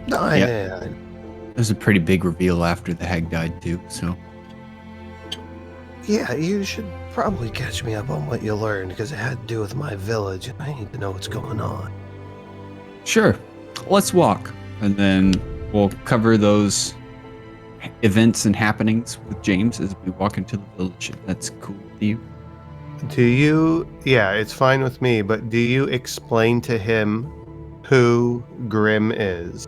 Yeah. It was a pretty big reveal after the hag died too, so. Yeah, you should probably catch me up on what you learned because it had to do with my village and I need to know what's going on. Sure. Let's walk. And then we'll cover those events and happenings with James as we walk into the village. If that's cool with you. Do you? Yeah, it's fine with me. But do you explain to him who Grim is?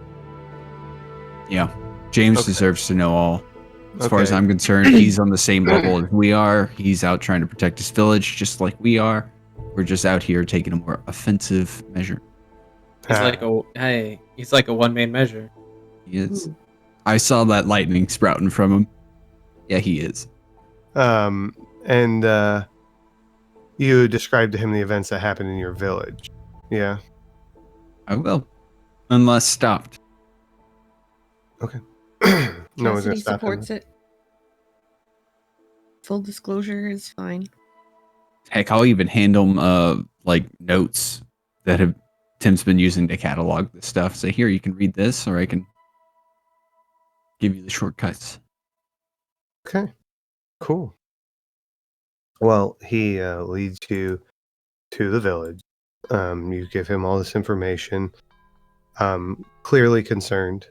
Yeah. James Okay. deserves to know all. As far as Okay. I'm concerned, he's on the same level as we are. He's out trying to protect his village just like we are. We're just out here taking a more offensive measure. He's like a one-man measure. He is. I saw that lightning sprouting from him. Yeah, he is. And you described to him the events that happened in your village. Yeah. I will. Unless stopped. Okay. No one's gonna Cassidy stop him. supports it. Full disclosure is fine. Heck, I'll even hand him like notes that have Tim's been using to catalog this stuff. Say, here, you can read this, or I can give you the shortcuts. Okay. Cool. Well, he leads you to the village. You give him all this information. Clearly concerned.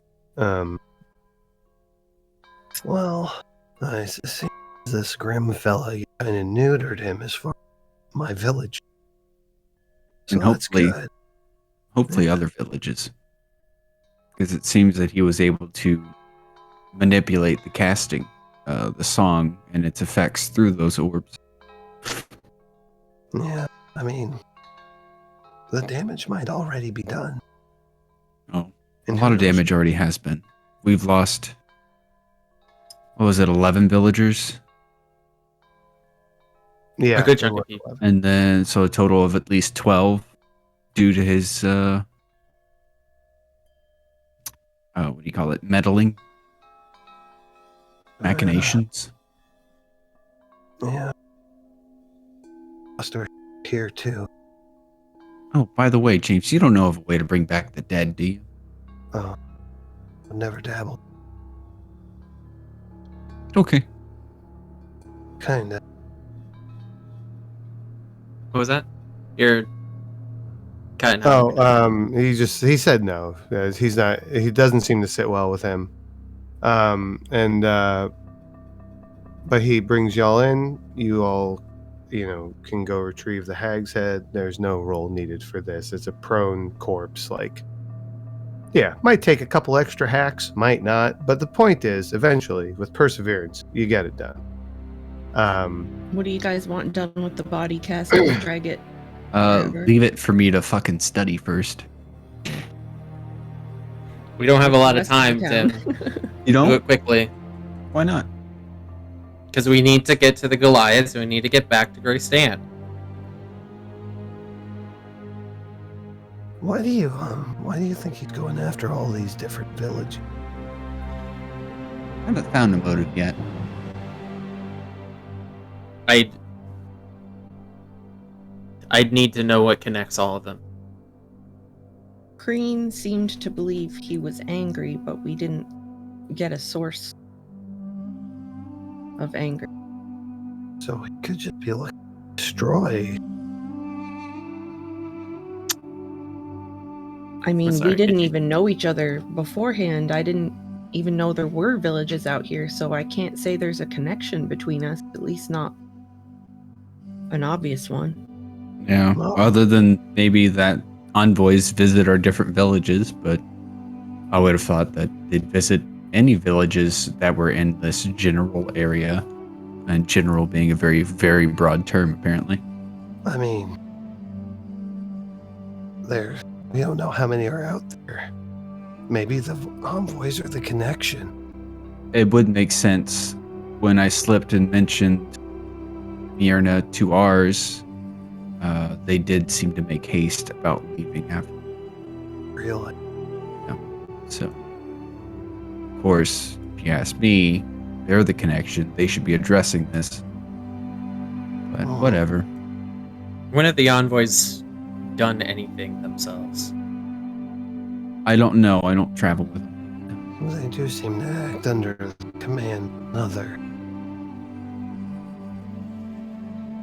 Well, I see this grim fella, you kind of neutered him as far as my village. So And that's good. hopefully other villages. Because it seems that he was able to manipulate the casting, the song, and its effects through those orbs. Yeah, I mean, the damage might already be done. Oh, a And lot of who knows? damage already has been. We've lost, what was it, 11 villagers? Yeah. A good chunk of people. And then, so a total of at least 12 due to his, what do you call it? Meddling? Machinations? Yeah. Lost her here too. Oh, by the way, James, you don't know of a way to bring back the dead, do you? Oh, I've never dabbled. Okay. Kinda. What was that? You're cutting out. He said no. He doesn't seem to sit well with him. But he brings y'all in. You all, can go retrieve the hag's head. There's no roll needed for this. It's a prone corpse. Might take a couple extra hacks, might not. But the point is, eventually, with perseverance, you get it done. What do you guys want done with the body cast? Or drag it? Leave it for me to fucking study first. We don't have a lot of Rest of time the to town. You do don't? it quickly. Why not? Because we need to get to the Goliaths and we need to get back to Grey Stand. Why do you think he's going after all these different villages? I haven't found a motive yet. I'd need to know what connects all of them. Crean seemed to believe he was angry, but we didn't get a source of anger. So he could just be like, destroy. I mean, Sorry, we didn't could you- even know each other beforehand. I didn't even know there were villages out here, so I can't say there's a connection between us, at least not an obvious one. Yeah. Well- Other than maybe that envoys visit our different villages, but I would have thought that they'd visit any villages that were in this general area, and general being a very, very broad term, apparently. I mean, we don't know how many are out there. Maybe the envoys are the connection. It would make sense when I slipped and mentioned Myrna to ours. They did seem to make haste about leaving after. Really? So, of course, if you ask me, they're the connection. They should be addressing this. But whatever. When have the envoys done anything themselves? I don't know. I don't travel with them. They do seem to act under the command of another.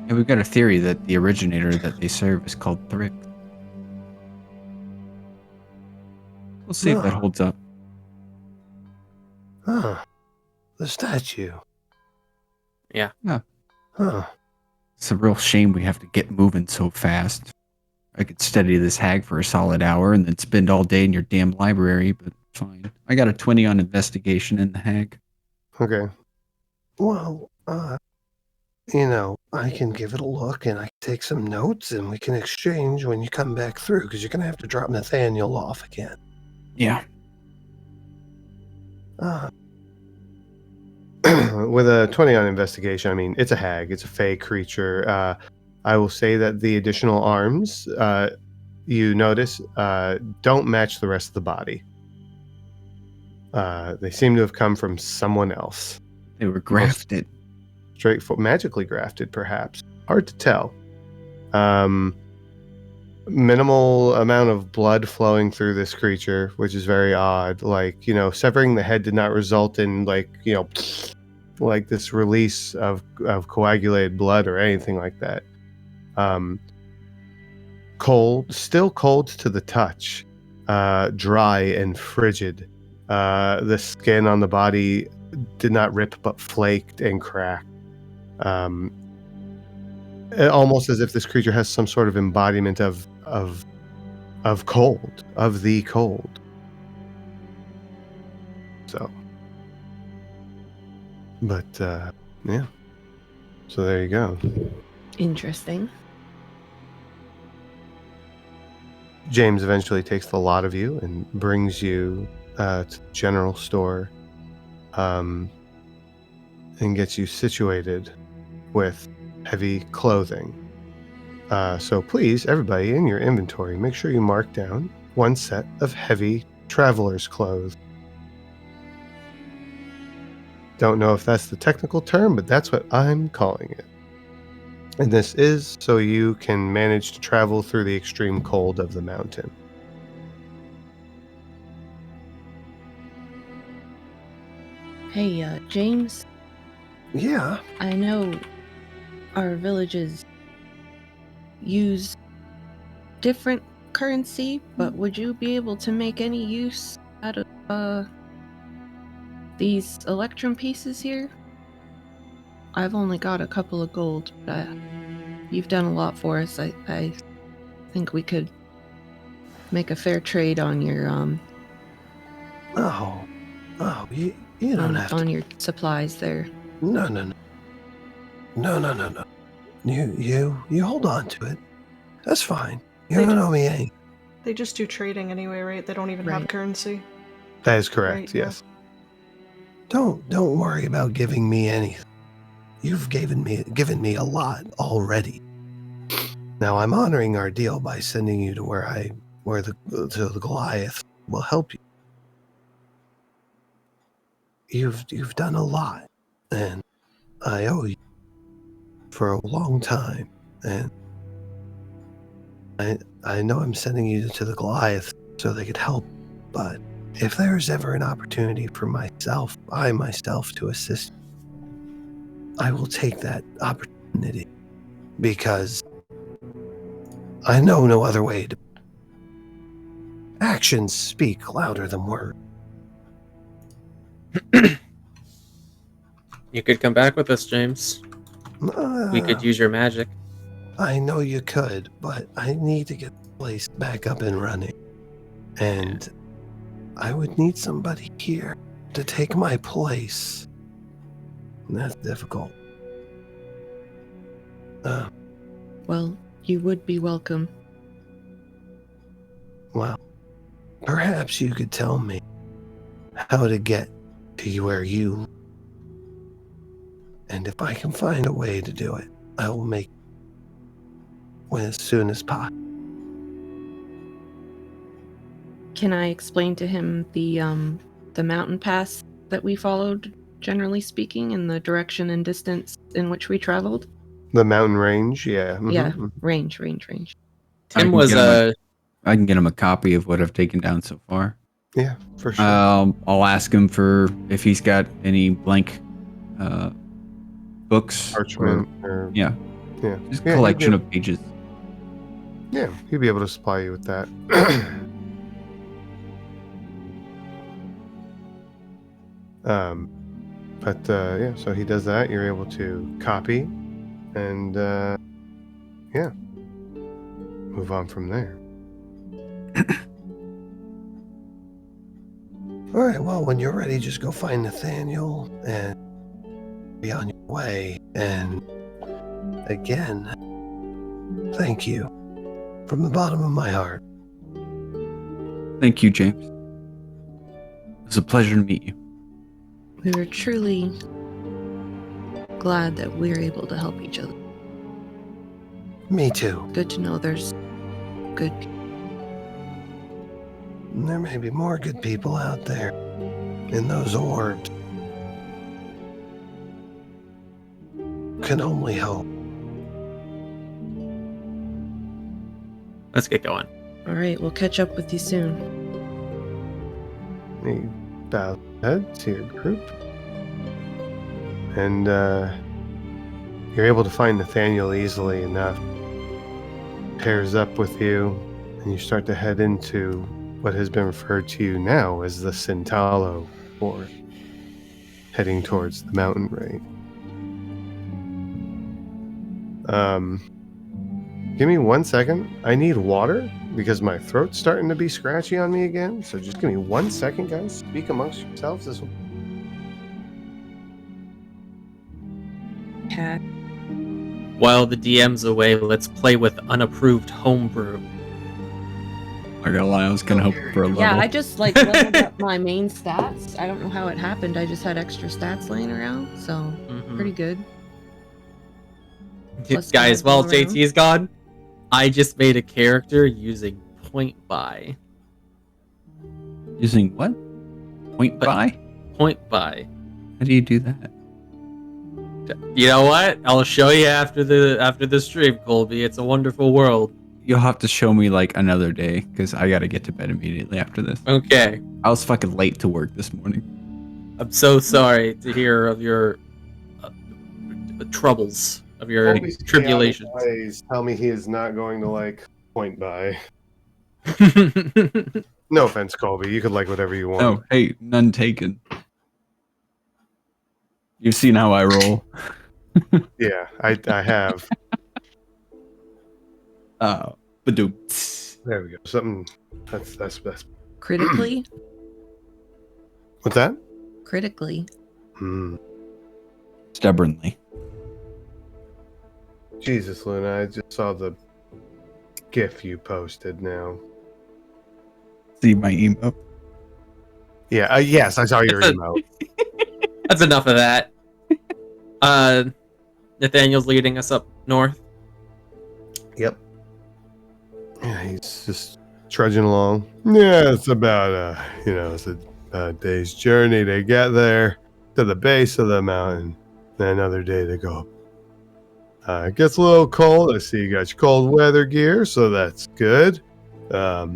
And we've got a theory that the originator that they serve is called Thrick. We'll see if that holds up. Huh. The statue. Yeah. Huh. It's a real shame we have to get moving so fast. I could study this hag for a solid hour and then spend all day in your damn library, but fine. I got a 20 on investigation in the hag. Okay. Well, I can give it a look and I can take some notes and we can exchange when you come back through because you're going to have to drop Nathaniel off again. Yeah. With a 20 on investigation, I mean, it's a hag. It's a fey creature. I will say that the additional arms, you notice, don't match the rest of the body. They seem to have come from someone else. They were grafted. Straightforward, magically grafted, perhaps. Hard to tell. Minimal amount of blood flowing through this creature, which is very odd. Like, severing the head did not result in like this release of coagulated blood or anything like that. Still cold to the touch, dry and frigid. The skin on the body did not rip but flaked and cracked. Almost as if this creature has some sort of embodiment of cold, of the cold. So, but yeah. So there you go. Interesting. James eventually takes the lot of you and brings you to the general store, and gets you situated with heavy clothing. So please, everybody, in your inventory, make sure you mark down 1 set of heavy traveler's clothes. Don't know if that's the technical term, but that's what I'm calling it. And this is so you can manage to travel through the extreme cold of the mountain. Hey, James, Yeah. I know our villages use different currency, but would you be able to make any use out of these electrum pieces here? I've only got a couple of gold, but you've done a lot for us. I think we could make a fair trade on your You don't have to. on your supplies there. No. You hold on to it. That's fine. You They don't do- owe me any. They just do trading anyway, right? They don't even have Right. currency. That is correct, Right, yeah. yes. Don't worry about giving me anything. You've given me a lot already. Now I'm honoring our deal by sending you to where the Goliath will help you. You've done a lot, and I owe you for a long time. And I know I'm sending you to the Goliath so they could help, but if there's ever an opportunity for I myself to assist, I will take that opportunity because I know no other way to. Actions speak louder than words. You could come back with us, James. We could use your magic. I know you could, but I need to get the place back up and running. And I would need somebody here to take my place. And that's difficult. Well, you would be welcome. Well, perhaps you could tell me how to get to where you. And if I can find a way to do it, I will make it as soon as possible. Can I explain to him the mountain pass that we followed, generally speaking, and the direction and distance in which we traveled? The mountain range, yeah. Mhm, Yeah, mhm. range. Tim was I can get him a copy of what I've taken down so far. Yeah, for sure. I'll ask him for if he's got any blank books Parchment or yeah, yeah. just Yeah, a collection of pages. Yeah, he'll be able to supply you with that. But yeah, so he does that. You're able to copy, and yeah, move on from there. All right, well, when you're ready, just go find Nathaniel and be on your way. And again, thank you from the bottom of my heart. Thank you, James. It was a pleasure to meet you. We were truly glad that we were able to help each other. Me too. Good to know there's good people. There may be more good people out there in those orbs. Can only hope. Let's get going. All right, we'll catch up with you soon. He bows head to your group, and you're able to find Nathaniel easily enough. Pairs up with you, and you start to head into what has been referred to you now as the Sintalo Fort, heading towards the mountain range. Give me 1 second. I need water because my throat's starting to be scratchy on me again. So just give me 1 second, guys. Speak amongst yourselves. This will... Cat. While the DM's away, let's play with unapproved homebrew. I gotta lie, I was gonna hope for a level. Yeah, I just leveled up my main stats. I don't know how it happened. I just had extra stats laying around, so pretty good. Plus Guys, five while all JT's gone, I just made a character using point buy. Using what? Point buy? Point buy. How do you do that? You know what? I'll show you after the stream, Colby. It's a wonderful world. You'll have to show me like another day because I gotta get to bed immediately after this. Okay. I was fucking late to work this morning. I'm so sorry to hear of your troubles, of your Colby's tribulations. chaotic ways tell me he is not going to like point by. No offense, Colby. You could like whatever you want. Oh, hey, none taken. You've seen how I roll. Yeah, I have. Badoom. There we go. Something that's Critically? What's that? Critically. Stubbornly. Jesus, Luna, I just saw the GIF you posted now. See my emo? Yeah, yes, I saw your emote. That's enough of that. Nathaniel's leading us up north. Yep. Yeah, he's just trudging along. Yeah, it's about it's a day's journey to get there to the base of the mountain. Then another day to go. It gets a little cold. I see you got your cold weather gear, so that's good. I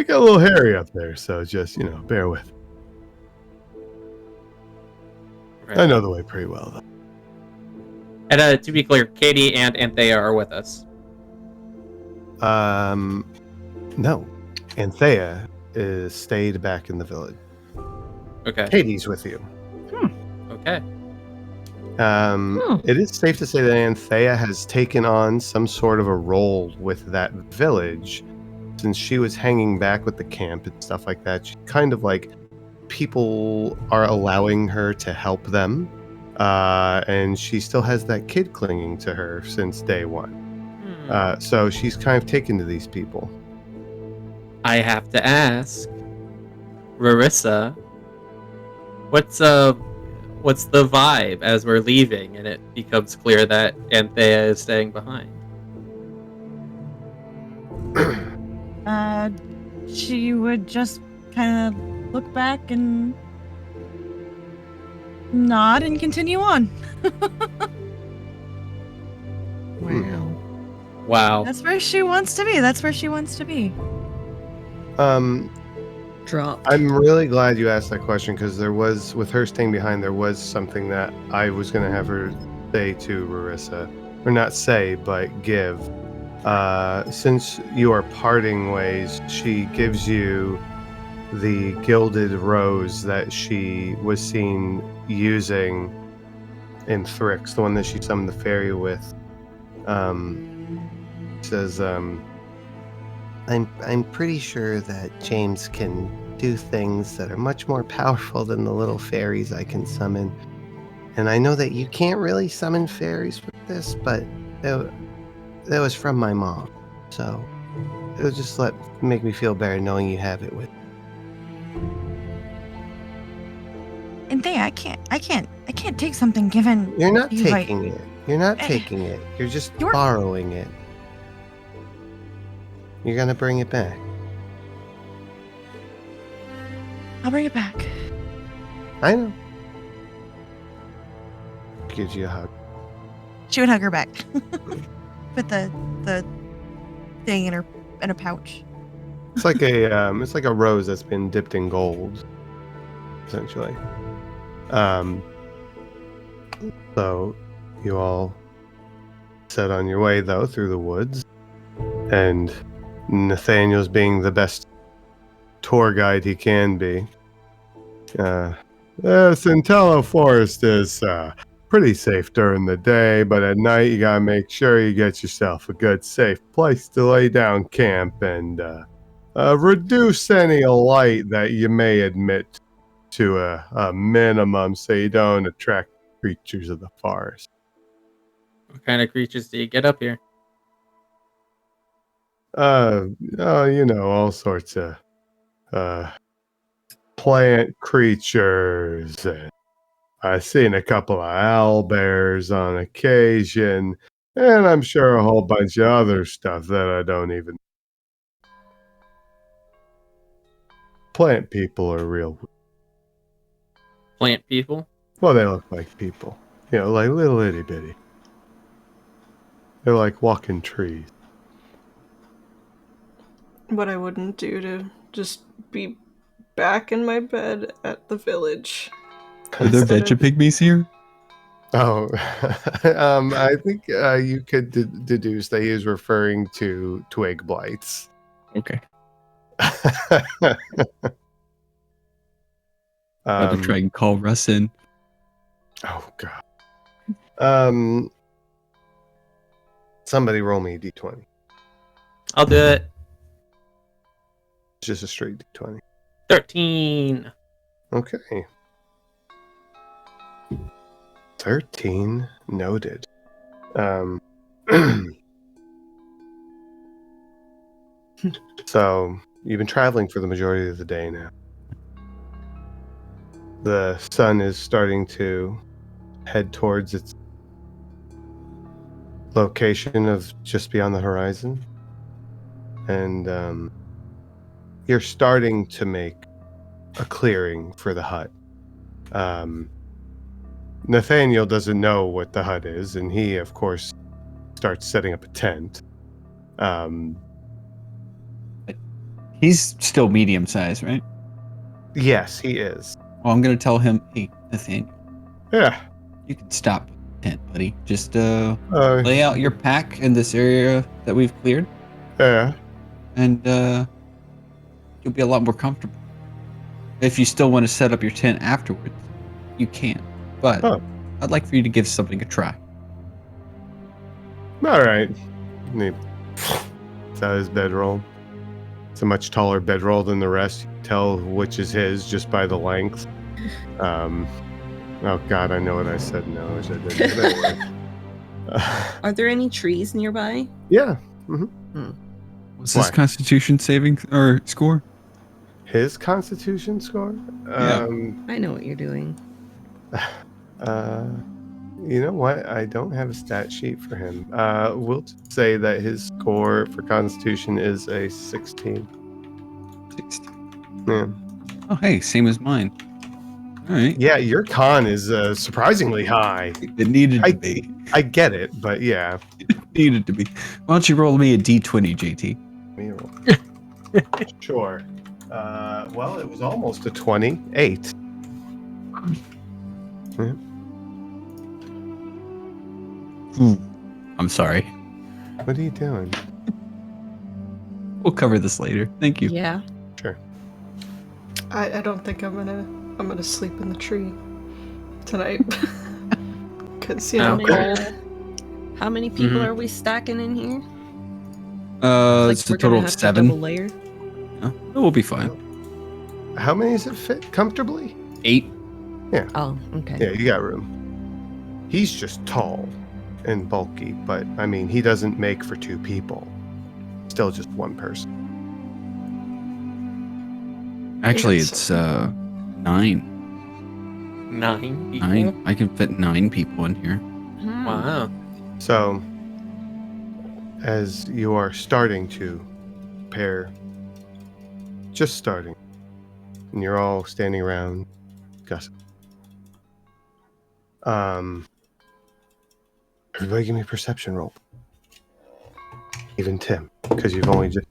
got a little hairy up there, so just bear with. Right. I know the way pretty well, though. And to be clear, Katie and Anthea are with us. No. Anthea is stayed back in the village. Okay. Katie's with you. Okay. It is safe to say that Anthea has taken on some sort of a role with that village since she was hanging back with the camp and stuff like that. She kind of like people are allowing her to help them, and she still has that kid clinging to her since day one. So she's kind of taken to these people. I have to ask, Rarissa, what's the vibe as we're leaving and it becomes clear that Anthea is staying behind? She would just kind of look back and nod and continue on. Wow. That's where she wants to be. That's where she wants to be. Drop. I'm really glad you asked that question because there was, with her staying behind, there was something that I was going to have her say to Rarissa. Or not say, but give. Since you are parting ways, she gives you the gilded rose that she was seen using in Thrix, the one that she summoned the fairy with. Says, I'm pretty sure that James can do things that are much more powerful than the little fairies I can summon. And I know that you can't really summon fairies with this, but that was from my mom. So it'll just make me feel better knowing you have it with. And Thea, I can't take something given. You're not to you by- taking it. You're not taking it. You're just You're- borrowing it. You're gonna bring it back. I'll bring it back. I know. Gives you a hug. She would hug her back. Put the thing in a pouch. it's like a rose that's been dipped in gold, essentially. So you all set on your way though through the woods, and Nathaniel's being the best tour guide he can be. Centella Forest is pretty safe during the day, but at night you gotta make sure you get yourself a good, safe place to lay down camp and reduce any light that you may admit to a minimum so you don't attract creatures of the forest. What kind of creatures do you get up here? All sorts of plant creatures, and I've seen a couple of owlbears on occasion, and I'm sure a whole bunch of other stuff that I don't even. Plant people are real. Plant people? Well, they look like people. Like little itty bitty. They're like walking trees. What I wouldn't do to just be back in my bed at the village. Are there Instead of- veggie-pygmies here? Oh, I think you could deduce that he is referring to twig blights. Okay. About to try and call Russ in. Oh God. Somebody roll me a d20. I'll do it. It's just a straight d20. 13. Okay. 13 noted. So you've been traveling for the majority of the day now. The sun is starting to head towards its location of just beyond the horizon. And you're starting to make a clearing for the hut. Nathaniel doesn't know what the hut is, and he, of course, starts setting up a tent. He's still medium size, right? Yes, he is. Well, I'm gonna tell him, hey, Nathaniel, Yeah. you can stop with the tent, buddy. Just lay out your pack in this area that we've cleared, Yeah. and you'll be a lot more comfortable. If you still want to set up your tent afterwards, you can. But I'd like for you to give something a try. All right. And he it's out his bedroll. It's a much taller bedroll than the rest. You can tell which is his just by the length. Oh God, I know what I said. No, I wish I didn't. But anyway. Are there any trees nearby? Yeah. What's Why? his Constitution saving or score? His Constitution score? Yeah. I know what you're doing. You know what? I don't have a stat sheet for him. We'll say that his score for Constitution is a 16. 16. Yeah. Oh, hey, same as mine. All right. Yeah, your con is surprisingly high. It needed to be. I get it, but yeah. Needed to be. Why don't you roll me a d20, JT? Me roll. Sure. Well, it was almost a 28. I'm sorry. What are you doing? We'll cover this later. Thank you. Yeah. Sure. I don't think I'm gonna sleep in the tree tonight. Cause How many people are we stacking in here? It's a total of 7. Double layer. Yeah, it will be fine. How many does it fit comfortably? 8. Oh, okay. Yeah, you got room. He's just tall and bulky, but I mean, he doesn't make for 2 people. Still just 1 person. Actually, it's 9. 9 people? 9. I can fit 9 people in here. Wow. So, as you are starting to prepare, just starting, and you're all standing around, gossiping. Everybody give me a perception roll. Even Tim, because you've only just...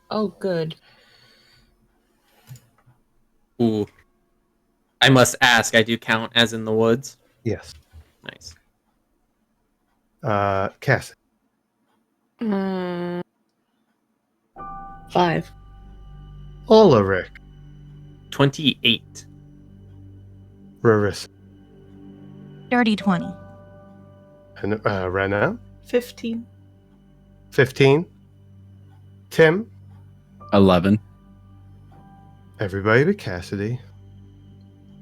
Oh, good. Ooh. I must ask, I do count as in the woods? Yes. Nice. Cass. 5. Ulrich. 28. Raris. Dirty 20. And Rena. 15. 15. Tim. 11. Everybody but Cassidy.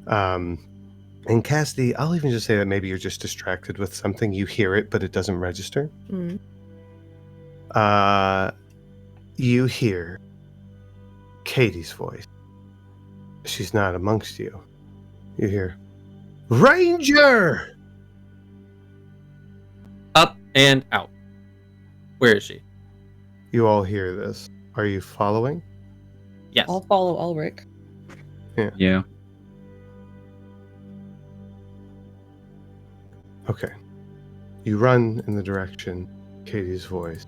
And Cassidy, I'll even just say that maybe you're just distracted with something. You hear it, but it doesn't register. Mm. You hear Katie's voice. She's not amongst you. You hear, Ranger! Up and out. Where is she? You all hear this. Are you following? Yes. I'll follow Ulrich. Yeah. Okay. You run in the direction Katie's voice.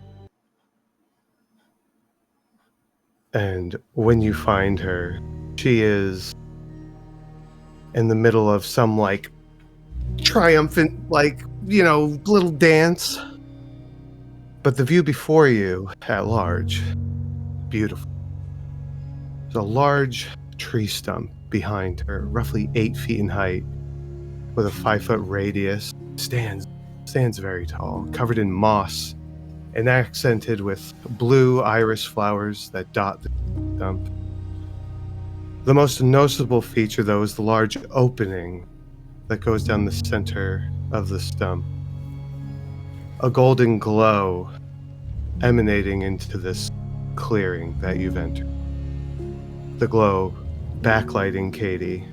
And when you find her, she is in the middle of some, like, triumphant, like, little dance. But the view before you, at large, beautiful. There's a large tree stump behind her, roughly 8 feet in height, with a 5-foot radius. Stands very tall, covered in moss, and accented with blue iris flowers that dot the stump. The most noticeable feature, though, is the large opening that goes down the center of the stump. A golden glow emanating into this clearing that you've entered. The glow backlighting Katie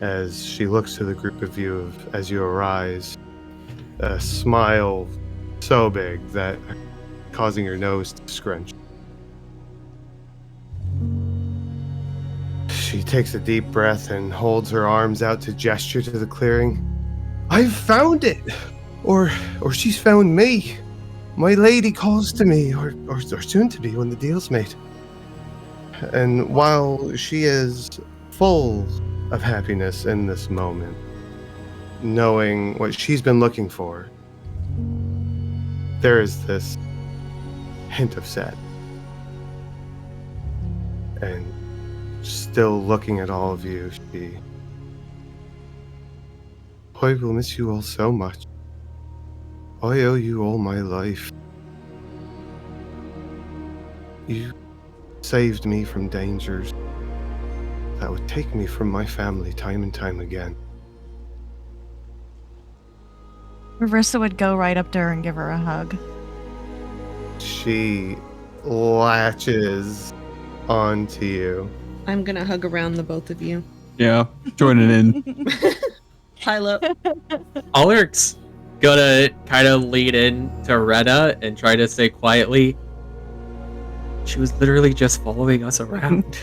as she looks to the group of you as you arise, a smile so big that causing your nose to scrunch. She takes a deep breath and holds her arms out to gesture to the clearing. I've found it! Or she's found me. My lady calls to me, or soon to be when the deal's made. And while she is full of happiness in this moment, knowing what she's been looking for, there is this hint of sadness. And still looking at all of you, I will miss you all so much. I owe you all my life. You saved me from dangers that would take me from my family time and time again. Reversa would go right up to her and give her a hug. She latches onto you. I'm gonna hug around the both of you. Yeah. Joining in. Pile up. Ulrich's gonna kind of lead in to Rena and try to say quietly, she was literally just following us around.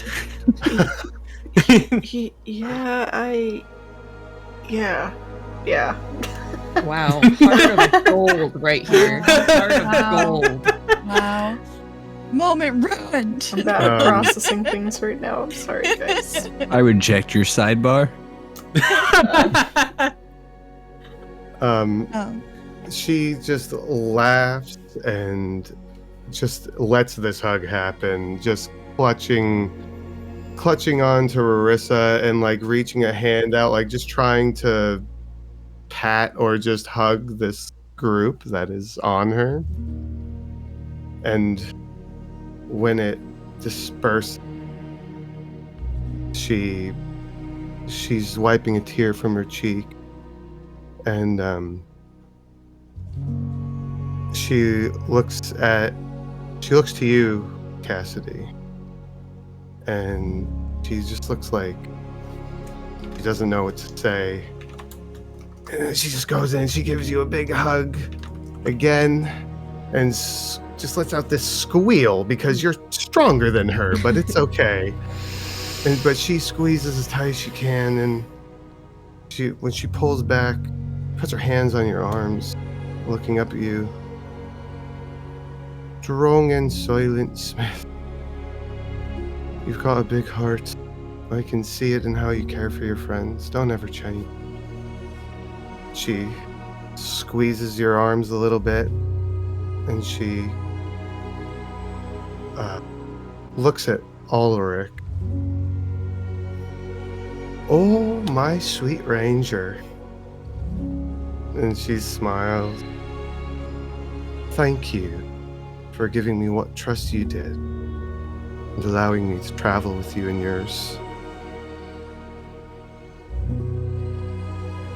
Yeah. Wow, heart of gold right here. Heart of Wow. gold. Wow. Moment ruined. I'm bad at Um, processing things right now. I'm sorry, guys. I reject your sidebar. Oh. She just laughs and just lets this hug happen, just clutching on to Marissa and like reaching a hand out, like just trying to pat or just hug this group that is on her. And when it disperses, she's wiping a tear from her cheek, and she looks to you, Cassidy, and she just looks like she doesn't know what to say. And then she just goes in, she gives you a big hug again, and just lets out this squeal because you're stronger than her, but it's okay. But she squeezes as tight as she can, and when she pulls back, puts her hands on your arms, looking up at you. Strong and silent Smith. You've got a big heart. I can see it in how you care for your friends. Don't ever change. She squeezes your arms a little bit, and she looks at Ulrich. Oh, my sweet ranger. And she smiles. Thank you for giving me what trust you did and allowing me to travel with you and yours.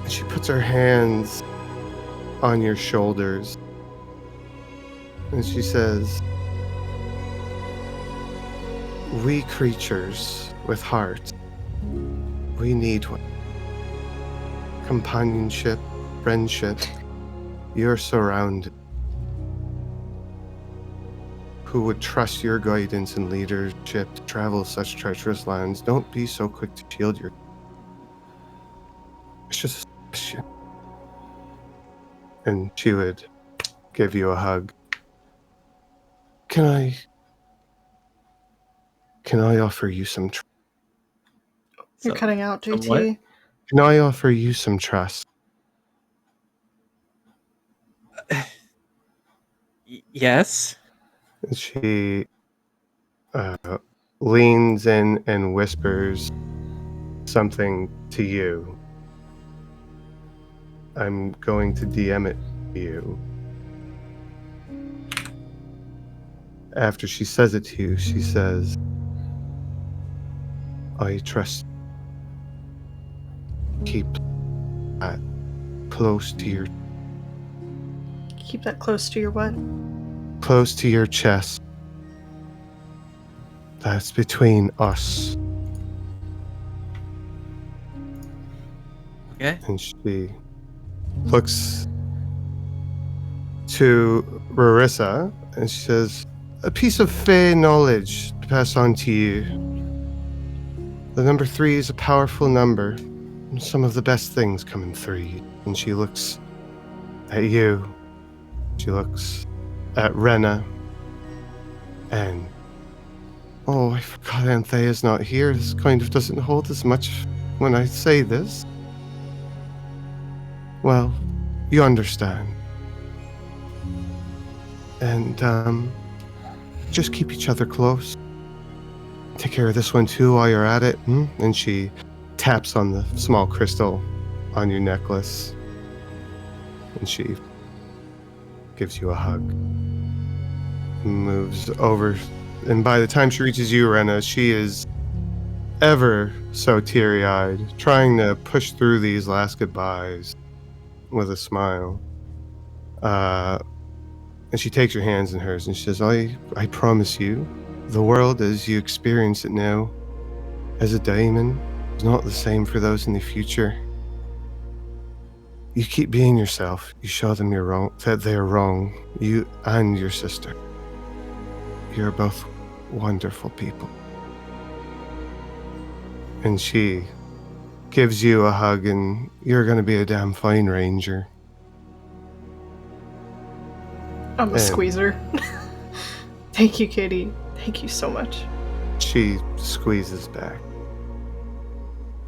And she puts her hands on your shoulders and she says, we creatures with hearts, we need one. Companionship, friendship, you're surrounded. Who would trust your guidance and leadership to travel such treacherous lands? Don't be so quick to shield your... It's just a question. And she would give you a hug. Can I offer you some trust? You're cutting out, Some JT. what? Can I offer you some trust? Yes. And she leans in and whispers something to you. I'm going to DM it to you. After she says it to you, she says, I trust you. Keep that close to your Keep that close to your what? close to your chest. That's between us. Okay. And she looks to Marissa and she says, a piece of fair knowledge to pass on to you. The number 3 is a powerful number. And some of the best things come in 3. And she looks at you. She looks at Rena. And oh, I forgot Anthea's not here. This kind of doesn't hold as much when I say this. Well, you understand. And just keep each other close. Take care of this one too while you're at it. And she taps on the small crystal on your necklace. And she gives you a hug. Moves over. And by the time she reaches you, Rena, she is ever so teary-eyed, trying to push through these last goodbyes with a smile. And she takes your hands in hers and she says, I promise you, the world as you experience it now, as a daemon, is not the same for those in the future. You keep being yourself. You show them you're wrong, that they're wrong. You and your sister. You're both wonderful people. And she gives you a hug, and you're going to be a damn fine ranger. I'm a squeezer. Thank you, Katie. Thank you so much. She squeezes back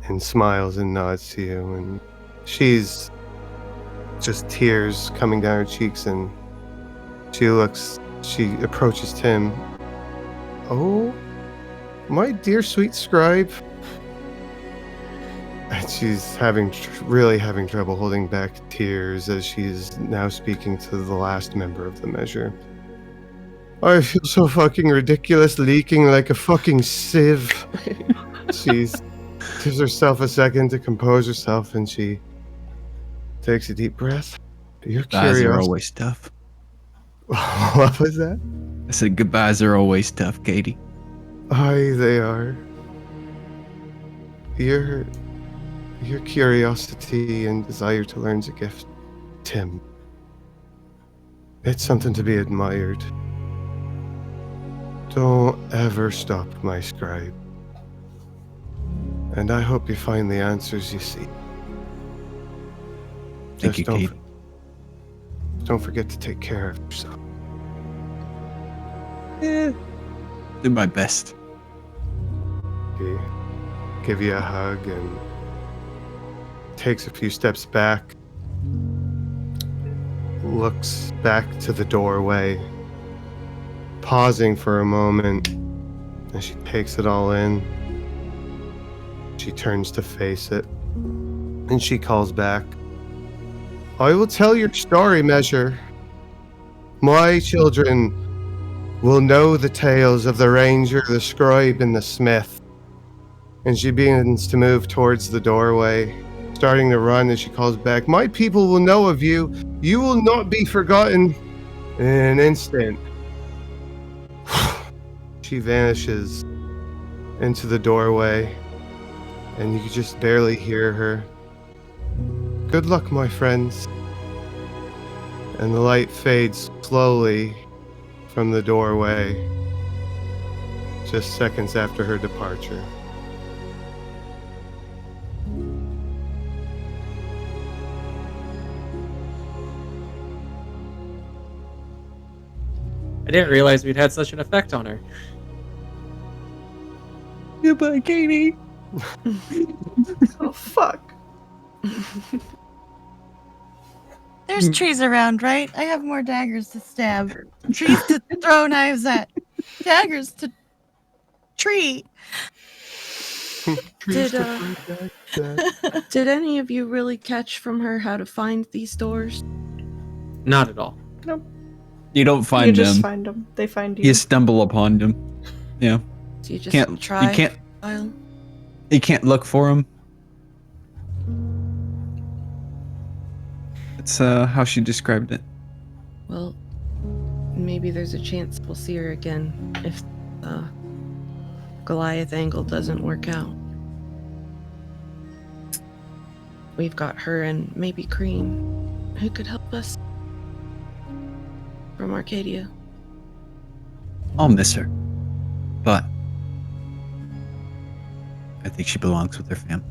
and smiles and nods to you, and she's just tears coming down her cheeks, and she approaches Tim. Oh, my dear sweet scribe. And she's really having trouble holding back tears as she's now speaking to the last member of the measure. I feel so fucking ridiculous, leaking like a fucking sieve. She gives herself a second to compose herself, and she takes a deep breath. Your Goodbyes are always tough. What was that? I said goodbyes are always tough, Katie. Aye, they are. Your curiosity and desire to learn's a gift, Tim. It's something to be admired. Don't ever stop, my scribe. And I hope you find the answers you seek. Thank you, Katie. Don't forget to take care of yourself. Do my best. He give you a hug and takes a few steps back, looks back to the doorway, pausing for a moment, and she takes it all in. She turns to face it, and she calls back, I will tell your story, Measure. My children will know the tales of the ranger, the scribe, and the smith. And she begins to move towards the doorway, starting to run as she calls back, my people will know of you. You will not be forgotten. In an instant, she vanishes into the doorway, and you can just barely hear her. Good luck, my friends. And the light fades slowly from the doorway, just seconds after her departure. I didn't realize we'd had such an effect on her. Goodbye, Katie. Oh, fuck. There's trees around, right? I have more daggers to stab. Trees to throw knives at. Daggers to tree. Did any of you really catch from her how to find these doors? Not at all. Nope. You don't find You just them. find them. They find you. You stumble upon them. Yeah. So you just Can't- try. you can't- While? You can't look for them. That's how she described it. Well, maybe there's a chance we'll see her again if the Goliath angle doesn't work out. We've got her and maybe Cream, who could help us from Arcadia. I'll miss her. But I think she belongs with her family.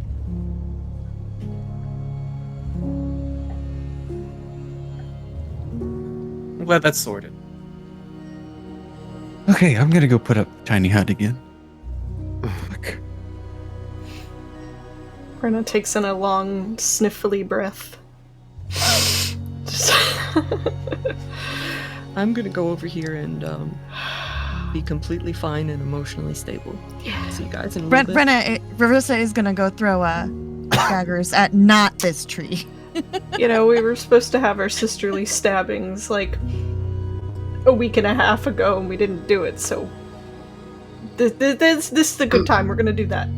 I'm glad that's sorted. Okay, I'm gonna go put up Tiny Hut again. Fuck. Brenna takes in a long, sniffly breath. Just I'm gonna go over here and be completely fine and emotionally stable. Yeah. See you guys in a little bit. Brenna, Rarissa is gonna go throw daggers at not this tree. You know, we were supposed to have our sisterly stabbings like a week and a half ago, and we didn't do it. So this is a good time. We're gonna do that.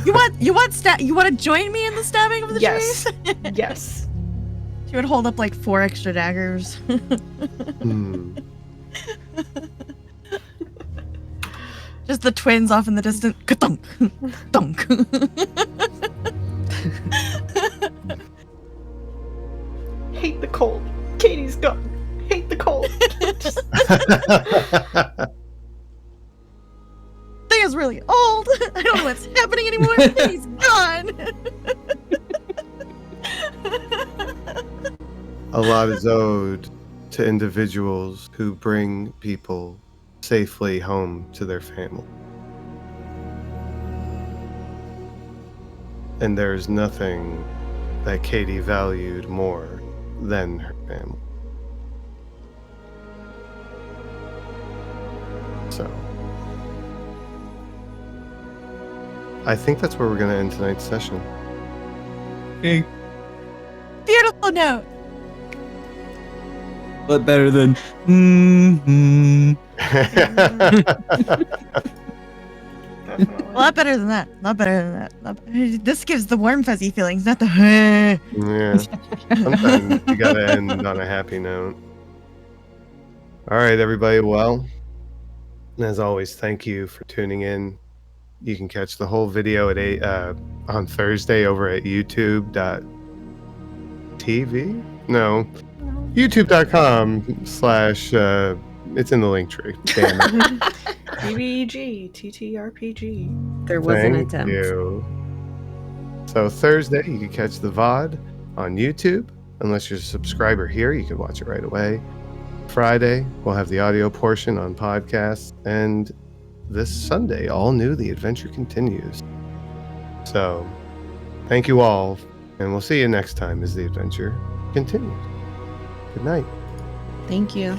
You want to join me in the stabbing of the Yes. trees? Yes. She would hold up like 4 extra daggers. Just the twins off in the distance. Ka-thunk, thunk. Hate the cold. Katie's gone. Hate the cold. Thing is really old. I don't know what's happening anymore. He's gone. A lot is owed to individuals who bring people safely home to their family. And there's nothing that Katie valued more than her family. So, I think that's where we're going to end tonight's session. Okay. Beautiful note. But better than. Definitely. A lot better than that. A lot better than that. This gives the warm fuzzy feelings, not the. Yeah. Sometimes you gotta end on a happy note. All right, everybody. Well, as always, thank you for tuning in. You can catch the whole video at on Thursday over at youtube.tv. No, youtube.com/. It's in the link tree. Damn it. BBEGTTRPG. There was an Thank attempt. you. So Thursday, you can catch the VOD on YouTube. Unless you're a subscriber here, you can watch it right away. Friday, we'll have the audio portion on podcasts. And this Sunday, all new, the adventure continues. So, thank you all. And we'll see you next time as the adventure continues. Good night. Thank you.